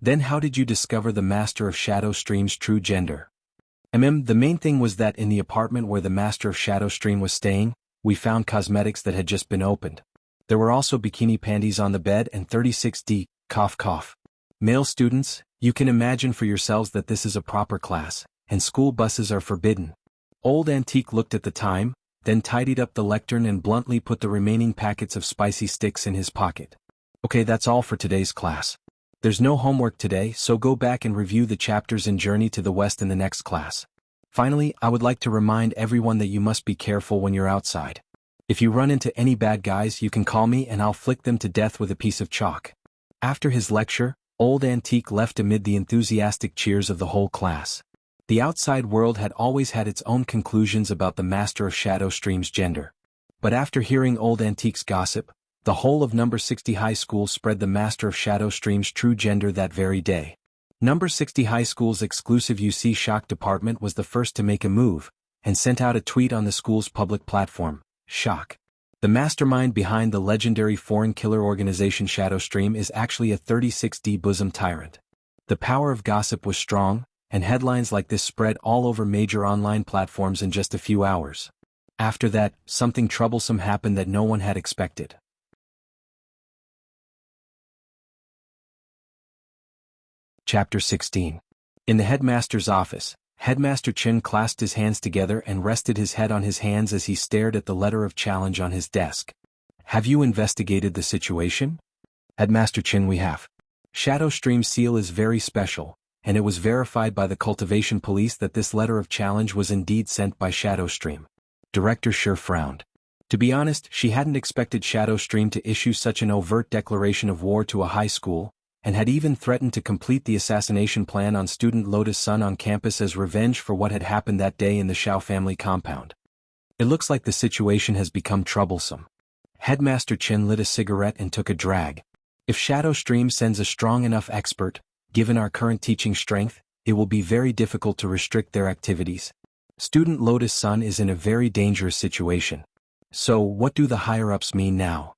Then how did you discover the Master of Shadow Stream's true gender? The main thing was that in the apartment where the Master of Shadow Stream was staying, we found cosmetics that had just been opened. There were also bikini panties on the bed and 36D, cough cough. Male students, you can imagine for yourselves that this is a proper class, and school buses are forbidden. Old Antique looked at the time, then tidied up the lectern and bluntly put the remaining packets of spicy sticks in his pocket. Okay, that's all for today's class. There's no homework today, so go back and review the chapters in Journey to the West in the next class. Finally, I would like to remind everyone that you must be careful when you're outside. If you run into any bad guys, you can call me and I'll flick them to death with a piece of chalk. After his lecture, Old Antique left amid the enthusiastic cheers of the whole class. The outside world had always had its own conclusions about the Master of Shadow Stream's gender. But after hearing Old Antique's gossip, the whole of number 60 high school spread the Master of Shadow Stream's true gender that very day. Number 60 high school's exclusive UC Shock department was the first to make a move, and sent out a tweet on the school's public platform, Shock. The mastermind behind the legendary foreign killer organization Shadow Stream is actually a 36D bosom tyrant. The power of gossip was strong, and headlines like this spread all over major online platforms in just a few hours. After that, something troublesome happened that no one had expected. Chapter 16. In the headmaster's office, Headmaster Chen clasped his hands together and rested his head on his hands as he stared at the letter of challenge on his desk. Have you investigated the situation? Headmaster Chen, we have. Shadow Stream seal is very special, and it was verified by the cultivation police that this letter of challenge was indeed sent by Shadow Stream. Director Sure frowned. To be honest, she hadn't expected Shadow Stream to issue such an overt declaration of war to a high school, and had even threatened to complete the assassination plan on student Lotus Sun on campus as revenge for what had happened that day in the Shao family compound. It looks like the situation has become troublesome. Headmaster Chen lit a cigarette and took a drag. If Shadow Stream sends a strong enough expert, given our current teaching strength, it will be very difficult to restrict their activities. Student Lotus Sun is in a very dangerous situation. So, what do the higher-ups mean now?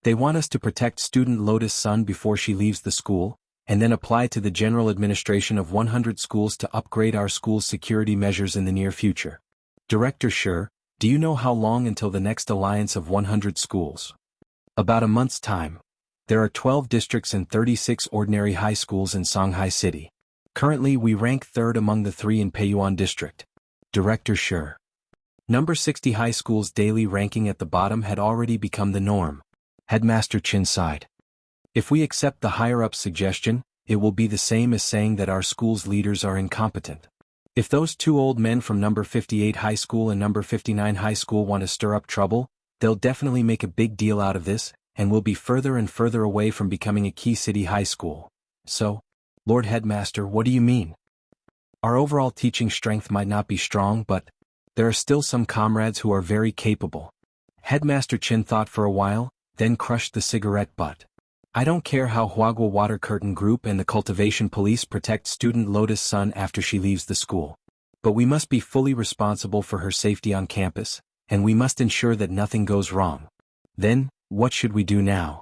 They want us to protect student Lotus Sun before she leaves the school, and then apply to the general administration of 100 schools to upgrade our school's security measures in the near future. Director Sure, do you know how long until the next alliance of 100 schools? About a month's time. There are 12 districts and 36 ordinary high schools in Songhai City. Currently we rank third among the 3 in Peiyuan District. Director Sure. Number 60 high school's daily ranking at the bottom had already become the norm. Headmaster Chin sighed. If we accept the higher-up's suggestion, it will be the same as saying that our school's leaders are incompetent. If those 2 old men from number 58 high school and number 59 high school want to stir up trouble, they'll definitely make a big deal out of this, and we'll be further and further away from becoming a key city high school. So, Lord Headmaster, what do you mean? Our overall teaching strength might not be strong, but there are still some comrades who are very capable. Headmaster Chin thought for a while, then crushed the cigarette butt. I don't care how Huagua Water Curtain Group and the Cultivation Police protect student Lotus Sun after she leaves the school. But we must be fully responsible for her safety on campus, and we must ensure that nothing goes wrong. Then, what should we do now?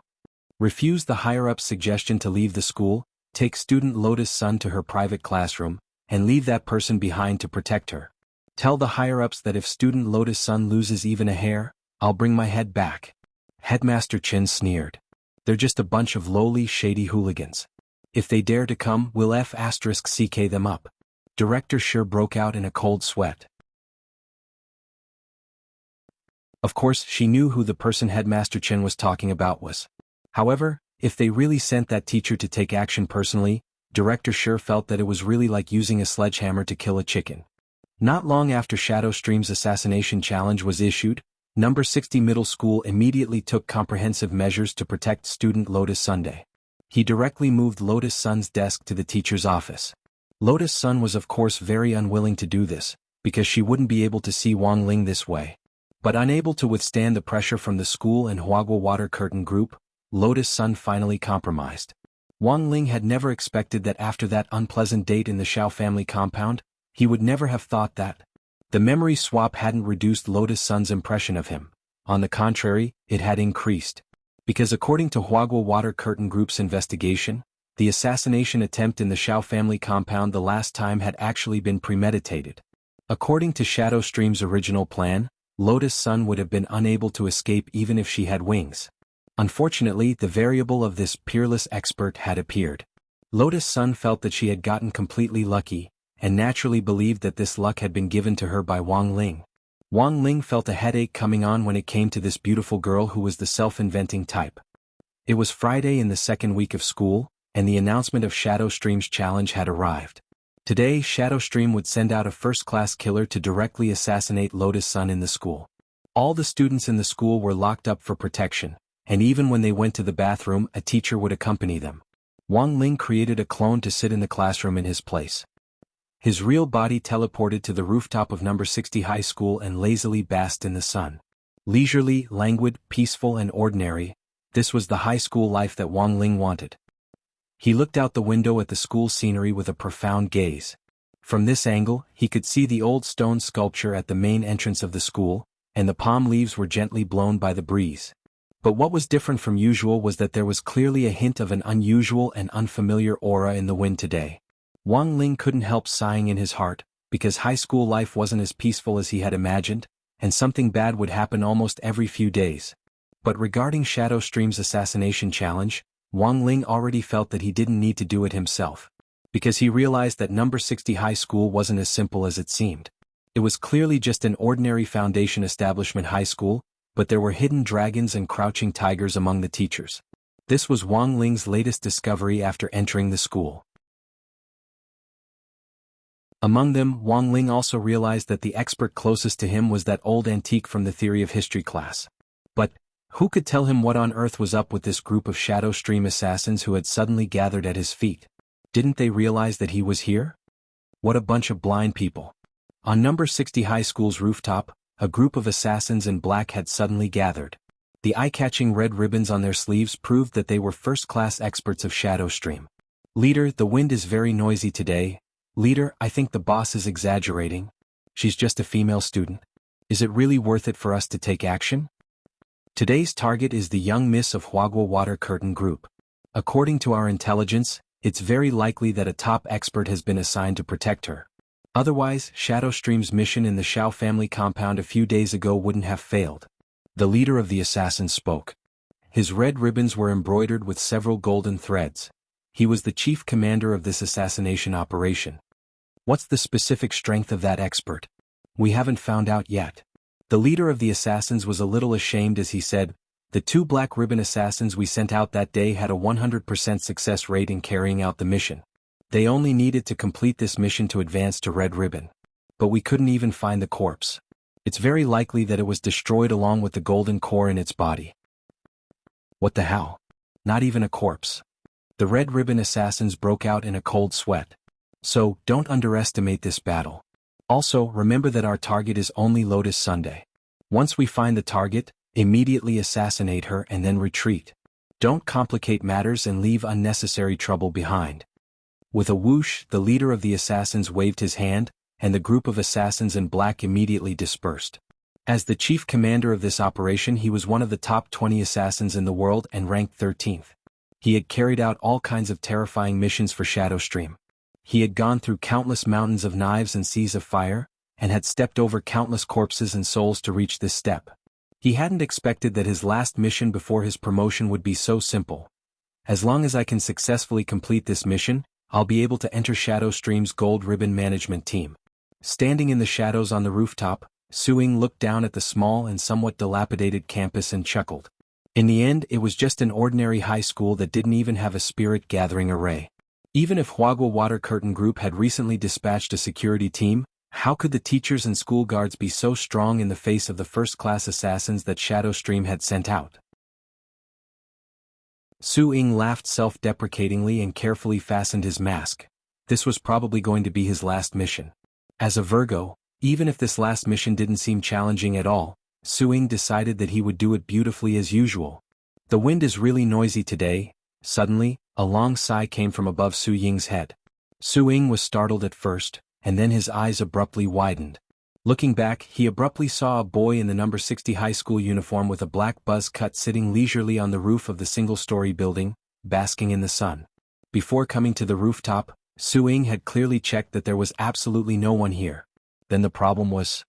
Refuse the higher-up's suggestion to leave the school, take student Lotus Sun to her private classroom, and leave that person behind to protect her. Tell the higher-ups that if student Lotus Sun loses even a hair, I'll bring my head back. Headmaster Chin sneered. They're just a bunch of lowly, shady hooligans. If they dare to come, we'll F***CK them up. Director Sure broke out in a cold sweat. Of course, she knew who the person Headmaster Chin was talking about was. However, if they really sent that teacher to take action personally, Director Sure felt that it was really like using a sledgehammer to kill a chicken. Not long after Shadow Stream's assassination challenge was issued, Number 60 Middle School immediately took comprehensive measures to protect student Lotus Sunday. He directly moved Lotus Sun's desk to the teacher's office. Lotus Sun was of course very unwilling to do this, because she wouldn't be able to see Wang Ling this way. But unable to withstand the pressure from the school and Huagua Water Curtain Group, Lotus Sun finally compromised. Wang Ling had never expected that after that unpleasant date in the Shao family compound, he would never have thought that. The memory swap hadn't reduced Lotus Sun's impression of him. On the contrary, it had increased. Because according to Huagua Water Curtain Group's investigation, the assassination attempt in the Shao family compound the last time had actually been premeditated. According to Shadow Stream's original plan, Lotus Sun would have been unable to escape even if she had wings. Unfortunately, the variable of this peerless expert had appeared. Lotus Sun felt that she had gotten completely lucky, and naturally believed that this luck had been given to her by Wang Ling. Wang Ling felt a headache coming on when it came to this beautiful girl who was the self-inventing type. It was Friday in the second week of school, and the announcement of Shadow Stream's challenge had arrived. Today, Shadow Stream would send out a first-class killer to directly assassinate Lotus Sun in the school. All the students in the school were locked up for protection, and even when they went to the bathroom, a teacher would accompany them. Wang Ling created a clone to sit in the classroom in his place. His real body teleported to the rooftop of number 60 high school and lazily basked in the sun. Leisurely, languid, peaceful and ordinary, this was the high school life that Wang Ling wanted. He looked out the window at the school scenery with a profound gaze. From this angle, he could see the old stone sculpture at the main entrance of the school, and the palm leaves were gently blown by the breeze. But what was different from usual was that there was clearly a hint of an unusual and unfamiliar aura in the wind today. Wang Ling couldn't help sighing in his heart, because high school life wasn't as peaceful as he had imagined, and something bad would happen almost every few days. But regarding Shadow Stream's assassination challenge, Wang Ling already felt that he didn't need to do it himself, because he realized that number 60 high school wasn't as simple as it seemed. It was clearly just an ordinary foundation establishment high school, but there were hidden dragons and crouching tigers among the teachers. This was Wang Ling's latest discovery after entering the school. Among them, Wang Ling also realized that the expert closest to him was that old antique from the theory of history class. But who could tell him what on earth was up with this group of Shadow Stream assassins who had suddenly gathered at his feet? Didn't they realize that he was here? What a bunch of blind people. On number 60 high school's rooftop, a group of assassins in black had suddenly gathered. The eye-catching red ribbons on their sleeves proved that they were first-class experts of Shadow Stream. "Leader, the wind is very noisy today. Leader, I think the boss is exaggerating. She's just a female student. Is it really worth it for us to take action?" Today's target is the young miss of Huagua Water Curtain Group. According to our intelligence, it's very likely that a top expert has been assigned to protect her. Otherwise, Shadow Stream's mission in the Shao family compound a few days ago wouldn't have failed. The leader of the assassins spoke. His red ribbons were embroidered with several golden threads. He was the chief commander of this assassination operation. What's the specific strength of that expert? We haven't found out yet. The leader of the assassins was a little ashamed as he said, "The 2 black ribbon assassins we sent out that day had a 100% success rate in carrying out the mission. They only needed to complete this mission to advance to red ribbon. But we couldn't even find the corpse. It's very likely that it was destroyed along with the golden core in its body." What the hell? Not even a corpse. The red ribbon assassins broke out in a cold sweat. So, don't underestimate this battle. Also, remember that our target is only Lotus Sunday. Once we find the target, immediately assassinate her and then retreat. Don't complicate matters and leave unnecessary trouble behind. With a whoosh, the leader of the assassins waved his hand, and the group of assassins in black immediately dispersed. As the chief commander of this operation, he was one of the top 20 assassins in the world and ranked 13th. He had carried out all kinds of terrifying missions for Shadow Stream. He had gone through countless mountains of knives and seas of fire, and had stepped over countless corpses and souls to reach this step. He hadn't expected that his last mission before his promotion would be so simple. As long as I can successfully complete this mission, I'll be able to enter Shadow Stream's Gold Ribbon Management Team. Standing in the shadows on the rooftop, Suing looked down at the small and somewhat dilapidated campus and chuckled. In the end, it was just an ordinary high school that didn't even have a spirit-gathering array. Even if Huagua Water Curtain Group had recently dispatched a security team, how could the teachers and school guards be so strong in the face of the first-class assassins that Shadow Stream had sent out? Su Ying laughed self-deprecatingly and carefully fastened his mask. This was probably going to be his last mission. As a Virgo, even if this last mission didn't seem challenging at all, Su Ying decided that he would do it beautifully as usual. "The wind is really noisy today." Suddenly, a long sigh came from above Su Ying's head. Su Ying was startled at first, and then his eyes abruptly widened. Looking back, he abruptly saw a boy in the number 60 high school uniform with a black buzz cut sitting leisurely on the roof of the single-story building, basking in the sun. Before coming to the rooftop, Su Ying had clearly checked that there was absolutely no one here. Then the problem was...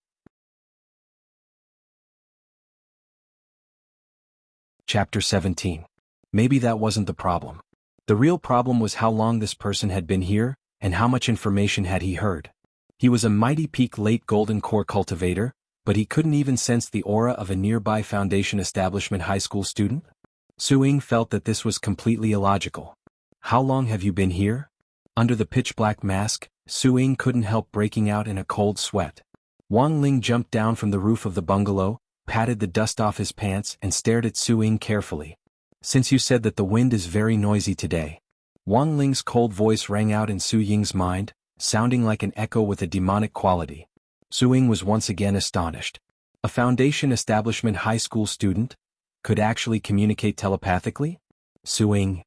Chapter 17. Maybe that wasn't the problem. The real problem was how long this person had been here, and how much information had he heard. He was a mighty peak late golden core cultivator, but he couldn't even sense the aura of a nearby Foundation Establishment high school student? Su Ying felt that this was completely illogical. "How long have you been here?" Under the pitch-black mask, Su Ying couldn't help breaking out in a cold sweat. Wang Ling jumped down from the roof of the bungalow, patted the dust off his pants and stared at Su Ying carefully. "Since you said that the wind is very noisy today." Wang Ling's cold voice rang out in Su Ying's mind, sounding like an echo with a demonic quality. Su Ying was once again astonished. A Foundation Establishment high school student could actually communicate telepathically? Su Ying.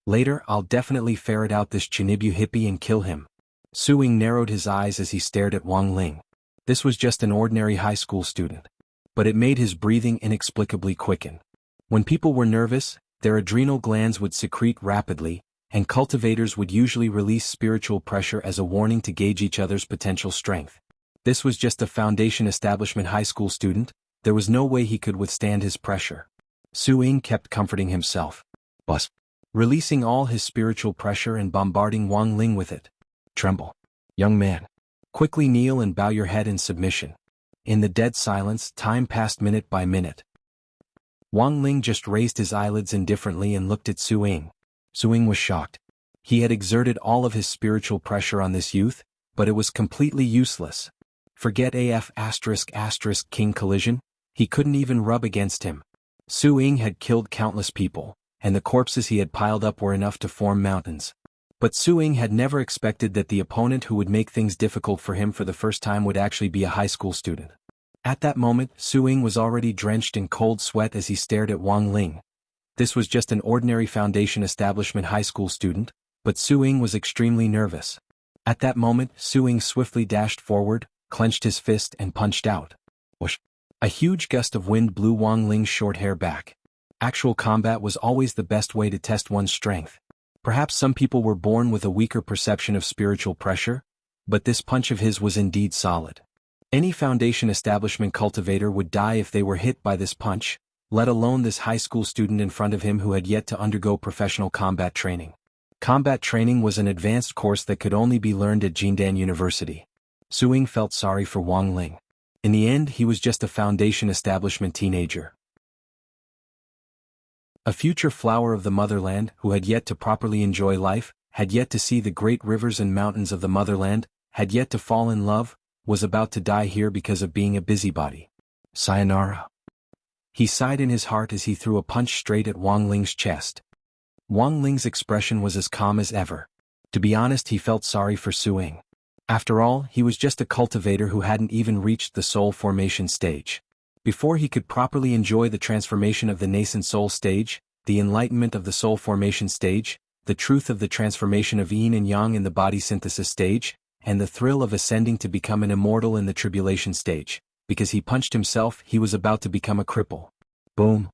Later, I'll definitely ferret out this Chinibu hippie and kill him. Su Ying narrowed his eyes as he stared at Wang Ling. This was just an ordinary high school student. But it made his breathing inexplicably quicken. When people were nervous, their adrenal glands would secrete rapidly, and cultivators would usually release spiritual pressure as a warning to gauge each other's potential strength. This was just a Foundation Establishment high school student. There was no way he could withstand his pressure. Su Ying kept comforting himself. Bus. Releasing all his spiritual pressure and bombarding Wang Ling with it. Tremble. Young man. Quickly kneel and bow your head in submission. In the dead silence, time passed minute by minute. Wang Ling just raised his eyelids indifferently and looked at Su Ying. Su Ying was shocked. He had exerted all of his spiritual pressure on this youth, but it was completely useless. Forget AF *** King collision, he couldn't even rub against him. Su Ying had killed countless people, and the corpses he had piled up were enough to form mountains. But Su Ying had never expected that the opponent who would make things difficult for him for the first time would actually be a high school student. At that moment, Su Ying was already drenched in cold sweat as he stared at Wang Ling. This was just an ordinary Foundation Establishment high school student, but Su Ying was extremely nervous. At that moment, Su Ying swiftly dashed forward, clenched his fist and punched out. Whoosh! A huge gust of wind blew Wang Ling's short hair back. Actual combat was always the best way to test one's strength. Perhaps some people were born with a weaker perception of spiritual pressure, but this punch of his was indeed solid. Any Foundation Establishment cultivator would die if they were hit by this punch, let alone this high school student in front of him who had yet to undergo professional combat training. Combat training was an advanced course that could only be learned at Jindan University. Su Ying felt sorry for Wang Ling. In the end, he was just a Foundation Establishment teenager. A future flower of the motherland who had yet to properly enjoy life, had yet to see the great rivers and mountains of the motherland, had yet to fall in love, was about to die here because of being a busybody. Sayonara. He sighed in his heart as he threw a punch straight at Wang Ling's chest. Wang Ling's expression was as calm as ever. To be honest, he felt sorry for Su Ying. After all, he was just a cultivator who hadn't even reached the soul formation stage. Before he could properly enjoy the transformation of the nascent soul stage, the enlightenment of the soul formation stage, the truth of the transformation of yin and yang in the body synthesis stage, and the thrill of ascending to become an immortal in the tribulation stage, because he punched himself, he was about to become a cripple. Boom!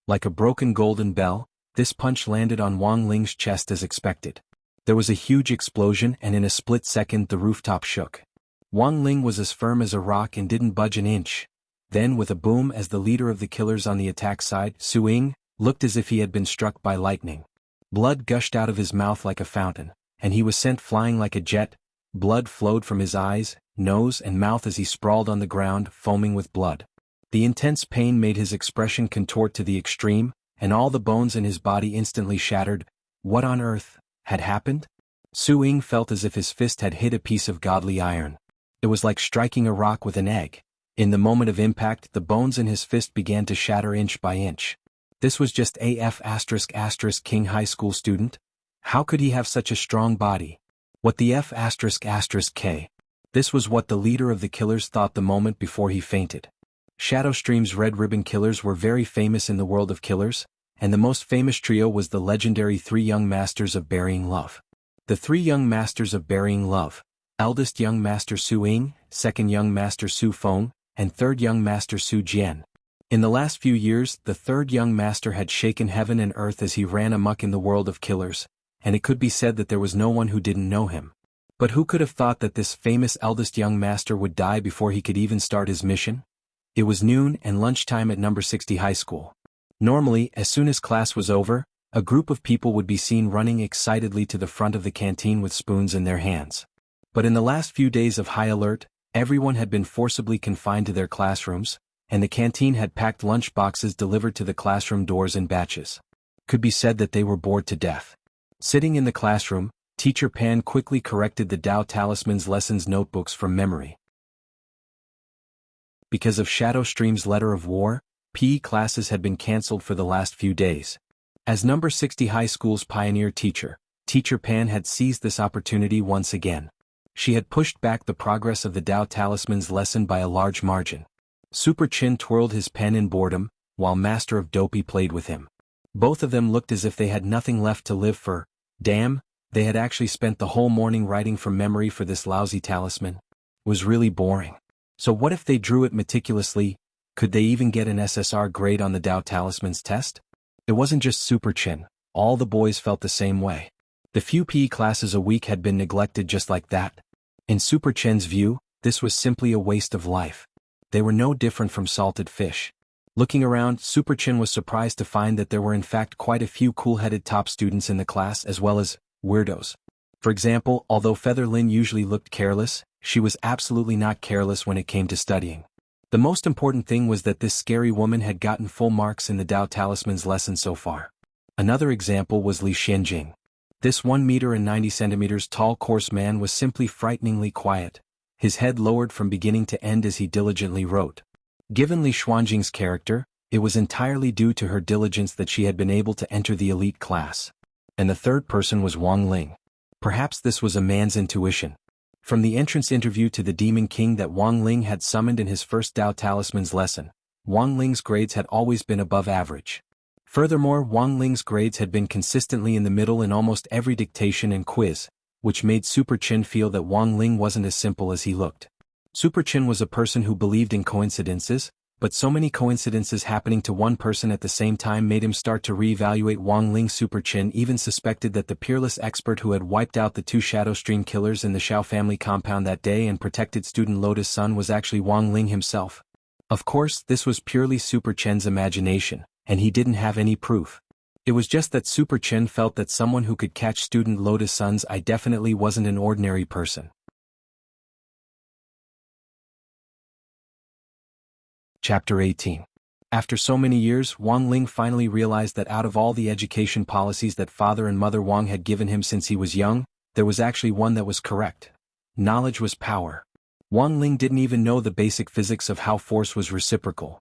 Like a broken golden bell, this punch landed on Wang Ling's chest as expected. There was a huge explosion and in a split second the rooftop shook. Wang Ling was as firm as a rock and didn't budge an inch. Then with a boom as the leader of the killers on the attack side, Su Ying, looked as if he had been struck by lightning. Blood gushed out of his mouth like a fountain, and he was sent flying like a jet. Blood flowed from his eyes, nose and mouth as he sprawled on the ground, foaming with blood. The intense pain made his expression contort to the extreme, and all the bones in his body instantly shattered. What on earth had happened? Su Ying felt as if his fist had hit a piece of godly iron. It was like striking a rock with an egg. In the moment of impact, the bones in his fist began to shatter inch by inch. This was just AF *** King high school student? How could he have such a strong body? What the F *** K? This was what the leader of the killers thought the moment before he fainted. Shadowstream's Red Ribbon Killers were very famous in the world of killers, and the most famous trio was the legendary Three Young Masters of Burying Love. The Three Young Masters of Burying Love: eldest young master Su Ying, second young master Su Feng, and third young master Su Jian. In the last few years, the third young master had shaken heaven and earth as he ran amok in the world of killers, and it could be said that there was no one who didn't know him. But who could have thought that this famous eldest young master would die before he could even start his mission? It was noon and lunchtime at number 60 high school. Normally, as soon as class was over, a group of people would be seen running excitedly to the front of the canteen with spoons in their hands. But in the last few days of high alert, everyone had been forcibly confined to their classrooms, and the canteen had packed lunch boxes delivered to the classroom doors in batches. Could be said that they were bored to death. Sitting in the classroom, Teacher Pan quickly corrected the Tao Talisman's lessons notebooks from memory. Because of Shadowstream's letter of war, PE classes had been cancelled for the last few days. As number 60 high school's pioneer teacher, Teacher Pan had seized this opportunity once again. She had pushed back the progress of the Tao Talisman's lesson by a large margin. Super Chin twirled his pen in boredom, while Master of Dopey played with him. Both of them looked as if they had nothing left to live for. Damn, they had actually spent the whole morning writing from memory for this lousy talisman. It was really boring. So what if they drew it meticulously? Could they even get an SSR grade on the Tao Talisman's test? It wasn't just Super Chin. All the boys felt the same way. The few PE classes a week had been neglected just like that. In Super Chin's view, this was simply a waste of life. They were no different from salted fish. Looking around, Super Chin was surprised to find that there were in fact quite a few cool-headed top students in the class as well as weirdos. For example, although Feather Lin usually looked careless, she was absolutely not careless when it came to studying. The most important thing was that this scary woman had gotten full marks in the Tao Talisman's lesson so far. Another example was Li Xianjing. This 1 meter and 90 centimeters tall coarse man was simply frighteningly quiet, his head lowered from beginning to end as he diligently wrote. Given Li Xuanjing's character, it was entirely due to her diligence that she had been able to enter the elite class. And the third person was Wang Ling. Perhaps this was a man's intuition. From the entrance interview to the Demon King that Wang Ling had summoned in his first Dao Talisman's lesson, Wang Ling's grades had always been above average. Furthermore, Wang Ling's grades had been consistently in the middle in almost every dictation and quiz, which made Super Chin feel that Wang Ling wasn't as simple as he looked. Super Chin was a person who believed in coincidences, but so many coincidences happening to one person at the same time made him start to re-evaluate Wang Ling. Super Chin even suspected that the peerless expert who had wiped out the 2 Shadow Stream killers in the Xiao family compound that day and protected student Lotus Sun was actually Wang Ling himself. Of course, this was purely Super Chen's imagination, and he didn't have any proof. It was just that Super Chen felt that someone who could catch student Lotus Sun's eye definitely wasn't an ordinary person. Chapter 18. After so many years, Wang Ling finally realized that out of all the education policies that Father and Mother Wang had given him since he was young, there was actually one that was correct. Knowledge was power. Wang Ling didn't even know the basic physics of how force was reciprocal.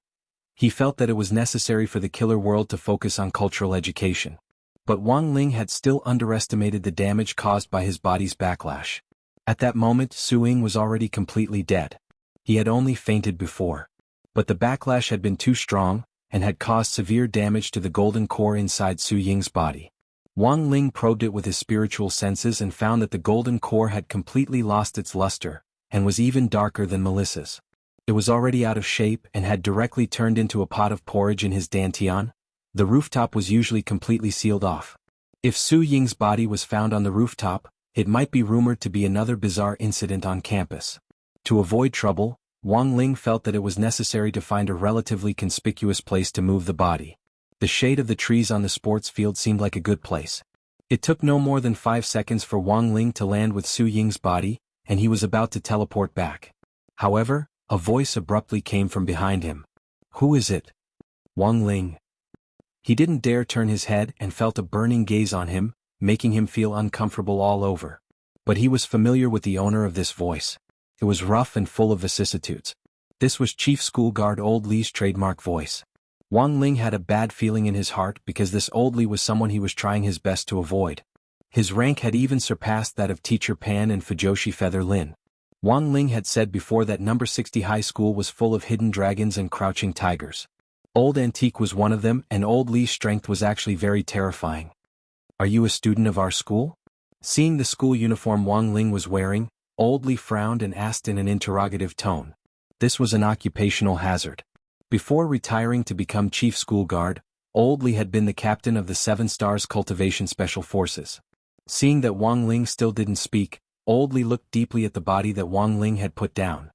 He felt that it was necessary for the killer world to focus on cultural education. But Wang Ling had still underestimated the damage caused by his body's backlash. At that moment, Su Ying was already completely dead. He had only fainted before. But the backlash had been too strong, and had caused severe damage to the golden core inside Su Ying's body. Wang Ling probed it with his spiritual senses and found that the golden core had completely lost its luster, and was even darker than Melissa's. It was already out of shape and had directly turned into a pot of porridge in his dantian. The rooftop was usually completely sealed off. If Su Ying's body was found on the rooftop, it might be rumored to be another bizarre incident on campus. To avoid trouble, Wang Ling felt that it was necessary to find a relatively conspicuous place to move the body. The shade of the trees on the sports field seemed like a good place. It took no more than 5 seconds for Wang Ling to land with Su Ying's body, and he was about to teleport back. However, a voice abruptly came from behind him. "Who is it?" "Wang Ling." He didn't dare turn his head and felt a burning gaze on him, making him feel uncomfortable all over. But he was familiar with the owner of this voice. It was rough and full of vicissitudes. This was Chief School Guard Old Li's trademark voice. Wang Ling had a bad feeling in his heart because this Old Li was someone he was trying his best to avoid. His rank had even surpassed that of Teacher Pan and Fujoshi Feather Lin. Wang Ling had said before that number 60 high school was full of hidden dragons and crouching tigers. Old Antique was one of them, and Old Li's strength was actually very terrifying. "Are you a student of our school?" Seeing the school uniform Wang Ling was wearing, Old Li frowned and asked in an interrogative tone. This was an occupational hazard. Before retiring to become Chief School Guard, Old Li had been the captain of the 7 Stars Cultivation Special Forces. Seeing that Wang Ling still didn't speak, Old Li looked deeply at the body that Wang Ling had put down.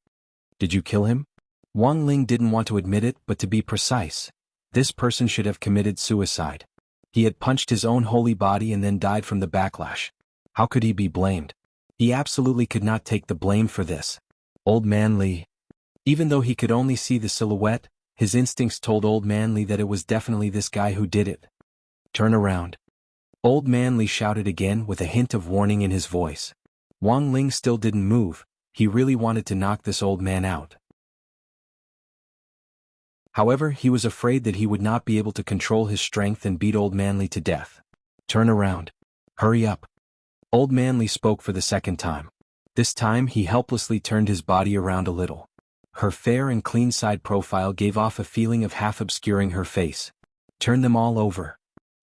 "Did you kill him?" Wang Ling didn't want to admit it, but to be precise, this person should have committed suicide. He had punched his own holy body and then died from the backlash. How could he be blamed? He absolutely could not take the blame for this. Old Man Li. Even though he could only see the silhouette, his instincts told Old Man Li that it was definitely this guy who did it. "Turn around." Old Man Li shouted again with a hint of warning in his voice. Wang Ling still didn't move. He really wanted to knock this old man out. However, he was afraid that he would not be able to control his strength and beat Old Man Li to death. "Turn around. Hurry up." Old Man Li spoke for the second time. This time he helplessly turned his body around a little. Her fair and clean side profile gave off a feeling of half obscuring her face. "Turn them all over."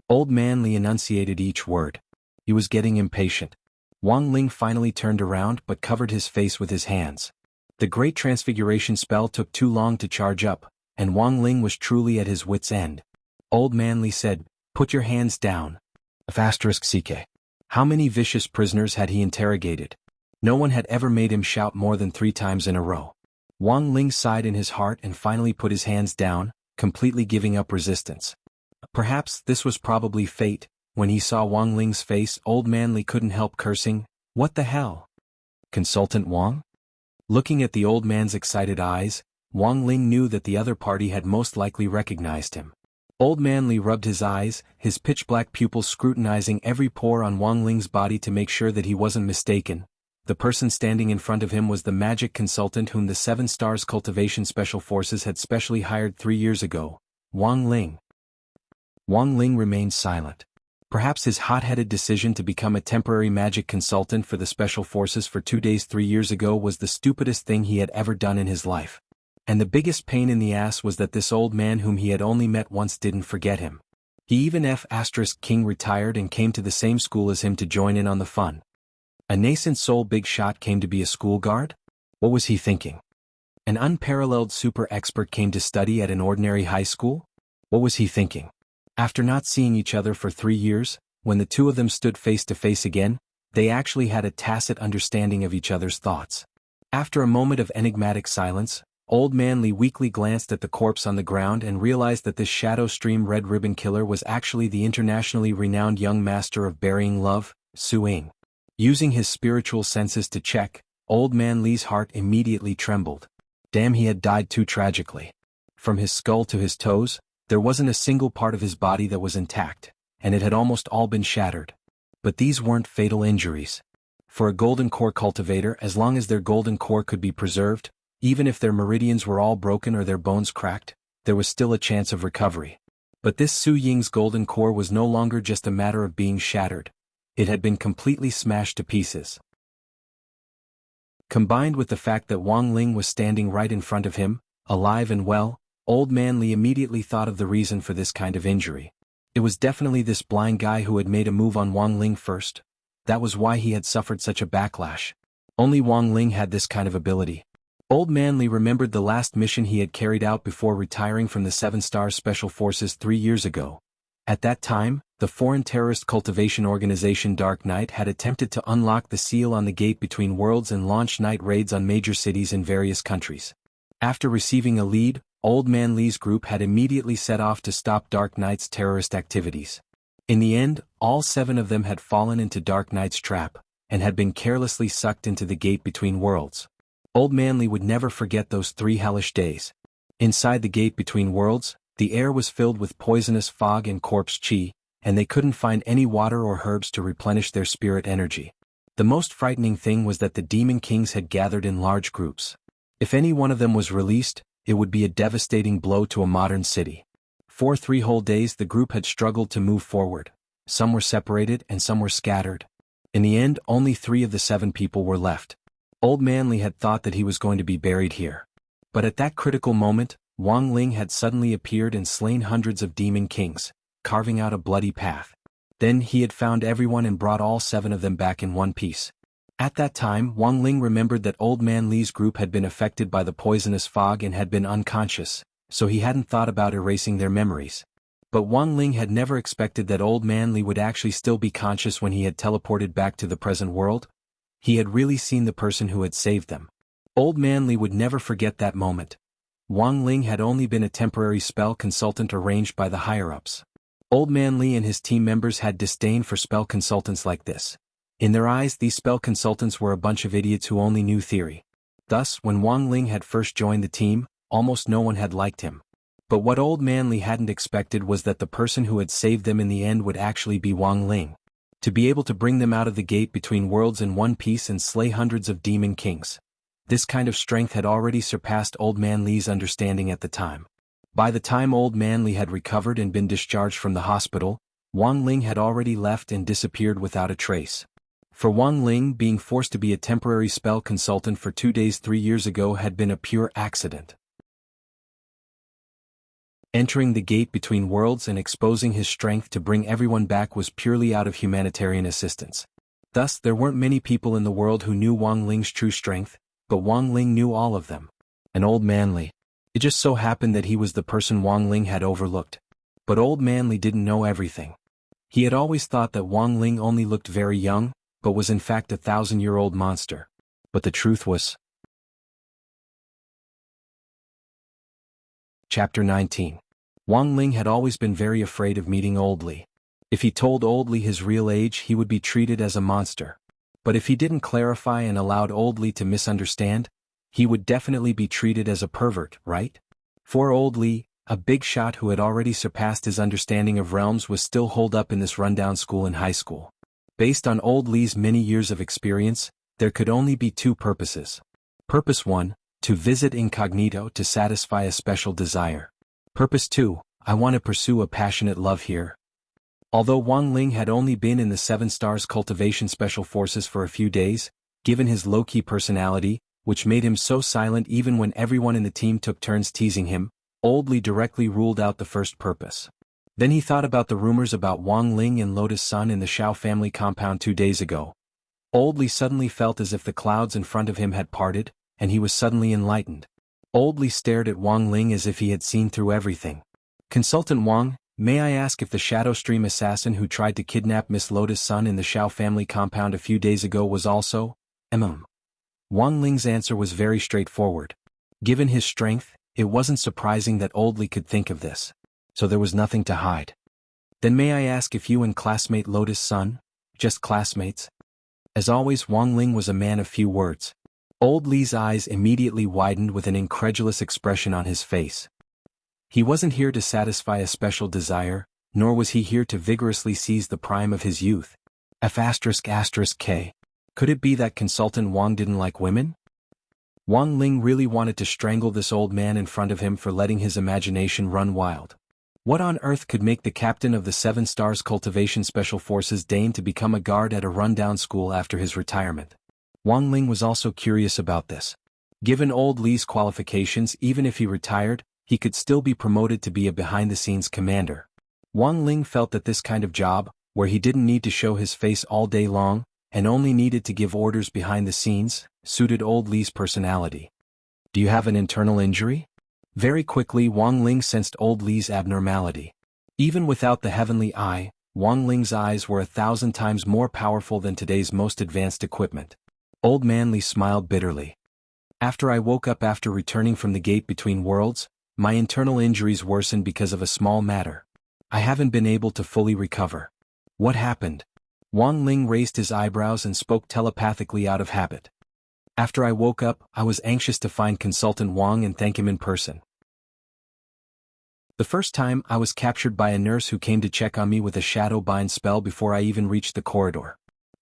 Old Man Li enunciated each word. He was getting impatient. Wang Ling finally turned around but covered his face with his hands. The Great Transfiguration spell took too long to charge up, and Wang Ling was truly at his wit's end. Old Man Li said, "Put your hands down." *CK. How many vicious prisoners had he interrogated? No one had ever made him shout more than 3 times in a row. Wang Ling sighed in his heart and finally put his hands down, completely giving up resistance. Perhaps this was probably fate. When he saw Wang Ling's face, Old Man Li couldn't help cursing. What the hell? Consultant Wang? Looking at the old man's excited eyes, Wang Ling knew that the other party had most likely recognized him. Old Man Li rubbed his eyes, his pitch-black pupils scrutinizing every pore on Wang Ling's body to make sure that he wasn't mistaken. The person standing in front of him was the magic consultant whom the 7 Stars Cultivation Special Forces had specially hired 3 years ago, Wang Ling. Wang Ling remained silent. Perhaps his hot-headed decision to become a temporary magic consultant for the Special Forces for 2 days 3 years ago was the stupidest thing he had ever done in his life. And the biggest pain in the ass was that this old man whom he had only met once didn't forget him. He even King retired and came to the same school as him to join in on the fun. A nascent soul big shot came to be a school guard? What was he thinking? An unparalleled super expert came to study at an ordinary high school? What was he thinking? After not seeing each other for 3 years, when the two of them stood face to face again, they actually had a tacit understanding of each other's thoughts. After a moment of enigmatic silence, Old Man Li weakly glanced at the corpse on the ground and realized that this Shadow Stream Red Ribbon Killer was actually the internationally renowned young master of burying love, Su Ying. Using his spiritual senses to check, Old Man Li's heart immediately trembled. Damn, he had died too tragically. From his skull to his toes, there wasn't a single part of his body that was intact, and it had almost all been shattered. But these weren't fatal injuries. For a golden core cultivator, as long as their golden core could be preserved, even if their meridians were all broken or their bones cracked, there was still a chance of recovery. But this Su Ying's golden core was no longer just a matter of being shattered. It had been completely smashed to pieces. Combined with the fact that Wang Ling was standing right in front of him, alive and well, Old Man Li immediately thought of the reason for this kind of injury. It was definitely this blind guy who had made a move on Wang Ling first. That was why he had suffered such a backlash. Only Wang Ling had this kind of ability. Old Man Li remembered the last mission he had carried out before retiring from the 7 Stars Special Forces 3 years ago. At that time, the foreign terrorist cultivation organization Dark Knight had attempted to unlock the seal on the gate between worlds and launch night raids on major cities in various countries. After receiving a lead, Old Man Li's group had immediately set off to stop Dark Knight's terrorist activities. In the end, all 7 of them had fallen into Dark Knight's trap, and had been carelessly sucked into the gate between worlds. Old Man Li would never forget those 3 hellish days. Inside the gate between worlds, the air was filled with poisonous fog and corpse chi, and they couldn't find any water or herbs to replenish their spirit energy. The most frightening thing was that the demon kings had gathered in large groups. If any one of them was released, it would be a devastating blow to a modern city. For 3 whole days the group had struggled to move forward. Some were separated and some were scattered. In the end, only 3 of the 7 people were left. Old Man Li had thought that he was going to be buried here. But at that critical moment, Wang Ling had suddenly appeared and slain hundreds of demon kings, carving out a bloody path. Then he had found everyone and brought all 7 of them back in one piece. At that time, Wang Ling remembered that Old Man Li's group had been affected by the poisonous fog and had been unconscious, so he hadn't thought about erasing their memories. But Wang Ling had never expected that Old Man Li would actually still be conscious when he had teleported back to the present world. He had really seen the person who had saved them. Old Man Li would never forget that moment. Wang Ling had only been a temporary spell consultant arranged by the higher-ups. Old Man Li and his team members had disdain for spell consultants like this. In their eyes, these spell consultants were a bunch of idiots who only knew theory. Thus, when Wang Ling had first joined the team, almost no one had liked him. But what Old Man Li hadn't expected was that the person who had saved them in the end would actually be Wang Ling. To be able to bring them out of the gate between worlds in one piece and slay hundreds of demon kings. This kind of strength had already surpassed Old Man Li's understanding at the time. By the time Old Man Li had recovered and been discharged from the hospital, Wang Ling had already left and disappeared without a trace. For Wang Ling, being forced to be a temporary spell consultant for 2 days 3 years ago had been a pure accident. Entering the gate between worlds and exposing his strength to bring everyone back was purely out of humanitarian assistance. Thus, there weren't many people in the world who knew Wang Ling's true strength, but Wang Ling knew all of them. And Old Man Li. It just so happened that he was the person Wang Ling had overlooked. But Old Man Li didn't know everything. He had always thought that Wang Ling only looked very young, but was in fact a 1,000-year-old monster. But the truth was... Chapter 19. Wang Ling had always been very afraid of meeting Old Li. If he told Old Li his real age, he would be treated as a monster. But if he didn't clarify and allowed Old Li to misunderstand, he would definitely be treated as a pervert, right? For Old Li, a big shot who had already surpassed his understanding of realms, was still holed up in this rundown school in high school. Based on old Lee's many years of experience, there could only be two purposes. Purpose 1, to visit incognito to satisfy a special desire. Purpose 2, I want to pursue a passionate love here. Although Wang Ling had only been in the 7 Stars Cultivation Special Forces for a few days, given his low-key personality, which made him so silent even when everyone in the team took turns teasing him, Old Lee directly ruled out the first purpose. Then he thought about the rumors about Wang Ling and Lotus Sun in the Xiao family compound 2 days ago. Old Lee suddenly felt as if the clouds in front of him had parted, and he was suddenly enlightened. Old Lee stared at Wang Ling as if he had seen through everything. Consultant Wang, may I ask if the Shadow Stream assassin who tried to kidnap Miss Lotus Sun in the Xiao family compound a few days ago was also? Wang Ling's answer was very straightforward. Given his strength, it wasn't surprising that Old Lee could think of this. So there was nothing to hide. Then may I ask if you and classmate Lotus Sun, just classmates? As always, Wang Ling was a man of few words. Old Lee's eyes immediately widened with an incredulous expression on his face. He wasn't here to satisfy a special desire, nor was he here to vigorously seize the prime of his youth. F***K. Could it be that Consultant Wang didn't like women? Wang Ling really wanted to strangle this old man in front of him for letting his imagination run wild. What on earth could make the captain of the 7 Stars Cultivation Special Forces deign to become a guard at a rundown school after his retirement? Wang Ling was also curious about this. Given Old Lee's qualifications, even if he retired, he could still be promoted to be a behind-the-scenes commander. Wang Ling felt that this kind of job, where he didn't need to show his face all day long, and only needed to give orders behind the scenes, suited Old Lee's personality. Do you have an internal injury? Very quickly Wang Ling sensed Old Lee's abnormality. Even without the heavenly eye, Wang Ling's eyes were 1,000 times more powerful than today's most advanced equipment. Old Man Lee smiled bitterly. After I woke up after returning from the gate between worlds, my internal injuries worsened because of a small matter. I haven't been able to fully recover. What happened? Wang Ling raised his eyebrows and spoke telepathically out of habit. After I woke up, I was anxious to find Consultant Wang and thank him in person. The first time, I was captured by a nurse who came to check on me with a shadow bind spell before I even reached the corridor.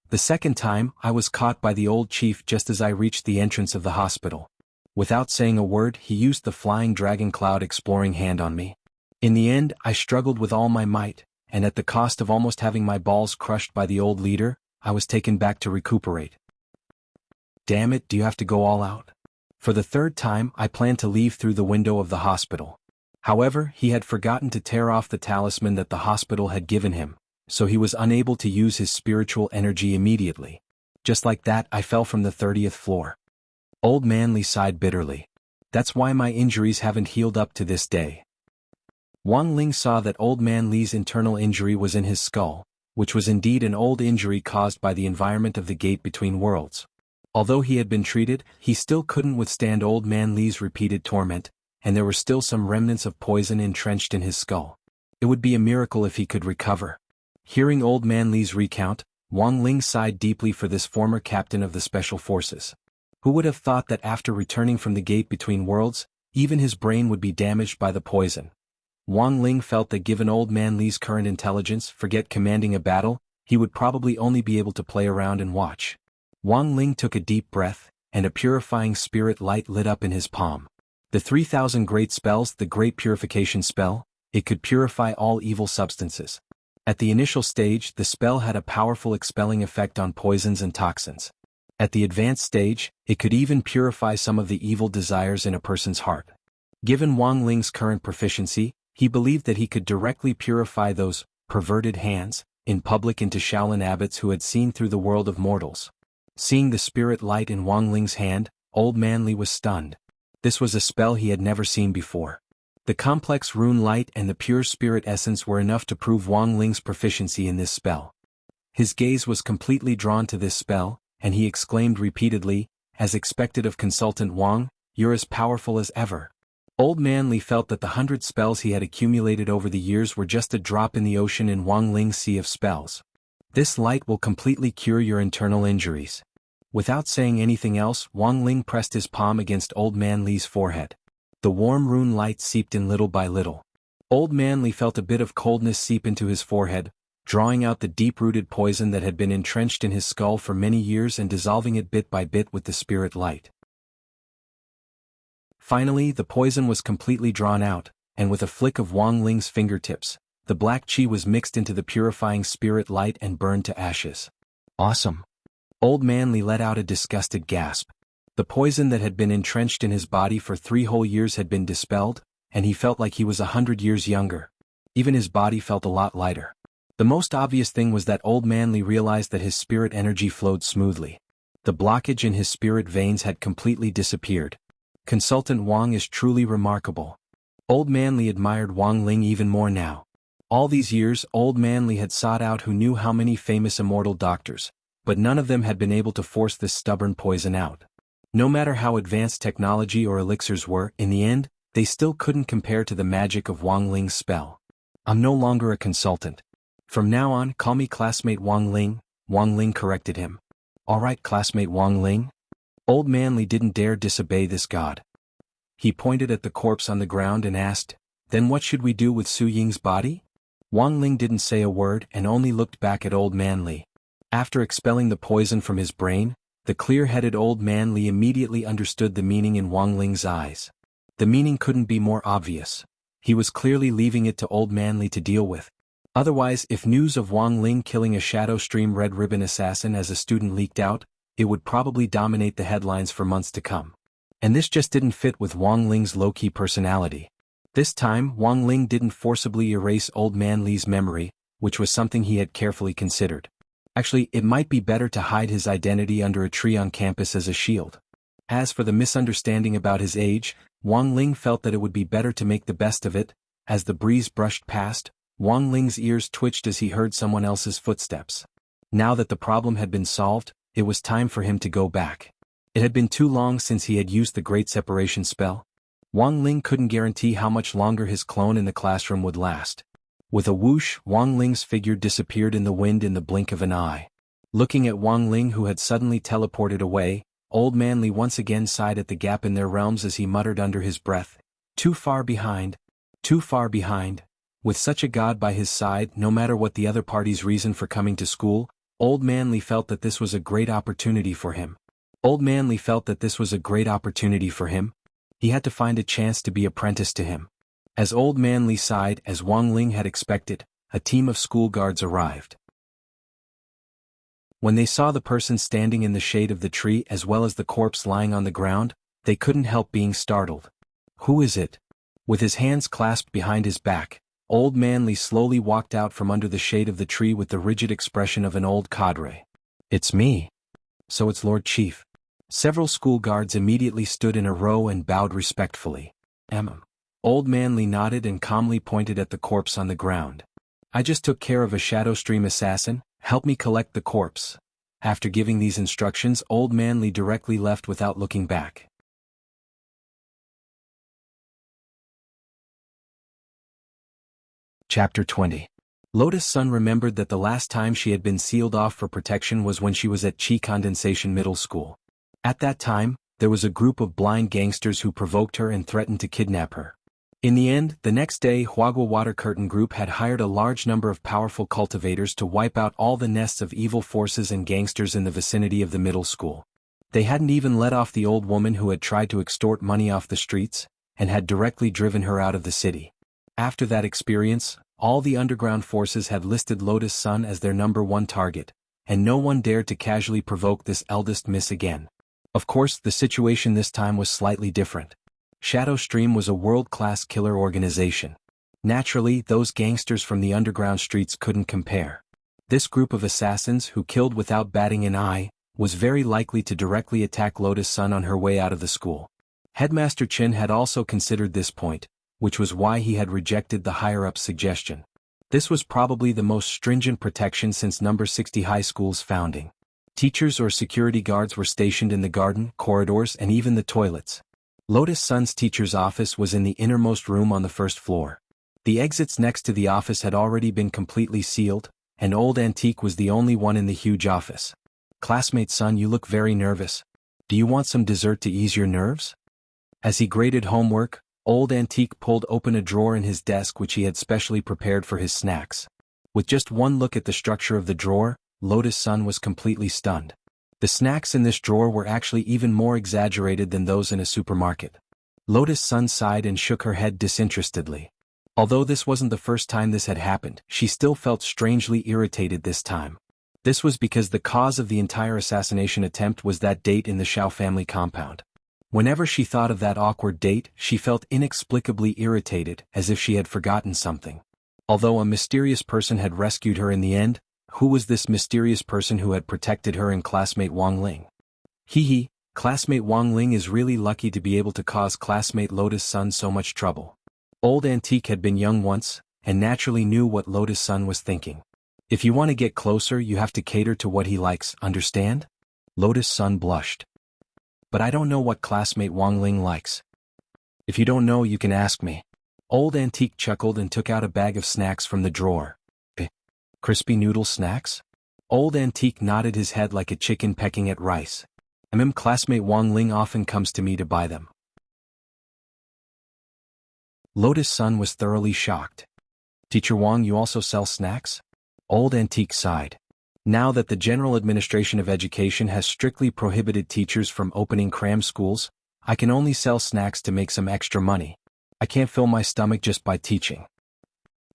The second time, I was caught by the old chief just as I reached the entrance of the hospital. Without saying a word, he used the flying dragon cloud exploring hand on me. In the end, I struggled with all my might, and at the cost of almost having my balls crushed by the old leader, I was taken back to recuperate. Damn it, do you have to go all out? For the third time, I planned to leave through the window of the hospital. However, he had forgotten to tear off the talisman that the hospital had given him, so he was unable to use his spiritual energy immediately. Just like that, I fell from the 30th floor. Old Man Lee sighed bitterly. That's why my injuries haven't healed up to this day. Wang Ling saw that Old Man Lee's internal injury was in his skull, which was indeed an old injury caused by the environment of the gate between worlds. Although he had been treated, he still couldn't withstand Old Man Lee's repeated torment, and there were still some remnants of poison entrenched in his skull. It would be a miracle if he could recover. Hearing Old Man Lee's recount, Wang Ling sighed deeply for this former captain of the Special Forces. Who would have thought that after returning from the gate between worlds, even his brain would be damaged by the poison? Wang Ling felt that given Old Man Lee's current intelligence, forget commanding a battle, he would probably only be able to play around and watch. Wang Ling took a deep breath, and a purifying spirit light lit up in his palm. The 3,000 great spells, the Great Purification Spell, it could purify all evil substances. At the initial stage, the spell had a powerful expelling effect on poisons and toxins. At the advanced stage, it could even purify some of the evil desires in a person's heart. Given Wang Ling's current proficiency, he believed that he could directly purify those perverted hands in public into Shaolin abbots who had seen through the world of mortals. Seeing the spirit light in Wang Ling's hand, Old Man Lee was stunned. This was a spell he had never seen before. The complex rune light and the pure spirit essence were enough to prove Wang Ling's proficiency in this spell. His gaze was completely drawn to this spell, and he exclaimed repeatedly, as expected of Consultant Wang, "You're as powerful as ever." Old Man Lee felt that the 100 spells he had accumulated over the years were just a drop in the ocean in Wang Ling's sea of spells. This light will completely cure your internal injuries. Without saying anything else, Wang Ling pressed his palm against Old Man Lee's forehead. The warm rune light seeped in little by little. Old Man Li felt a bit of coldness seep into his forehead, drawing out the deep-rooted poison that had been entrenched in his skull for many years and dissolving it bit by bit with the spirit light. Finally, the poison was completely drawn out, and with a flick of Wang Ling's fingertips, the black qi was mixed into the purifying spirit light and burned to ashes. Awesome! Old Man Li let out a disgusted gasp. The poison that had been entrenched in his body for 3 whole years had been dispelled, and he felt like he was 100 years younger. Even his body felt a lot lighter. The most obvious thing was that Old Man Li realized that his spirit energy flowed smoothly. The blockage in his spirit veins had completely disappeared. Consultant Wang is truly remarkable. Old Man Li admired Wang Ling even more now. All these years, Old Man Li had sought out who knew how many famous immortal doctors, but none of them had been able to force this stubborn poison out. No matter how advanced technology or elixirs were, in the end, they still couldn't compare to the magic of Wang Ling's spell. I'm no longer a consultant. From now on, call me classmate Wang Ling, Wang Ling corrected him. All right, classmate Wang Ling. Old Man Li didn't dare disobey this god. He pointed at the corpse on the ground and asked, then what should we do with Su Ying's body? Wang Ling didn't say a word and only looked back at Old Man Li. After expelling the poison from his brain, the clear-headed Old Man Li immediately understood the meaning in Wang Ling's eyes. The meaning couldn't be more obvious. He was clearly leaving it to Old Man Li to deal with. Otherwise, if news of Wang Ling killing a Shadow Stream Red Ribbon assassin as a student leaked out, it would probably dominate the headlines for months to come. And this just didn't fit with Wang Ling's low-key personality. This time, Wang Ling didn't forcibly erase Old Man Li's memory, which was something he had carefully considered. Actually, it might be better to hide his identity under a tree on campus as a shield. As for the misunderstanding about his age, Wang Ling felt that it would be better to make the best of it. As the breeze brushed past, Wang Ling's ears twitched as he heard someone else's footsteps. Now that the problem had been solved, it was time for him to go back. It had been too long since he had used the Great Separation spell. Wang Ling couldn't guarantee how much longer his clone in the classroom would last. With a whoosh, Wang Ling's figure disappeared in the wind in the blink of an eye. Looking at Wang Ling, who had suddenly teleported away, Old Man Li once again sighed at the gap in their realms as he muttered under his breath, "Too far behind. Too far behind." With such a god by his side, no matter what the other party's reason for coming to school, Old Man Li felt that this was a great opportunity for him. He had to find a chance to be apprenticed to him. As Old Man Li sighed, as Wang Ling had expected, a team of school guards arrived. When they saw the person standing in the shade of the tree as well as the corpse lying on the ground, they couldn't help being startled. "Who is it?" With his hands clasped behind his back, Old Man Li slowly walked out from under the shade of the tree with the rigid expression of an old cadre. "It's me." "So it's Lord Chief." Several school guards immediately stood in a row and bowed respectfully. Old Man Li nodded and calmly pointed at the corpse on the ground. "I just took care of a Shadow Stream assassin, help me collect the corpse." After giving these instructions, Old Man Li directly left without looking back. Chapter 20. Lotus Sun remembered that the last time she had been sealed off for protection was when she was at Qi Condensation Middle School. At that time, there was a group of blind gangsters who provoked her and threatened to kidnap her. In the end, the next day Huagua Water Curtain Group had hired a large number of powerful cultivators to wipe out all the nests of evil forces and gangsters in the vicinity of the middle school. They hadn't even let off the old woman who had tried to extort money off the streets, and had directly driven her out of the city. After that experience, all the underground forces had listed Lotus Sun as their #1 target, and no one dared to casually provoke this eldest miss again. Of course, the situation this time was slightly different. Shadow Stream was a world-class killer organization. Naturally, those gangsters from the underground streets couldn't compare. This group of assassins who killed without batting an eye was very likely to directly attack Lotus Sun on her way out of the school. Headmaster Chin had also considered this point, which was why he had rejected the higher-up's suggestion. This was probably the most stringent protection since No. 60 High School's founding. Teachers or security guards were stationed in the garden, corridors, and even the toilets. Lotus Sun's teacher's office was in the innermost room on the first floor. The exits next to the office had already been completely sealed, and Old Antique was the only one in the huge office. "Classmate Sun, you look very nervous. Do you want some dessert to ease your nerves?" As he graded homework, Old Antique pulled open a drawer in his desk which he had specially prepared for his snacks. With just one look at the structure of the drawer, Lotus Sun was completely stunned. The snacks in this drawer were actually even more exaggerated than those in a supermarket. Lotus Sun sighed and shook her head disinterestedly. Although this wasn't the first time this had happened, she still felt strangely irritated this time. This was because the cause of the entire assassination attempt was that date in the Shao family compound. Whenever she thought of that awkward date, she felt inexplicably irritated, as if she had forgotten something. Although a mysterious person had rescued her in the end, who was this mysterious person who had protected her and classmate Wang Ling? Classmate Wang Ling is really lucky to be able to cause classmate Lotus Sun so much trouble. Old Antique had been young once, and naturally knew what Lotus Sun was thinking. If you want to get closer, you have to cater to what he likes, understand? Lotus Sun blushed. But I don't know what classmate Wang Ling likes. If you don't know, you can ask me. Old Antique chuckled and took out a bag of snacks from the drawer. Crispy noodle snacks? Old Antique nodded his head like a chicken pecking at rice. Classmate Wang Ling often comes to me to buy them. Lotus Sun was thoroughly shocked. Teacher Wang, you also sell snacks? Old Antique sighed. Now that the General Administration of Education has strictly prohibited teachers from opening cram schools, I can only sell snacks to make some extra money. I can't fill my stomach just by teaching.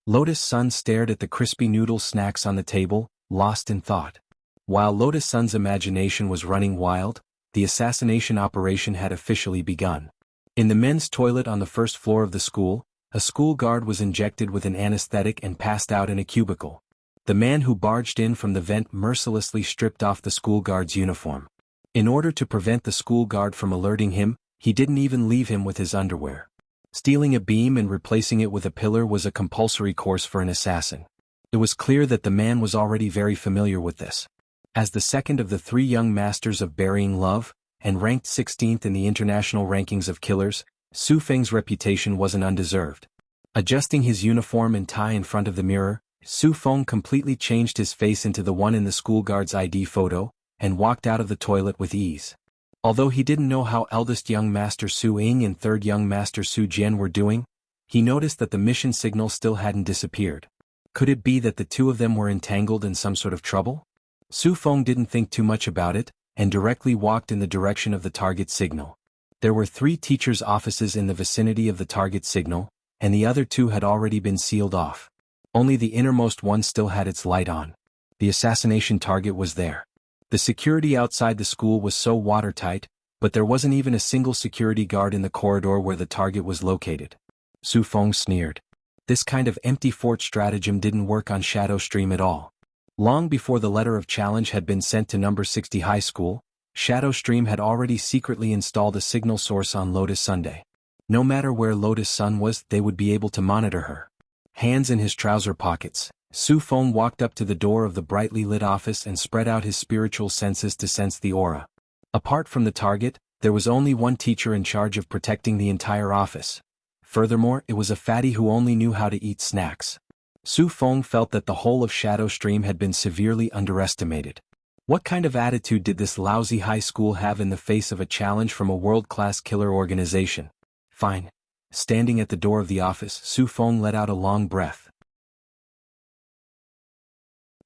Lotus Sun stared at the crispy noodle snacks on the table, lost in thought. While Lotus Sun's imagination was running wild, the assassination operation had officially begun. In the men's toilet on the first floor of the school, a school guard was injected with an anesthetic and passed out in a cubicle. The man who barged in from the vent mercilessly stripped off the school guard's uniform. In order to prevent the school guard from alerting him, he didn't even leave him with his underwear. Stealing a beam and replacing it with a pillar was a compulsory course for an assassin. It was clear that the man was already very familiar with this. As the second of the three young masters of burying love, and ranked 16th in the international rankings of killers, Su Feng's reputation wasn't undeserved. Adjusting his uniform and tie in front of the mirror, Su Feng completely changed his face into the one in the school guard's ID photo, and walked out of the toilet with ease. Although he didn't know how eldest young master Su Ying and third young master Su Jian were doing, he noticed that the mission signal still hadn't disappeared. Could it be that the two of them were entangled in some sort of trouble? Su Feng didn't think too much about it, and directly walked in the direction of the target signal. There were 3 teachers' offices in the vicinity of the target signal, and the other 2 had already been sealed off. Only the innermost one still had its light on. The assassination target was there. The security outside the school was so watertight, but there wasn't even a single security guard in the corridor where the target was located. Su Feng sneered. This kind of empty fort stratagem didn't work on Shadow Stream at all. Long before the letter of challenge had been sent to number 60 High School, Shadow Stream had already secretly installed a signal source on Lotus Sunday. No matter where Lotus Sun was, they would be able to monitor her. Hands in his trouser pockets, Su Feng walked up to the door of the brightly lit office and spread out his spiritual senses to sense the aura. Apart from the target, there was only one teacher in charge of protecting the entire office. Furthermore, it was a fatty who only knew how to eat snacks. Su Feng felt that the whole of Shadow Stream had been severely underestimated. What kind of attitude did this lousy high school have in the face of a challenge from a world-class killer organization? Fine. Standing at the door of the office, Su Feng let out a long breath.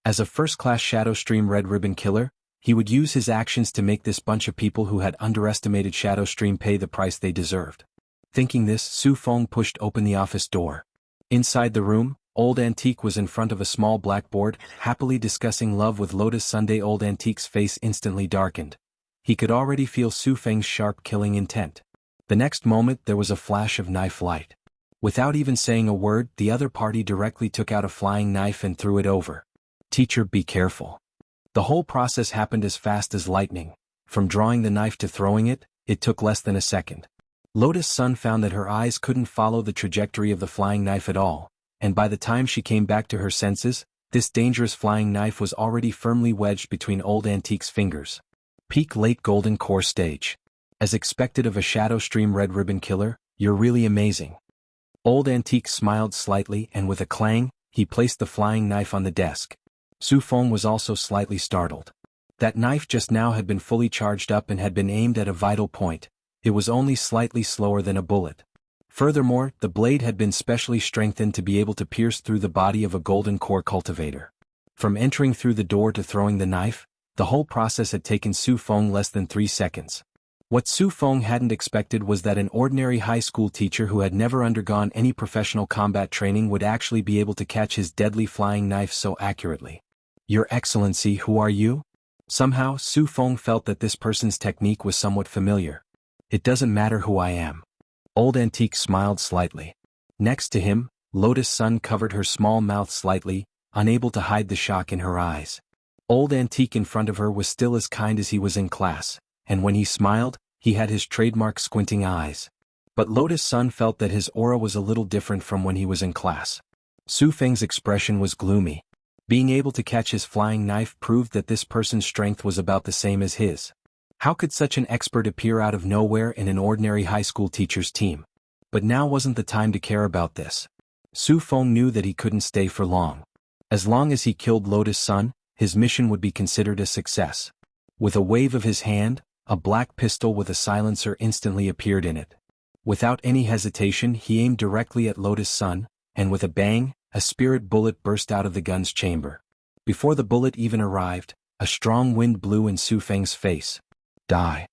As a first-class Shadow Stream Red Ribbon killer, he would use his actions to make this bunch of people who had underestimated Shadow Stream pay the price they deserved. Thinking this, Su Feng pushed open the office door. Inside the room, Old Antique was in front of a small blackboard, happily discussing love with Lotus Sunday. Old Antique's face instantly darkened. He could already feel Su Feng's sharp killing intent. The next moment there was a flash of knife light. Without even saying a word, the other party directly took out a flying knife and threw it over. Teacher, be careful. The whole process happened as fast as lightning. From drawing the knife to throwing it, it took less than a second. Lotus Sun found that her eyes couldn't follow the trajectory of the flying knife at all, and by the time she came back to her senses, this dangerous flying knife was already firmly wedged between Old Antique's fingers. Peak late golden core stage. As expected of a Shadow Stream Red Ribbon killer, you're really amazing. Old Antique smiled slightly and with a clang, he placed the flying knife on the desk. Su Feng was also slightly startled. That knife just now had been fully charged up and had been aimed at a vital point. It was only slightly slower than a bullet. Furthermore, the blade had been specially strengthened to be able to pierce through the body of a golden core cultivator. From entering through the door to throwing the knife, the whole process had taken Su Feng less than 3 seconds. What Su Feng hadn't expected was that an ordinary high school teacher who had never undergone any professional combat training would actually be able to catch his deadly flying knife so accurately. "Your Excellency, who are you?" Somehow, Su Feng felt that this person's technique was somewhat familiar. "It doesn't matter who I am." Old Antique smiled slightly. Next to him, Lotus Sun covered her small mouth slightly, unable to hide the shock in her eyes. Old Antique in front of her was still as kind as he was in class, and when he smiled, he had his trademark squinting eyes. But Lotus Sun felt that his aura was a little different from when he was in class. Su Feng's expression was gloomy. Being able to catch his flying knife proved that this person's strength was about the same as his. How could such an expert appear out of nowhere in an ordinary high school teacher's team? But now wasn't the time to care about this. Su Feng knew that he couldn't stay for long. As long as he killed Lotus Sun, his mission would be considered a success. With a wave of his hand, a black pistol with a silencer instantly appeared in it. Without any hesitation, he aimed directly at Lotus Sun, and with a bang, a spirit bullet burst out of the gun's chamber. Before the bullet even arrived, a strong wind blew in Su Feng's face. "Die."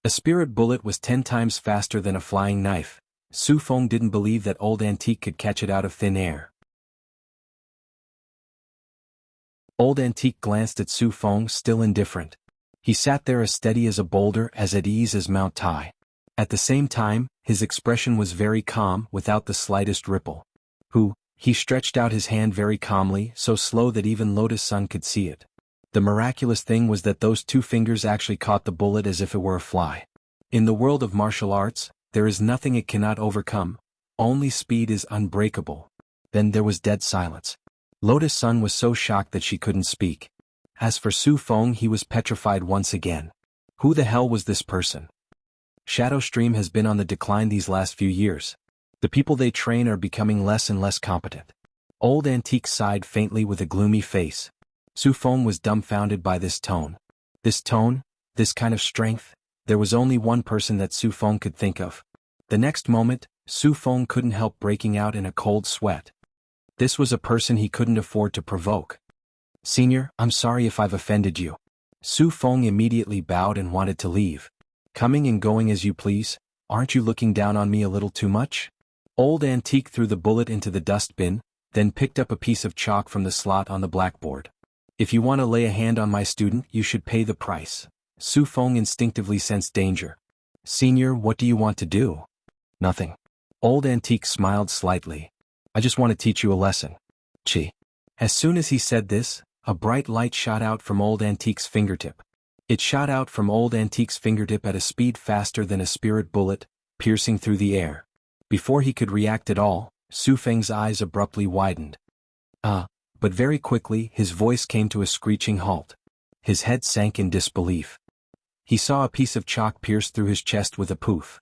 A spirit bullet was 10 times faster than a flying knife. Su Feng didn't believe that Old Antique could catch it out of thin air. Old Antique glanced at Su Feng, still indifferent. He sat there as steady as a boulder, as at ease as Mount Tai. At the same time, his expression was very calm, without the slightest ripple. He stretched out his hand very calmly, so slow that even Lotus Sun could see it. The miraculous thing was that those 2 fingers actually caught the bullet as if it were a fly. In the world of martial arts, there is nothing it cannot overcome. Only speed is unbreakable. Then there was dead silence. Lotus Sun was so shocked that she couldn't speak. As for Su Feng, he was petrified once again. Who the hell was this person? Shadow Stream has been on the decline these last few years. The people they train are becoming less and less competent. Old Antique sighed faintly with a gloomy face. Su Feng was dumbfounded by this tone. This tone? This kind of strength? There was only one person that Su Feng could think of. The next moment, Su Feng couldn't help breaking out in a cold sweat. This was a person he couldn't afford to provoke. "Senior, I'm sorry if I've offended you." Su Feng immediately bowed and wanted to leave. "Coming and going as you please. Aren't you looking down on me a little too much?" Old Antique threw the bullet into the dustbin, then picked up a piece of chalk from the slot on the blackboard. "If you want to lay a hand on my student, you should pay the price." Su Feng instinctively sensed danger. "Senior, what do you want to do?" "Nothing." Old Antique smiled slightly. "I just want to teach you a lesson." "Chi." As soon as he said this, a bright light shot out from Old Antique's fingertip. It shot out from Old Antique's fingertip at a speed faster than a spirit bullet, piercing through the air. Before he could react at all, Su Feng's eyes abruptly widened. But very quickly his voice came to a screeching halt. His head sank in disbelief. He saw a piece of chalk pierce through his chest with a poof.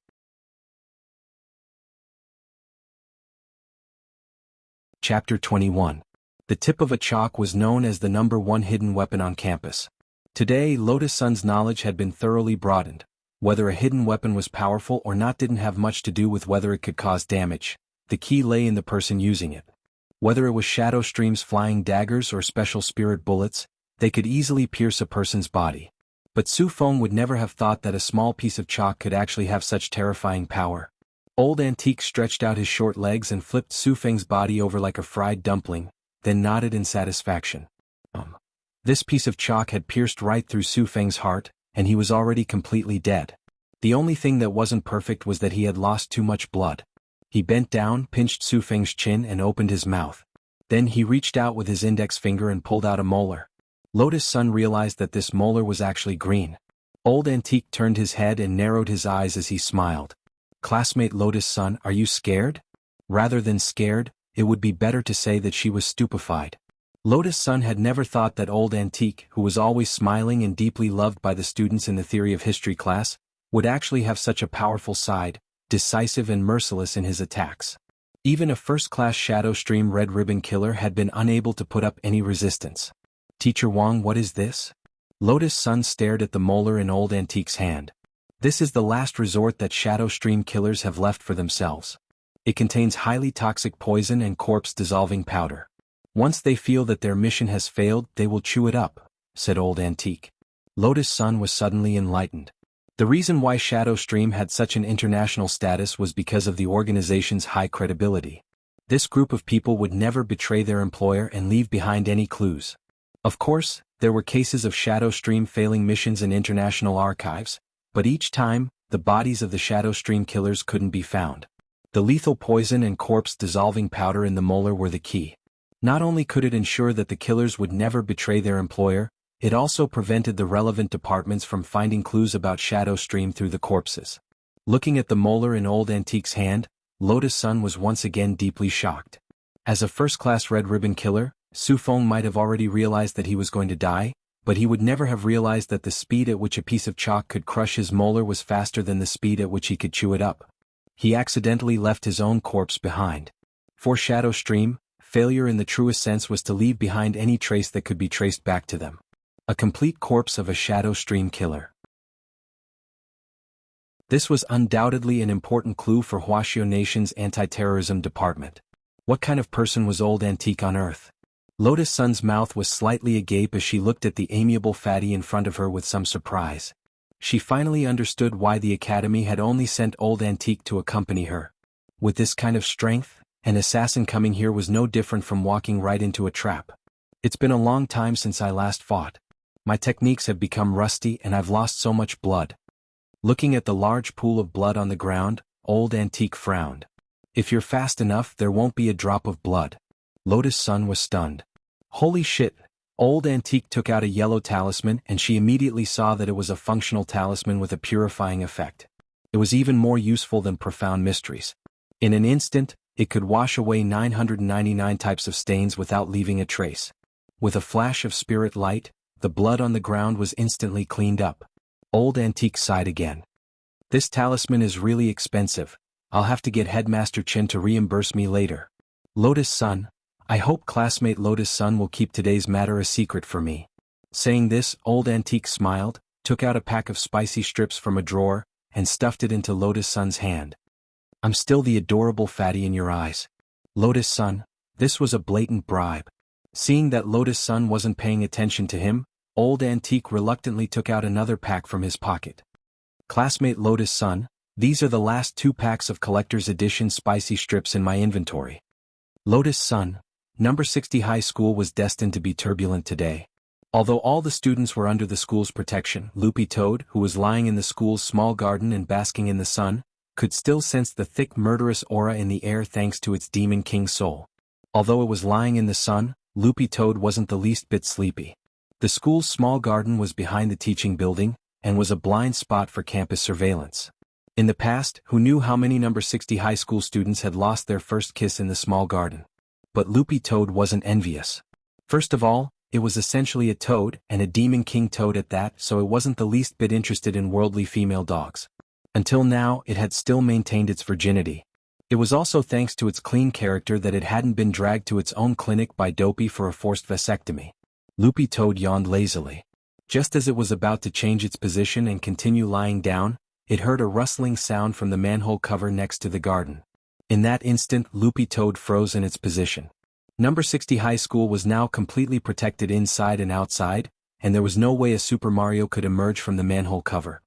Chapter 21. The tip of a chalk was known as the #1 hidden weapon on campus. Today, Lotus Sun's knowledge had been thoroughly broadened. Whether a hidden weapon was powerful or not didn't have much to do with whether it could cause damage. The key lay in the person using it. Whether it was Shadow Stream's flying daggers or special spirit bullets, they could easily pierce a person's body. But Su Feng would never have thought that a small piece of chalk could actually have such terrifying power. Old Antique stretched out his short legs and flipped Su Feng's body over like a fried dumpling, then nodded in satisfaction. This piece of chalk had pierced right through Su Feng's heart, and he was already completely dead. The only thing that wasn't perfect was that he had lost too much blood. He bent down, pinched Su Feng's chin and opened his mouth. Then he reached out with his index finger and pulled out a molar. Lotus Sun realized that this molar was actually green. Old Antique turned his head and narrowed his eyes as he smiled. "Classmate Lotus Sun, are you scared?" Rather than scared, it would be better to say that she was stupefied. Lotus Sun had never thought that Old Antique, who was always smiling and deeply loved by the students in the theory of history class, would actually have such a powerful side, decisive and merciless in his attacks. Even a first-class Shadow Stream Red Ribbon killer had been unable to put up any resistance. "Teacher Wang, what is this?" Lotus Sun stared at the molar in Old Antique's hand. "This is the last resort that Shadow Stream killers have left for themselves. It contains highly toxic poison and corpse-dissolving powder. Once they feel that their mission has failed, they will chew it up, said Old Antique. Lotus Sun was suddenly enlightened. The reason why Shadow Stream had such an international status was because of the organization's high credibility. This group of people would never betray their employer and leave behind any clues. Of course, there were cases of Shadow Stream failing missions in international archives, but each time, the bodies of the Shadow Stream killers couldn't be found. The lethal poison and corpse-dissolving powder in the molar were the key. Not only could it ensure that the killers would never betray their employer, it also prevented the relevant departments from finding clues about Shadow Stream through the corpses. Looking at the molar in Old Antique's hand, Lotus Sun was once again deeply shocked. As a first-class red ribbon killer, Su Feng might have already realized that he was going to die, but he would never have realized that the speed at which a piece of chalk could crush his molar was faster than the speed at which he could chew it up. He accidentally left his own corpse behind. For Shadow Stream, failure in the truest sense was to leave behind any trace that could be traced back to them. A complete corpse of a Shadow Stream killer. This was undoubtedly an important clue for Huaxiao Nation's anti-terrorism department. What kind of person was Old Antique on Earth? Lotus Sun's mouth was slightly agape as she looked at the amiable fatty in front of her with some surprise. She finally understood why the Academy had only sent Old Antique to accompany her. With this kind of strength, an assassin coming here was no different from walking right into a trap. It's been a long time since I last fought. My techniques have become rusty and I've lost so much blood. Looking at the large pool of blood on the ground, Old Antique frowned. If you're fast enough, there won't be a drop of blood. Lotus Sun was stunned. Holy shit! Old Antique took out a yellow talisman and she immediately saw that it was a functional talisman with a purifying effect. It was even more useful than Profound Mysteries. In an instant, it could wash away 999 types of stains without leaving a trace. With a flash of spirit light, the blood on the ground was instantly cleaned up. Old Antique sighed again. This talisman is really expensive. I'll have to get Headmaster Chen to reimburse me later. Lotus Sun, I hope classmate Lotus Sun will keep today's matter a secret for me. Saying this, Old Antique smiled, took out a pack of spicy strips from a drawer, and stuffed it into Lotus Sun's hand. I'm still the adorable fatty in your eyes. Lotus Sun, this was a blatant bribe. Seeing that Lotus Sun wasn't paying attention to him, Old Antique reluctantly took out another pack from his pocket. Classmate Lotus Sun, these are the last 2 packs of collector's edition spicy strips in my inventory. Lotus Sun, number 60 high school was destined to be turbulent today. Although all the students were under the school's protection, Loopy Toad, who was lying in the school's small garden and basking in the sun, could still sense the thick murderous aura in the air thanks to its Demon King soul. Although it was lying in the sun, Loopy Toad wasn't the least bit sleepy. The school's small garden was behind the teaching building, and was a blind spot for campus surveillance. In the past, who knew how many number 60 high school students had lost their first kiss in the small garden? But Loopy Toad wasn't envious. First of all, it was essentially a toad, and a Demon King toad at that, so it wasn't the least bit interested in worldly female dogs. Until now, it had still maintained its virginity. It was also thanks to its clean character that it hadn't been dragged to its own clinic by Dopey for a forced vasectomy. Loopy Toad yawned lazily. Just as it was about to change its position and continue lying down, it heard a rustling sound from the manhole cover next to the garden. In that instant, Loopy Toad froze in its position. Number 60 High School was now completely protected inside and outside, and there was no way a Super Mario could emerge from the manhole cover.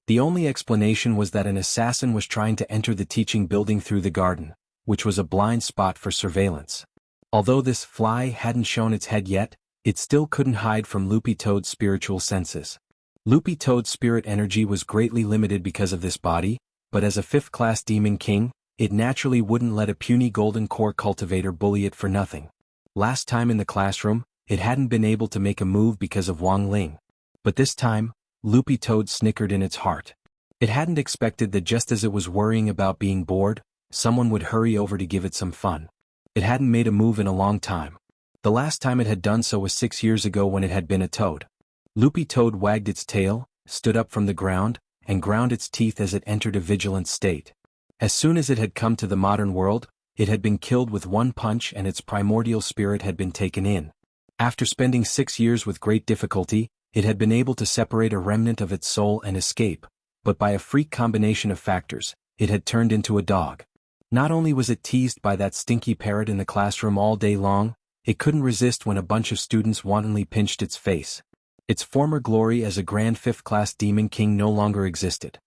The only explanation was that an assassin was trying to enter the teaching building through the garden, which was a blind spot for surveillance. Although this fly hadn't shown its head yet, it still couldn't hide from Loopy Toad's spiritual senses. Loopy Toad's spirit energy was greatly limited because of this body, but as a 5th-class Demon King, it naturally wouldn't let a puny golden core cultivator bully it for nothing. Last time in the classroom, it hadn't been able to make a move because of Wang Ling. But this time, Loopy Toad snickered in its heart. It hadn't expected that just as it was worrying about being bored, someone would hurry over to give it some fun. It hadn't made a move in a long time. The last time it had done so was 6 years ago when it had been a toad. Loopy Toad wagged its tail, stood up from the ground, and ground its teeth as it entered a vigilant state. As soon as it had come to the modern world, it had been killed with one punch and its primordial spirit had been taken in. After spending 6 years with great difficulty, it had been able to separate a remnant of its soul and escape, but by a freak combination of factors, it had turned into a dog. Not only was it teased by that stinky parrot in the classroom all day long, it couldn't resist when a bunch of students wantonly pinched its face. Its former glory as a grand fifth-class demon king no longer existed.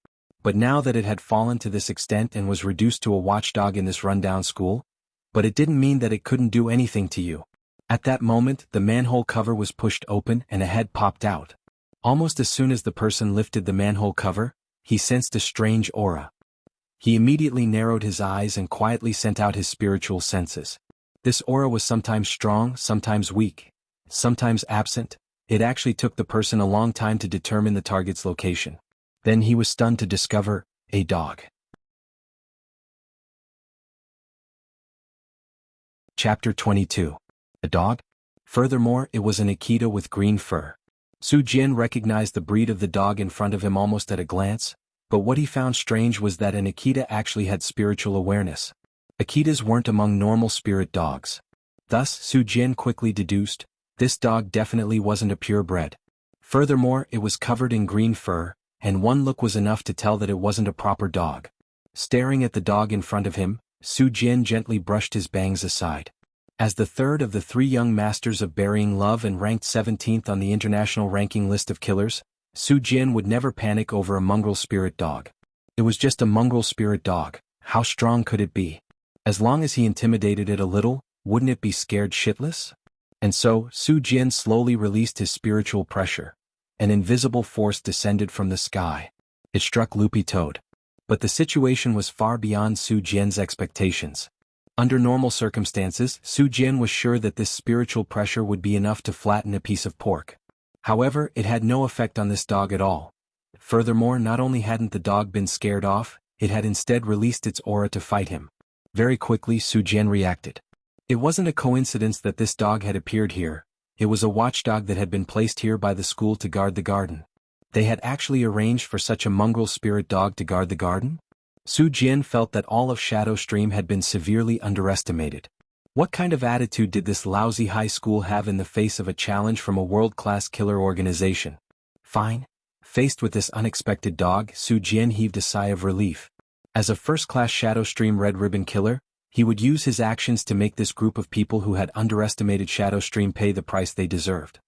But now that it had fallen to this extent and was reduced to a watchdog in this rundown school, but it didn't mean that it couldn't do anything to you. At that moment, the manhole cover was pushed open and a head popped out. Almost as soon as the person lifted the manhole cover, he sensed a strange aura. He immediately narrowed his eyes and quietly sent out his spiritual senses. This aura was sometimes strong, sometimes weak, sometimes absent. It actually took the person a long time to determine the target's location. Then he was stunned to discover a dog. Chapter 22. A dog? Furthermore, it was an Akita with green fur. Su Jian recognized the breed of the dog in front of him almost at a glance, but what he found strange was that an Akita actually had spiritual awareness. Akitas weren't among normal spirit dogs. Thus, Su Jian quickly deduced, this dog definitely wasn't a purebred. Furthermore, it was covered in green fur, and one look was enough to tell that it wasn't a proper dog. Staring at the dog in front of him, Su Jian gently brushed his bangs aside. As the third of the three young masters of burying love and ranked 17th on the international ranking list of killers, Su Jian would never panic over a mongrel spirit dog. It was just a mongrel spirit dog. How strong could it be? As long as he intimidated it a little, wouldn't it be scared shitless? And so, Su Jian slowly released his spiritual pressure. An invisible force descended from the sky. It struck Loopy Toad. But the situation was far beyond Su Jian's expectations. Under normal circumstances, Su Jian was sure that this spiritual pressure would be enough to flatten a piece of pork. However, it had no effect on this dog at all. Furthermore, not only hadn't the dog been scared off, it had instead released its aura to fight him. Very quickly, Su Jian reacted. It wasn't a coincidence that this dog had appeared here. It was a watchdog that had been placed here by the school to guard the garden. They had actually arranged for such a mongrel spirit dog to guard the garden? Su Jian felt that all of Shadow Stream had been severely underestimated. What kind of attitude did this lousy high school have in the face of a challenge from a world-class killer organization? Fine. Faced with this unexpected dog, Su Jian heaved a sigh of relief. As a first-class Shadow Stream Red Ribbon killer, he would use his actions to make this group of people who had underestimated Shadow Stream pay the price they deserved.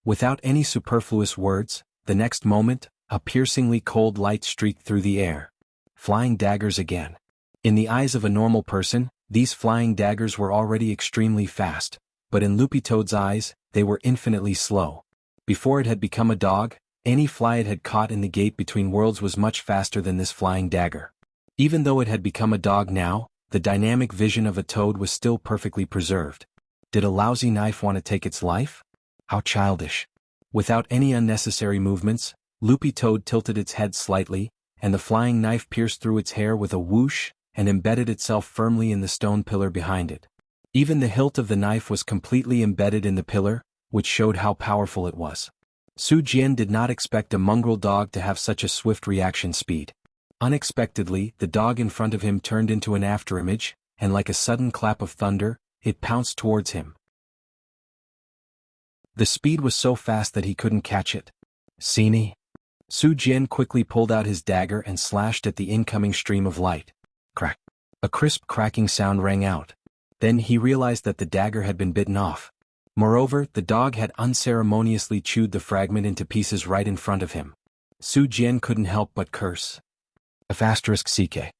Without any superfluous words, the next moment, a piercingly cold light streaked through the air. Flying daggers again. In the eyes of a normal person, these flying daggers were already extremely fast, but in Loopy Toad's eyes, they were infinitely slow. Before it had become a dog, any fly it had caught in the gate between worlds was much faster than this flying dagger. Even though it had become a dog now, the dynamic vision of a toad was still perfectly preserved. Did a lousy knife want to take its life? How childish. Without any unnecessary movements, Loopy Toad tilted its head slightly, and the flying knife pierced through its hair with a whoosh, and embedded itself firmly in the stone pillar behind it. Even the hilt of the knife was completely embedded in the pillar, which showed how powerful it was. Su Jian did not expect a mongrel dog to have such a swift reaction speed. Unexpectedly, the dog in front of him turned into an afterimage, and like a sudden clap of thunder, it pounced towards him. The speed was so fast that he couldn't catch it. "Sini?" Su Jian quickly pulled out his dagger and slashed at the incoming stream of light. Crack. A crisp cracking sound rang out. Then he realized that the dagger had been bitten off. Moreover, the dog had unceremoniously chewed the fragment into pieces right in front of him. Su Jian couldn't help but curse. *CK.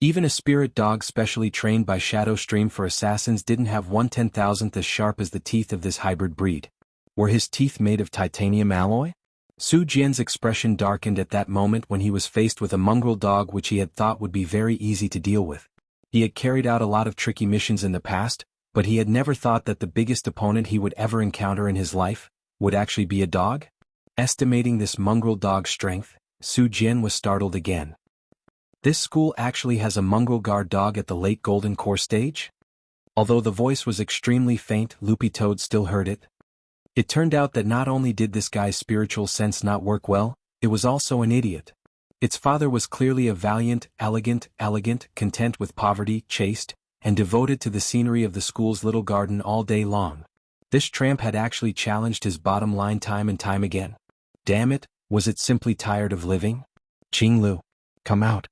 Even a spirit dog specially trained by Shadow Stream for assassins didn't have 1/10,000th as sharp as the teeth of this hybrid breed. Were his teeth made of titanium alloy? Su Jian's expression darkened at that moment when he was faced with a mongrel dog which he had thought would be very easy to deal with. He had carried out a lot of tricky missions in the past, but he had never thought that the biggest opponent he would ever encounter in his life would actually be a dog. Estimating this mongrel dog's strength, Su Jian was startled again. This school actually has a mongrel guard dog at the late Golden Core stage? Although the voice was extremely faint, Loopy Toad still heard it. It turned out that not only did this guy's spiritual sense not work well, it was also an idiot. Its father was clearly a valiant, elegant, content with poverty, chaste, and devoted to the scenery of the school's little garden all day long. This tramp had actually challenged his bottom line time and time again. Damn it, was it simply tired of living? Qinglu, come out.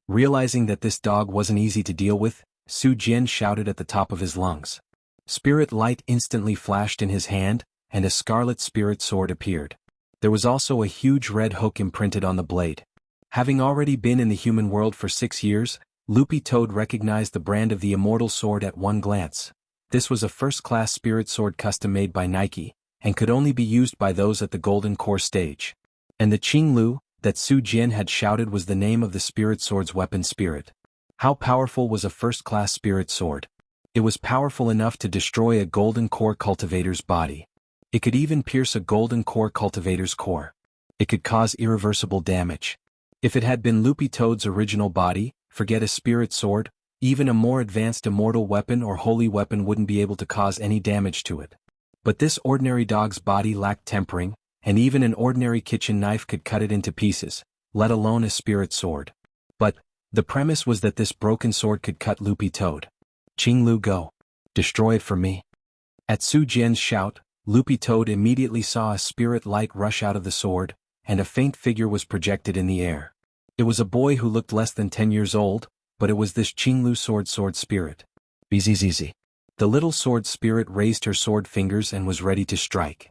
Realizing that this dog wasn't easy to deal with, Su Jian shouted at the top of his lungs. Spirit light instantly flashed in his hand, and a scarlet spirit sword appeared. There was also a huge red hook imprinted on the blade. Having already been in the human world for 6 years, Loopy Toad recognized the brand of the immortal sword at one glance. This was a first-class spirit sword custom-made by Nike, and could only be used by those at the Golden Core stage. And the Qinglu that Su Jian had shouted was the name of the spirit sword's weapon spirit. How powerful was a first-class spirit sword? It was powerful enough to destroy a Golden Core cultivator's body. It could even pierce a Golden Core cultivator's core. It could cause irreversible damage. If it had been Loopy Toad's original body, forget a spirit sword, even a more advanced immortal weapon or holy weapon wouldn't be able to cause any damage to it. But this ordinary dog's body lacked tempering, and even an ordinary kitchen knife could cut it into pieces, let alone a spirit sword. But the premise was that this broken sword could cut Loopy Toad. Qinglu, go. Destroy it for me. At Su Jian's shout, Loopy Toad immediately saw a spirit light rush out of the sword, and a faint figure was projected in the air. It was a boy who looked less than 10 years old, but it was this Qinglu sword spirit. Bzzz. The little sword spirit raised her sword fingers and was ready to strike.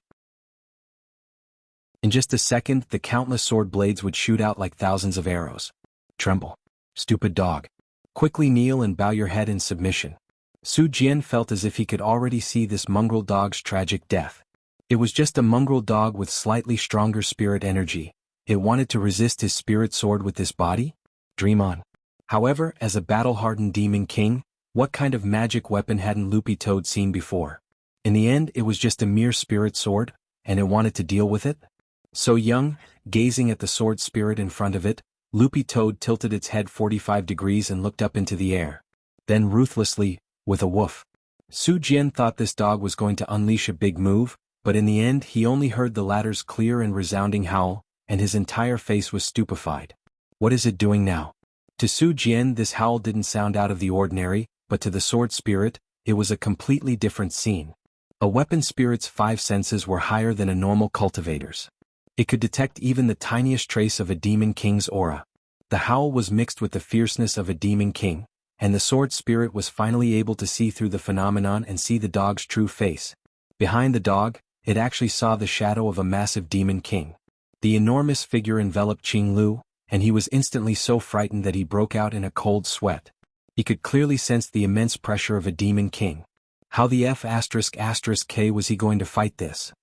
In just a second, the countless sword blades would shoot out like thousands of arrows. Tremble. Stupid dog. Quickly kneel and bow your head in submission. Su Jian felt as if he could already see this mongrel dog's tragic death. It was just a mongrel dog with slightly stronger spirit energy. It wanted to resist his spirit sword with this body? Dream on. However, as a battle-hardened demon king, what kind of magic weapon hadn't Loopy Toad seen before? In the end, it was just a mere spirit sword, and it wanted to deal with it? So young, gazing at the sword spirit in front of it, Loopy Toad tilted its head 45 degrees and looked up into the air. Then ruthlessly, with a woof. Su Jian thought this dog was going to unleash a big move, but in the end he only heard the latter's clear and resounding howl, and his entire face was stupefied. What is it doing now? To Su Jian this howl didn't sound out of the ordinary, but to the sword spirit, it was a completely different scene. A weapon spirit's 5 senses were higher than a normal cultivator's. It could detect even the tiniest trace of a demon king's aura. The howl was mixed with the fierceness of a demon king, and the sword spirit was finally able to see through the phenomenon and see the dog's true face. Behind the dog, it actually saw the shadow of a massive demon king. The enormous figure enveloped Qinglu, and he was instantly so frightened that he broke out in a cold sweat. He could clearly sense the immense pressure of a demon king. How the F***K was he going to fight this?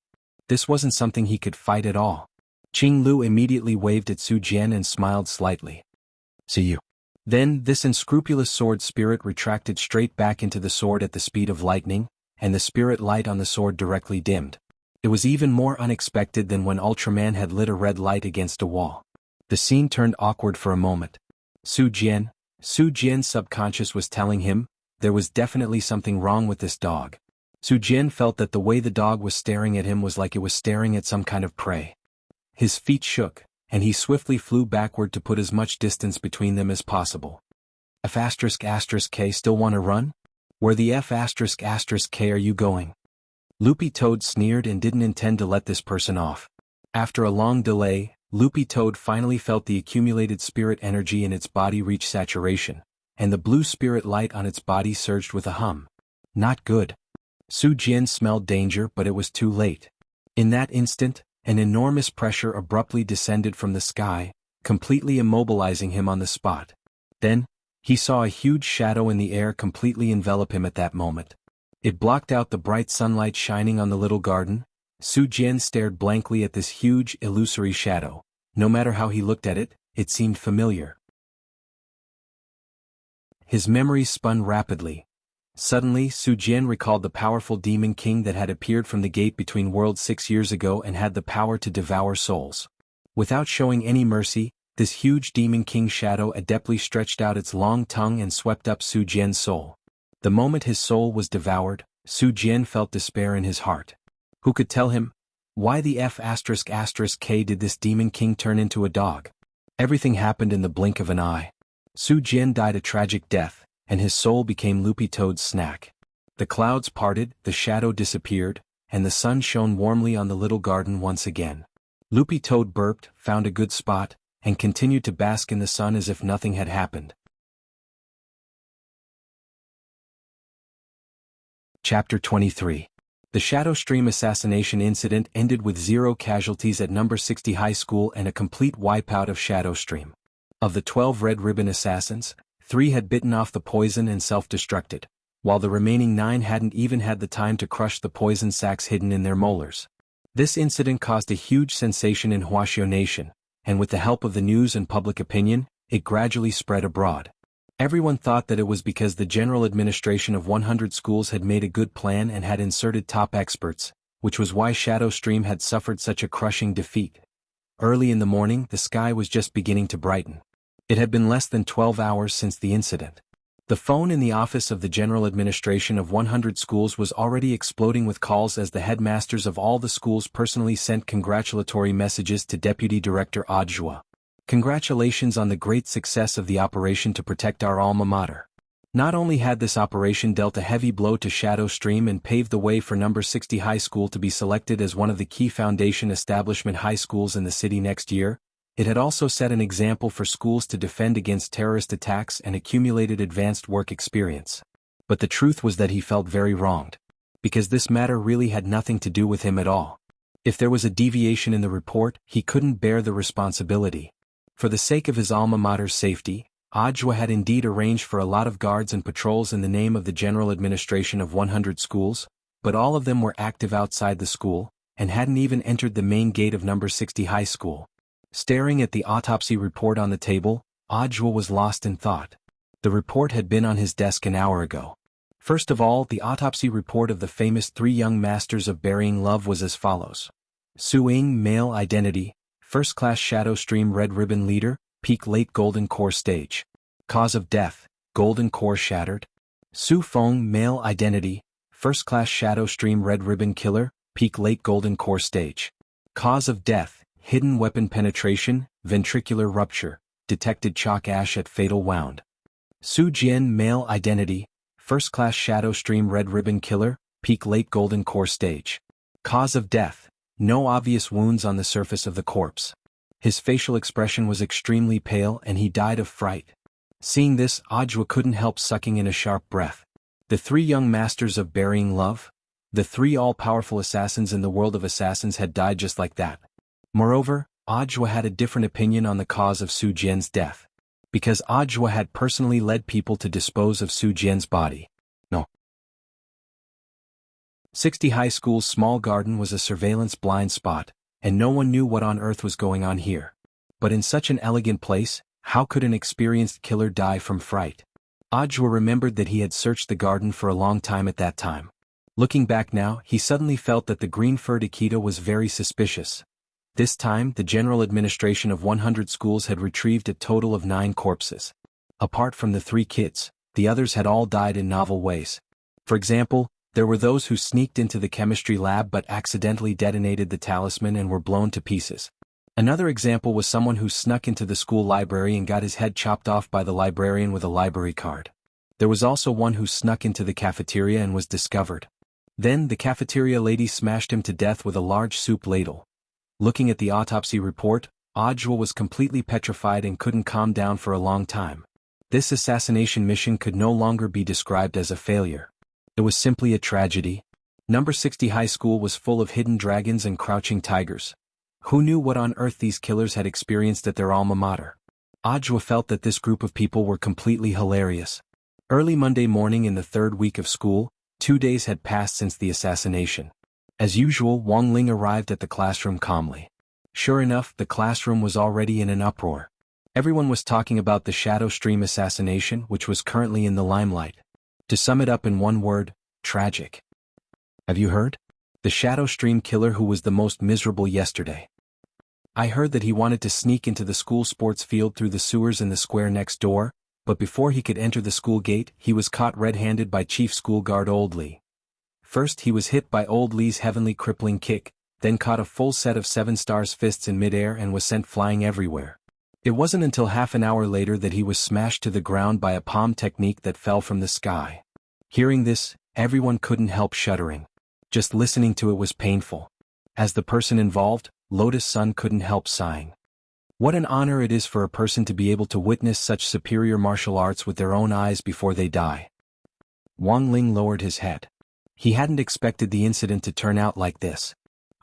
This wasn't something he could fight at all. Qinglu immediately waved at Su Jian and smiled slightly. See you. Then, this unscrupulous sword spirit retracted straight back into the sword at the speed of lightning, and the spirit light on the sword directly dimmed. It was even more unexpected than when Ultraman had lit a red light against a wall. The scene turned awkward for a moment. Su Jian's subconscious was telling him, there was definitely something wrong with this dog. Su Jian felt that the way the dog was staring at him was like it was staring at some kind of prey. His feet shook, and he swiftly flew backward to put as much distance between them as possible. F***K still want to run? Where the F***K are you going? Loopy Toad sneered and didn't intend to let this person off. After a long delay, Loopy Toad finally felt the accumulated spirit energy in its body reach saturation, and the blue spirit light on its body surged with a hum. Not good. Su Jian smelled danger, but it was too late. In that instant, an enormous pressure abruptly descended from the sky, completely immobilizing him on the spot. Then, he saw a huge shadow in the air completely envelop him at that moment. It blocked out the bright sunlight shining on the little garden. Su Jian stared blankly at this huge, illusory shadow. No matter how he looked at it, it seemed familiar. His memories spun rapidly. Suddenly, Su Jian recalled the powerful demon king that had appeared from the gate between worlds 6 years ago and had the power to devour souls. Without showing any mercy, this huge demon king shadow adeptly stretched out its long tongue and swept up Su Jian's soul. The moment his soul was devoured, Su Jian felt despair in his heart. Who could tell him? Why the F***K did this demon king turn into a dog? Everything happened in the blink of an eye. Su Jian died a tragic death, and his soul became Loopy Toad's snack. The clouds parted, the shadow disappeared, and the sun shone warmly on the little garden once again. Loopy Toad burped, found a good spot, and continued to bask in the sun as if nothing had happened. Chapter 23. The Shadow Stream assassination incident ended with 0 casualties at number 60 high school and a complete wipeout of Shadow Stream. Of the 12 Red Ribbon assassins, 3 had bitten off the poison and self-destructed, while the remaining 9 hadn't even had the time to crush the poison sacs hidden in their molars. This incident caused a huge sensation in Wuxia Nation, and with the help of the news and public opinion, it gradually spread abroad. Everyone thought that it was because the general administration of 100 schools had made a good plan and had inserted top experts, which was why Shadow Stream had suffered such a crushing defeat. Early in the morning, the sky was just beginning to brighten. It had been less than 12 hours since the incident. The phone in the office of the general administration of 100 schools was already exploding with calls as the headmasters of all the schools personally sent congratulatory messages to Deputy Director Audiobook. Congratulations on the great success of the operation to protect our alma mater. Not only had this operation dealt a heavy blow to Shadow Stream and paved the way for number 60 high school to be selected as one of the key foundation establishment high schools in the city next year, it had also set an example for schools to defend against terrorist attacks and accumulated advanced work experience. But the truth was that he felt very wronged. Because this matter really had nothing to do with him at all. If there was a deviation in the report, he couldn't bear the responsibility. For the sake of his alma mater's safety, Audiobook had indeed arranged for a lot of guards and patrols in the name of the general administration of 100 schools, but all of them were active outside the school, and hadn't even entered the main gate of number 60 high school. Staring at the autopsy report on the table, Audiobook was lost in thought. The report had been on his desk an hour ago. First of all, the autopsy report of the famous 3 young masters of burying love was as follows. Su Ying, male identity, first-class Shadow Stream Red Ribbon leader, peak late golden core stage. Cause of death, golden core shattered. Su Feng, male identity, first-class Shadow Stream Red Ribbon killer, peak late golden core stage. Cause of death, hidden weapon penetration, ventricular rupture, detected chalk ash at fatal wound. Su Jian, male identity, first-class Shadow Stream Red Ribbon killer, peak late golden core stage. Cause of death, no obvious wounds on the surface of the corpse. His facial expression was extremely pale and he died of fright. Seeing this, Audiobook couldn't help sucking in a sharp breath. The 3 young masters of burying love? The 3 all-powerful assassins in the world of assassins had died just like that. Moreover, Audiobook had a different opinion on the cause of Su Jian's death. Because Audiobook had personally led people to dispose of Su Jian's body. No. 60 High School's small garden was a surveillance blind spot, and no one knew what on earth was going on here. But in such an elegant place, how could an experienced killer die from fright? Audiobook remembered that he had searched the garden for a long time at that time. Looking back now, he suddenly felt that the green-furred Akita was very suspicious. This time, the general administration of 100 schools had retrieved a total of 9 corpses. Apart from the 3 kids, the others had all died in novel ways. For example, there were those who sneaked into the chemistry lab but accidentally detonated the talisman and were blown to pieces. Another example was someone who snuck into the school library and got his head chopped off by the librarian with a library card. There was also one who snuck into the cafeteria and was discovered. Then the cafeteria lady smashed him to death with a large soup ladle. Looking at the autopsy report, Audiobook was completely petrified and couldn't calm down for a long time. This assassination mission could no longer be described as a failure. It was simply a tragedy. Number 60 high school was full of hidden dragons and crouching tigers. Who knew what on earth these killers had experienced at their alma mater? Audiobook felt that this group of people were completely hilarious. Early Monday morning in the 3rd week of school, 2 days had passed since the assassination. As usual, Wang Ling arrived at the classroom calmly. Sure enough, the classroom was already in an uproar. Everyone was talking about the Shadow Stream assassination, which was currently in the limelight. To sum it up in one word, tragic. Have you heard? The Shadow Stream killer who was the most miserable yesterday. I heard that he wanted to sneak into the school sports field through the sewers in the square next door, but before he could enter the school gate, he was caught red-handed by Chief School Guard Old Lee. First he was hit by Old Lee's heavenly crippling kick, then caught a full set of 7 stars fists in midair and was sent flying everywhere. It wasn't until half an hour later that he was smashed to the ground by a palm technique that fell from the sky. Hearing this, everyone couldn't help shuddering. Just listening to it was painful. As the person involved, Lotus Sun couldn't help sighing. What an honor it is for a person to be able to witness such superior martial arts with their own eyes before they die. Wang Ling lowered his head. He hadn't expected the incident to turn out like this.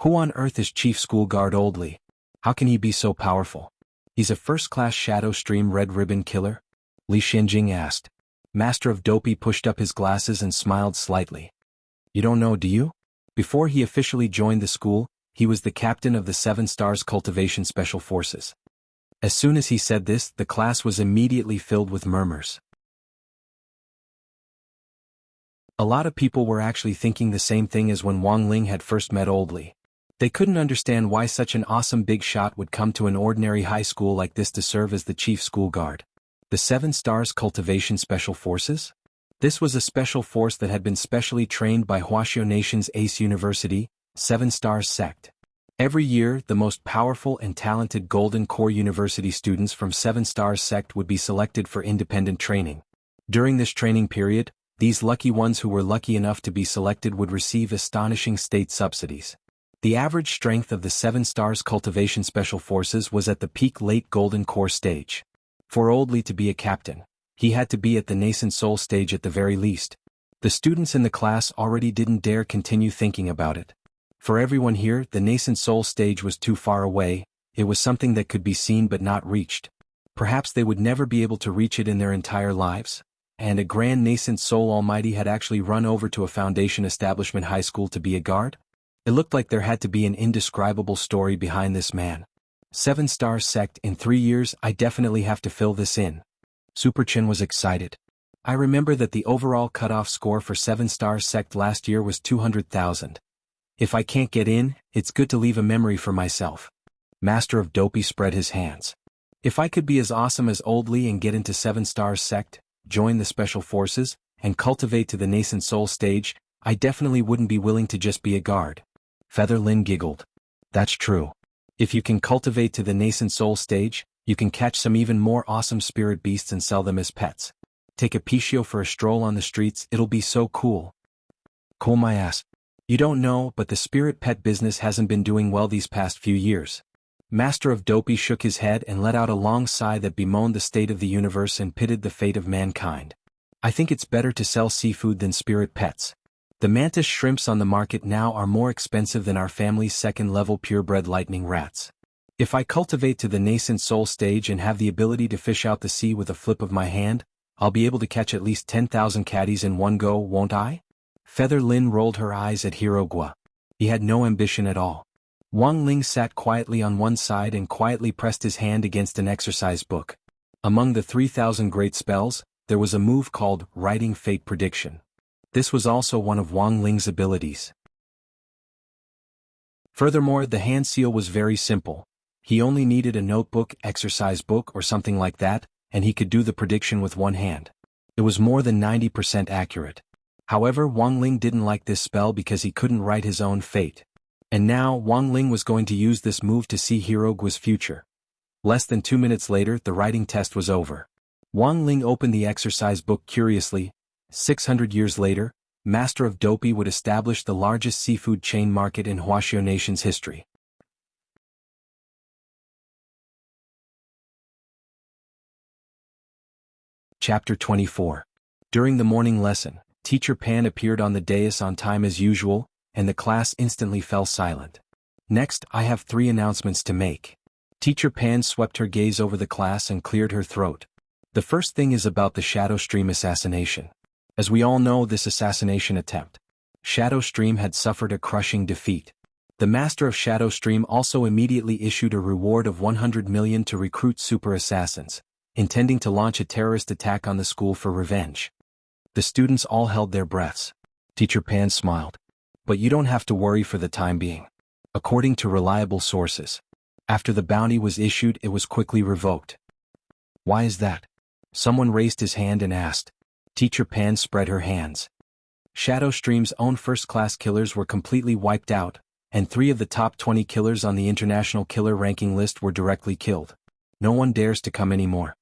Who on earth is Chief School Guard Oldly? How can he be so powerful? He's a first-class Shadow Stream Red Ribbon killer? Li Xianjing asked. Master of Dopey pushed up his glasses and smiled slightly. You don't know, do you? Before he officially joined the school, he was the captain of the 7 Stars Cultivation Special Forces. As soon as he said this, the class was immediately filled with murmurs. A lot of people were actually thinking the same thing as when Wang Ling had first met Oldly. They couldn't understand why such an awesome big shot would come to an ordinary high school like this to serve as the chief school guard. The 7 Stars Cultivation Special Forces? This was a special force that had been specially trained by Wuxia Nation's Ace University, 7 Stars Sect. Every year, the most powerful and talented Golden Core University students from 7 Stars Sect would be selected for independent training. During this training period, these lucky ones who were lucky enough to be selected would receive astonishing state subsidies. The average strength of the 7 Stars Cultivation Special Forces was at the peak late Golden Core stage. For Oldly to be a captain, he had to be at the nascent soul stage at the very least. The students in the class already didn't dare continue thinking about it. For everyone here, the nascent soul stage was too far away, it was something that could be seen but not reached. Perhaps they would never be able to reach it in their entire lives. And a grand nascent soul almighty had actually run over to a foundation establishment high school to be a guard? It looked like there had to be an indescribable story behind this man. 7 Stars Sect in 3 years, I definitely have to fill this in. Super Chin was excited. I remember that the overall cutoff score for 7 Stars Sect last year was 200,000. If I can't get in, it's good to leave a memory for myself. Master of Dopey spread his hands. If I could be as awesome as Oldly and get into 7 Stars Sect, join the Special Forces, and cultivate to the nascent soul stage, I definitely wouldn't be willing to just be a guard. Feather Lin giggled. That's true. If you can cultivate to the nascent soul stage, you can catch some even more awesome spirit beasts and sell them as pets. Take a Pichio for a stroll on the streets, it'll be so cool. Cool my ass. You don't know, but the spirit pet business hasn't been doing well these past few years. Master of Dopey shook his head and let out a long sigh that bemoaned the state of the universe and pitied the fate of mankind. I think it's better to sell seafood than spirit pets. The mantis shrimps on the market now are more expensive than our family's second-level purebred lightning rats. If I cultivate to the nascent soul stage and have the ability to fish out the sea with a flip of my hand, I'll be able to catch at least 10,000 caddies in one go, won't I? Feather Lin rolled her eyes at Hirogua. He had no ambition at all. Wang Ling sat quietly on one side and quietly pressed his hand against an exercise book. Among the 3,000 great spells, there was a move called Writing Fate Prediction. This was also one of Wang Ling's abilities. Furthermore, the hand seal was very simple. He only needed a notebook, exercise book or something like that, and he could do the prediction with one hand. It was more than 90% accurate. However, Wang Ling didn't like this spell because he couldn't write his own fate. And now, Wang Ling was going to use this move to see Hirogua's future. Less than 2 minutes later, the writing test was over. Wang Ling opened the exercise book curiously. 600 years later, Master of Dopey would establish the largest seafood chain market in Wuxia Nation's history. Chapter 24. During the morning lesson, Teacher Pan appeared on the dais on time as usual, and the class instantly fell silent. Next, I have 3 announcements to make. Teacher Pan swept her gaze over the class and cleared her throat. The first thing is about the Shadow Stream assassination. As we all know, this assassination attempt, Shadow Stream had suffered a crushing defeat. The Master of Shadow Stream also immediately issued a reward of 100 million to recruit super assassins, intending to launch a terrorist attack on the school for revenge. The students all held their breaths. Teacher Pan smiled. But you don't have to worry for the time being. According to reliable sources, after the bounty was issued, it was quickly revoked. Why is that? Someone raised his hand and asked. Teacher Pan spread her hands. Shadow Stream's own first-class killers were completely wiped out, and 3 of the top 20 killers on the international killer ranking list were directly killed. No one dares to come anymore.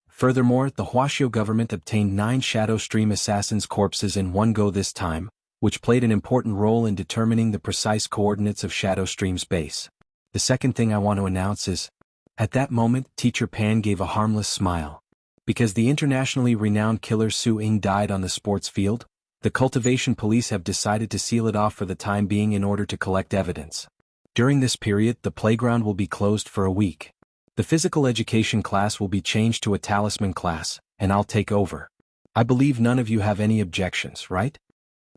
Furthermore, the Wuxia government obtained 9 Shadow Stream assassins' corpses in one go this time, which played an important role in determining the precise coordinates of Shadow Stream's base. The second thing I want to announce is, At that moment, Teacher Pan gave a harmless smile. Because the internationally renowned killer Su Ying died on the sports field, the cultivation police have decided to seal it off for the time being in order to collect evidence. During this period, the playground will be closed for a week. The physical education class will be changed to a talisman class, and I'll take over. I believe none of you have any objections, right?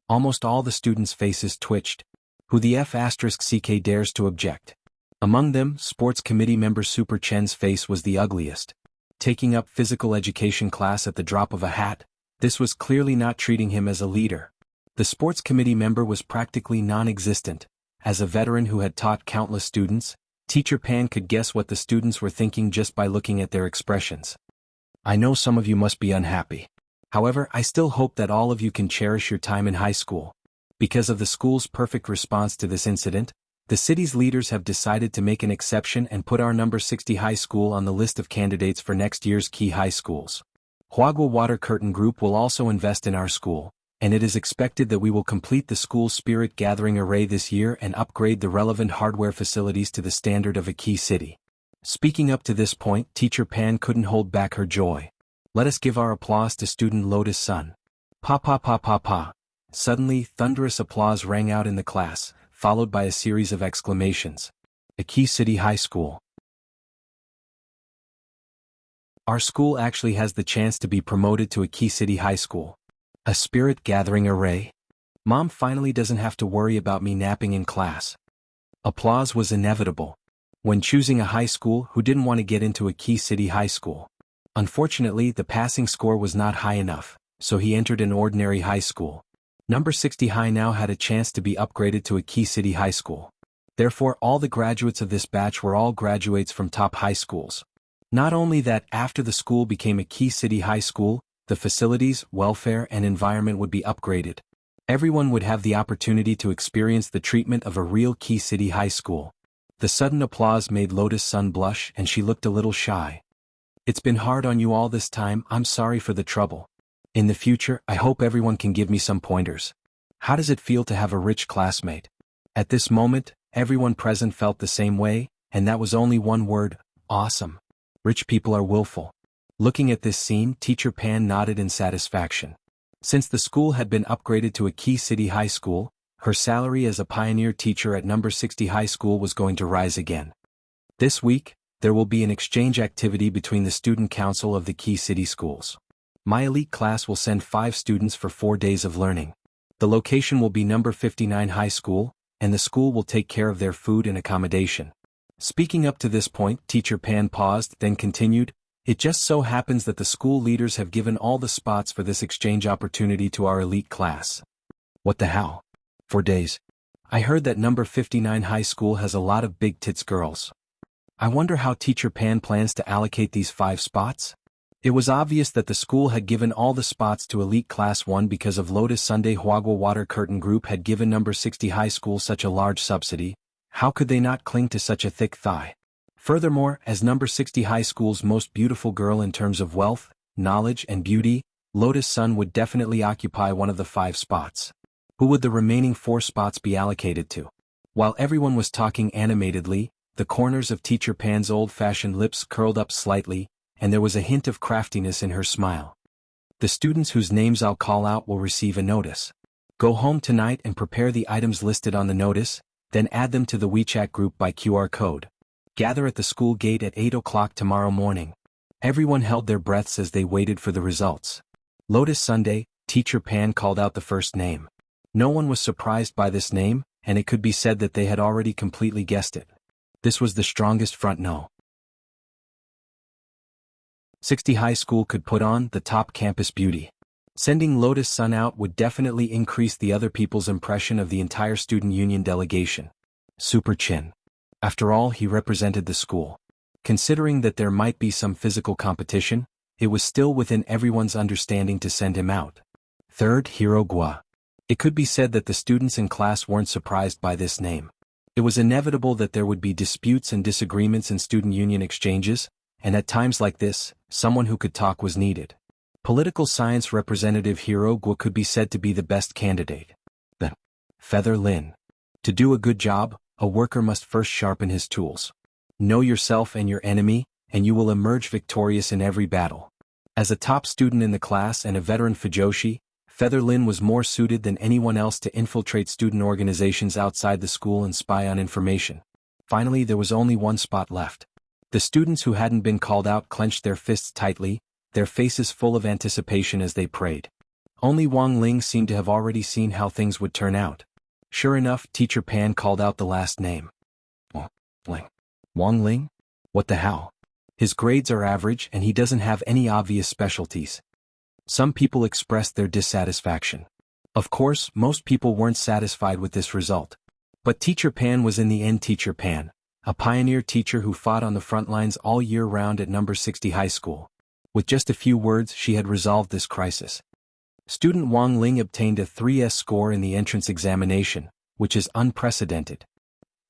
Almost all the students' faces twitched. Who the F***ck dares to object? Among them, sports committee member Super Chen's face was the ugliest. Taking up physical education class at the drop of a hat, this was clearly not treating him as a leader. The sports committee member was practically non-existent. As a veteran who had taught countless students, Teacher Pan could guess what the students were thinking just by looking at their expressions. I know some of you must be unhappy. However, I still hope that all of you can cherish your time in high school. Because of the school's perfect response to this incident, the city's leaders have decided to make an exception and put our number 60 high school on the list of candidates for next year's key high schools. Huagua Water Curtain Group will also invest in our school, and it is expected that we will complete the school's spirit gathering array this year and upgrade the relevant hardware facilities to the standard of a key city. Speaking up to this point, Teacher Pan couldn't hold back her joy. Let us give our applause to student Lotus Sun. Pa pa pa pa pa. Suddenly, thunderous applause rang out in the class, followed by a series of exclamations. A key city high school. Our school actually has the chance to be promoted to a key city high school. A spirit gathering array? Mom finally doesn't have to worry about me napping in class. Applause was inevitable. When choosing a high school, who didn't want to get into a key city high school? Unfortunately, the passing score was not high enough, so he entered an ordinary high school. Number 60 High now had a chance to be upgraded to a key city high school. Therefore, all the graduates of this batch were all graduates from top high schools. Not only that, after the school became a key city high school, the facilities, welfare, and environment would be upgraded. Everyone would have the opportunity to experience the treatment of a real key city high school. The sudden applause made Lotus Sun blush and she looked a little shy. It's been hard on you all this time, I'm sorry for the trouble. In the future, I hope everyone can give me some pointers. How does it feel to have a rich classmate? At this moment, everyone present felt the same way, and that was only one word: awesome. Rich people are willful. Looking at this scene, Teacher Pan nodded in satisfaction. Since the school had been upgraded to a key city high school, her salary as a pioneer teacher at number 60 high school was going to rise again. This week, there will be an exchange activity between the student council of the key city schools. My elite class will send 5 students for 4 days of learning. The location will be number 59 high school, and the school will take care of their food and accommodation. Speaking up to this point, Teacher Pan paused, then continued, it just so happens that the school leaders have given all the spots for this exchange opportunity to our elite class. What the hell? 4 days. I heard that number 59 high school has a lot of big tits girls. I wonder how Teacher Pan plans to allocate these 5 spots? It was obvious that the school had given all the spots to Elite Class 1 because of Lotus Sunday. Huagua Water Curtain Group had given number 60 high school such a large subsidy. How could they not cling to such a thick thigh? Furthermore, as number 60 high school's most beautiful girl in terms of wealth, knowledge, and beauty, Lotus Sun would definitely occupy one of the 5 spots. Who would the remaining 4 spots be allocated to? While everyone was talking animatedly, the corners of Teacher Pan's old-fashioned lips curled up slightly, and there was a hint of craftiness in her smile. The students whose names I'll call out will receive a notice. Go home tonight and prepare the items listed on the notice, then add them to the WeChat group by QR code. Gather at the school gate at 8 o'clock tomorrow morning. Everyone held their breaths as they waited for the results. Lotus Sunday, Teacher Pan called out the first name. No one was surprised by this name, and it could be said that they had already completely guessed it. This was the strongest front no. 60 High School could put on the top campus beauty. Sending Lotus Sun out would definitely increase the other people's impression of the entire student union delegation. Super Chin. After all, he represented the school. Considering that there might be some physical competition, it was still within everyone's understanding to send him out. Third, Hero Gua. It could be said that the students in class weren't surprised by this name. It was inevitable that there would be disputes and disagreements in student union exchanges, and at times like this, someone who could talk was needed. Political science representative Hero Gua could be said to be the best candidate. The Feather Lin. To do a good job, a worker must first sharpen his tools. Know yourself and your enemy, and you will emerge victorious in every battle. As a top student in the class and a veteran Fujoshi, Feather Lin was more suited than anyone else to infiltrate student organizations outside the school and spy on information. Finally, there was only one spot left. The students who hadn't been called out clenched their fists tightly, their faces full of anticipation as they prayed. Only Wang Ling seemed to have already seen how things would turn out. Sure enough, Teacher Pan called out the last name. Ling. Wang Ling? What the hell? His grades are average and he doesn't have any obvious specialties. Some people expressed their dissatisfaction. Of course, most people weren't satisfied with this result. But Teacher Pan was in the end Teacher Pan, a pioneer teacher who fought on the front lines all year round at number 60 high school. With just a few words, she had resolved this crisis. Student Wang Ling obtained a 3S score in the entrance examination, which is unprecedented.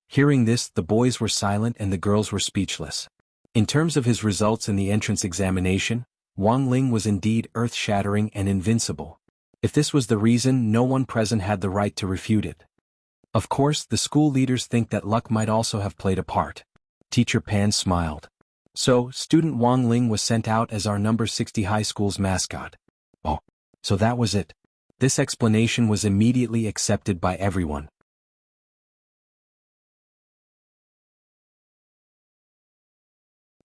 Hearing this, the boys were silent and the girls were speechless. In terms of his results in the entrance examination, Wang Ling was indeed earth-shattering and invincible. If this was the reason, no one present had the right to refute it. Of course, the school leaders think that luck might also have played a part. Teacher Pan smiled. So, student Wang Ling was sent out as our number 60 high school's mascot. Oh, so that was it. This explanation was immediately accepted by everyone.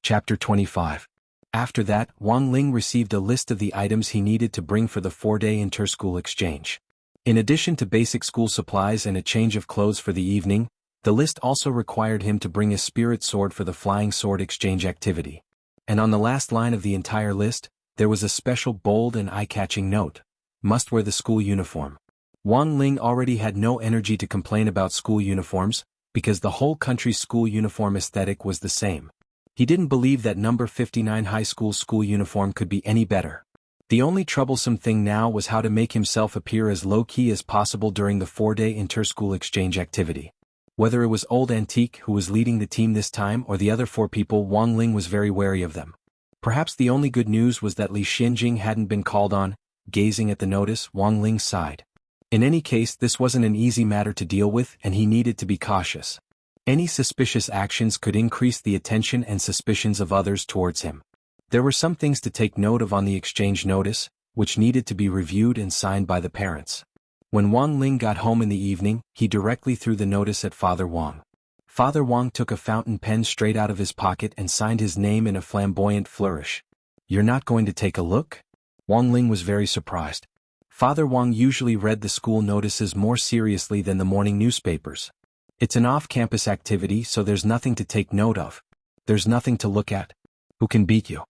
Chapter 25. After that, Wang Ling received a list of the items he needed to bring for the 4-day inter-school exchange. In addition to basic school supplies and a change of clothes for the evening, the list also required him to bring a spirit sword for the flying sword exchange activity. And on the last line of the entire list, there was a special bold and eye-catching note: must wear the school uniform. Wang Ling already had no energy to complain about school uniforms, because the whole country's school uniform aesthetic was the same. He didn't believe that number 59 high school's school uniform could be any better. The only troublesome thing now was how to make himself appear as low-key as possible during the 4-day inter-school exchange activity. Whether it was Old Antique who was leading the team this time or the other 4 people, Wang Ling was very wary of them. Perhaps the only good news was that Li Xianjing hadn't been called on. Gazing at the notice, Wang Ling sighed. In any case, this wasn't an easy matter to deal with and he needed to be cautious. Any suspicious actions could increase the attention and suspicions of others towards him. There were some things to take note of on the exchange notice, which needed to be reviewed and signed by the parents. When Wang Ling got home in the evening, he directly threw the notice at Father Wang. Father Wang took a fountain pen straight out of his pocket and signed his name in a flamboyant flourish. "You're not going to take a look?" Wang Ling was very surprised. Father Wang usually read the school notices more seriously than the morning newspapers. It's an off-campus activity, so there's nothing to take note of. There's nothing to look at. Who can beat you?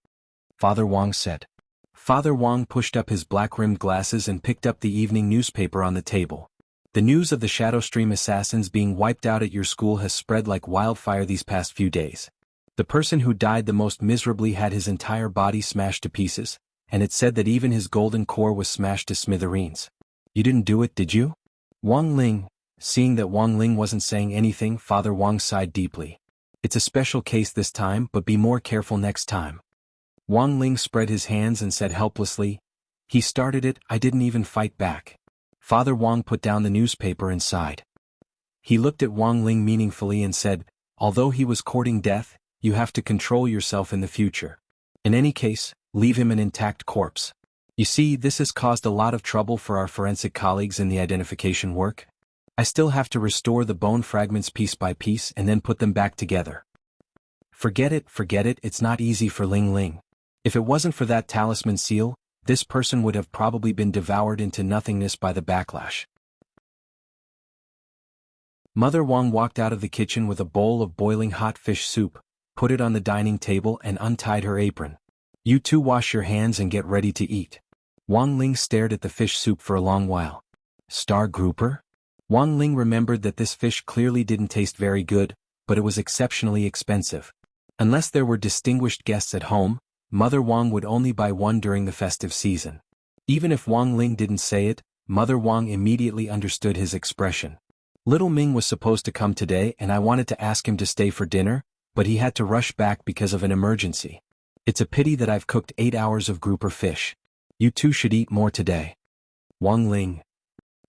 Father Wang said. Father Wang pushed up his black-rimmed glasses and picked up the evening newspaper on the table. The news of the Shadowstream assassins being wiped out at your school has spread like wildfire these past few days. The person who died the most miserably had his entire body smashed to pieces, and it said that even his golden core was smashed to smithereens. You didn't do it, did you? Wang Ling. Seeing that Wang Ling wasn't saying anything, Father Wang sighed deeply. It's a special case this time, but be more careful next time. Wang Ling spread his hands and said helplessly, "He started it, I didn't even fight back." Father Wang put down the newspaper and sighed. He looked at Wang Ling meaningfully and said, "Although he was courting death, you have to control yourself in the future. In any case, leave him an intact corpse. You see, this has caused a lot of trouble for our forensic colleagues in the identification work. I still have to restore the bone fragments piece by piece and then put them back together." Forget it, it's not easy for Ling Ling. If it wasn't for that talisman seal, this person would have probably been devoured into nothingness by the backlash. Mother Wang walked out of the kitchen with a bowl of boiling hot fish soup, put it on the dining table and untied her apron. "You two wash your hands and get ready to eat." Wang Ling stared at the fish soup for a long while. Star grouper? Wang Ling remembered that this fish clearly didn't taste very good, but it was exceptionally expensive. Unless there were distinguished guests at home, Mother Wang would only buy one during the festive season. Even if Wang Ling didn't say it, Mother Wang immediately understood his expression. Little Ming was supposed to come today and I wanted to ask him to stay for dinner, but he had to rush back because of an emergency. It's a pity that I've cooked 8 hours of grouper fish. You two should eat more today. Wang Ling.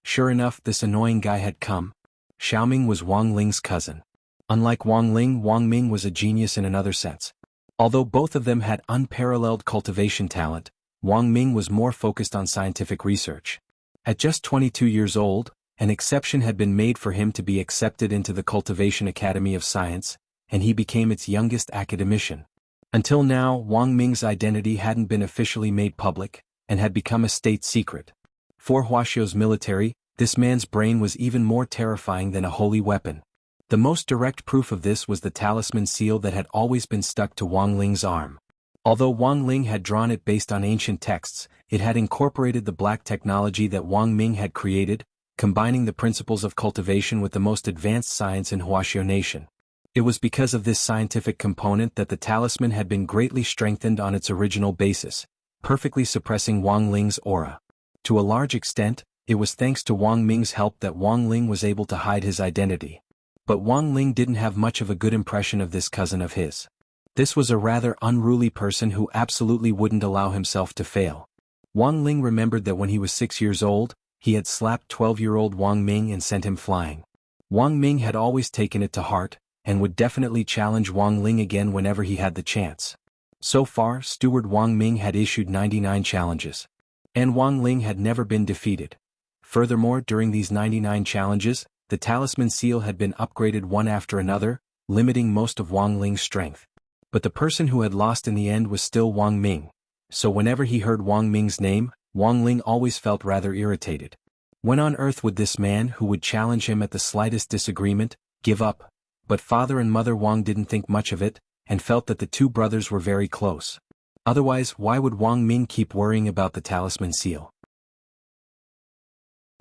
Sure enough, this annoying guy had come. Xiaoming was Wang Ling's cousin. Unlike Wang Ming was a genius in another sense. Although both of them had unparalleled cultivation talent, Wang Ming was more focused on scientific research. At just 22 years old, an exception had been made for him to be accepted into the Cultivation Academy of Science, and he became its youngest academician. Until now, Wang Ming's identity hadn't been officially made public, and had become a state secret. For Huaxiao's military, this man's brain was even more terrifying than a holy weapon. The most direct proof of this was the talisman seal that had always been stuck to Wang Ling's arm. Although Wang Ling had drawn it based on ancient texts, it had incorporated the black technology that Wang Ming had created, combining the principles of cultivation with the most advanced science in Huaxiao Nation. It was because of this scientific component that the talisman had been greatly strengthened on its original basis, perfectly suppressing Wang Ling's aura. To a large extent, it was thanks to Wang Ming's help that Wang Ling was able to hide his identity. But Wang Ling didn't have much of a good impression of this cousin of his. This was a rather unruly person who absolutely wouldn't allow himself to fail. Wang Ling remembered that when he was 6 years old, he had slapped 12-year-old Wang Ming and sent him flying. Wang Ming had always taken it to heart, and would definitely challenge Wang Ling again whenever he had the chance. So far, Steward Wang Ming had issued 99 challenges. And Wang Ling had never been defeated. Furthermore, during these 99 challenges, the talisman seal had been upgraded one after another, limiting most of Wang Ling's strength. But the person who had lost in the end was still Wang Ming. So whenever he heard Wang Ming's name, Wang Ling always felt rather irritated. When on earth would this man, who would challenge him at the slightest disagreement, give up? But father and mother Wang didn't think much of it, and felt that the two brothers were very close. Otherwise, why would Wang Ming keep worrying about the talisman seal?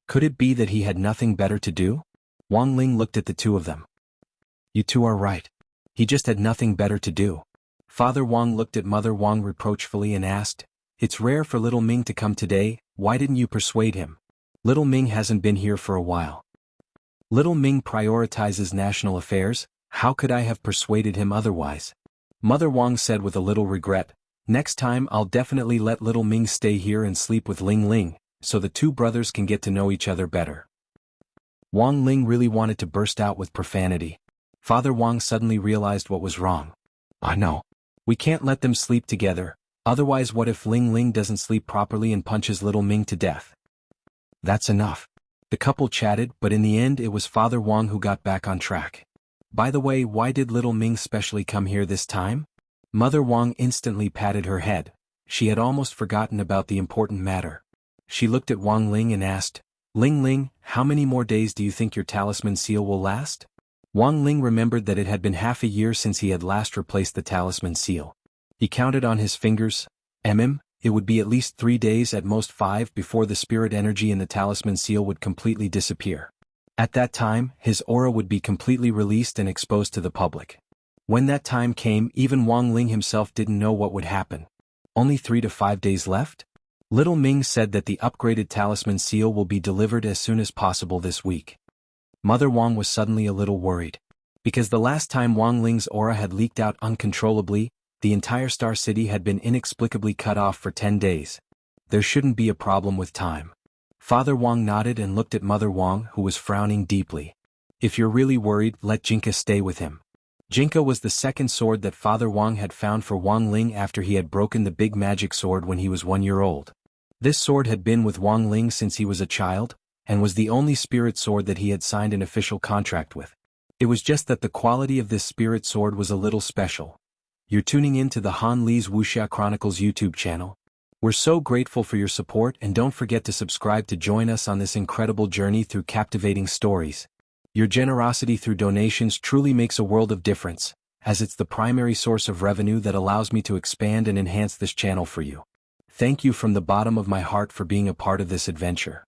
Could it be that he had nothing better to do? Wang Ling looked at the two of them. You two are right. He just had nothing better to do. Father Wang looked at Mother Wang reproachfully and asked, "It's rare for little Ming to come today, why didn't you persuade him? Little Ming hasn't been here for a while." "Little Ming prioritizes national affairs, how could I have persuaded him otherwise?" Mother Wang said with a little regret, "Next time I'll definitely let little Ming stay here and sleep with Ling Ling, so the two brothers can get to know each other better." Wang Ling really wanted to burst out with profanity. Father Wang suddenly realized what was wrong. "Oh no. We can't let them sleep together, otherwise what if Ling Ling doesn't sleep properly and punches little Ming to death?" "That's enough." The couple chatted, but in the end it was Father Wang who got back on track. "By the way, why did little Ming specially come here this time?" Mother Wang instantly patted her head. She had almost forgotten about the important matter. She looked at Wang Ling and asked, "Ling Ling, how many more days do you think your talisman seal will last?" Wang Ling remembered that it had been half a year since he had last replaced the talisman seal. He counted on his fingers. It would be at least 3 days, at most 5, before the spirit energy in the talisman seal would completely disappear. At that time, his aura would be completely released and exposed to the public. When that time came, even Wang Ling himself didn't know what would happen. Only 3 to 5 days left? Little Ming said that the upgraded talisman seal will be delivered as soon as possible this week. Mother Wang was suddenly a little worried. Because the last time Wang Ling's aura had leaked out uncontrollably, the entire Star City had been inexplicably cut off for 10 days. There shouldn't be a problem with time. Father Wang nodded and looked at Mother Wang, who was frowning deeply. "If you're really worried, let Jinka stay with him." Jinka was the second sword that Father Wang had found for Wang Ling after he had broken the big magic sword when he was 1 year old. This sword had been with Wang Ling since he was a child, and was the only spirit sword that he had signed an official contract with. It was just that the quality of this spirit sword was a little special. You're tuning in to the Han Li's Wuxia Chronicles YouTube channel. We're so grateful for your support, and don't forget to subscribe to join us on this incredible journey through captivating stories. Your generosity through donations truly makes a world of difference, as it's the primary source of revenue that allows me to expand and enhance this channel for you. Thank you from the bottom of my heart for being a part of this adventure.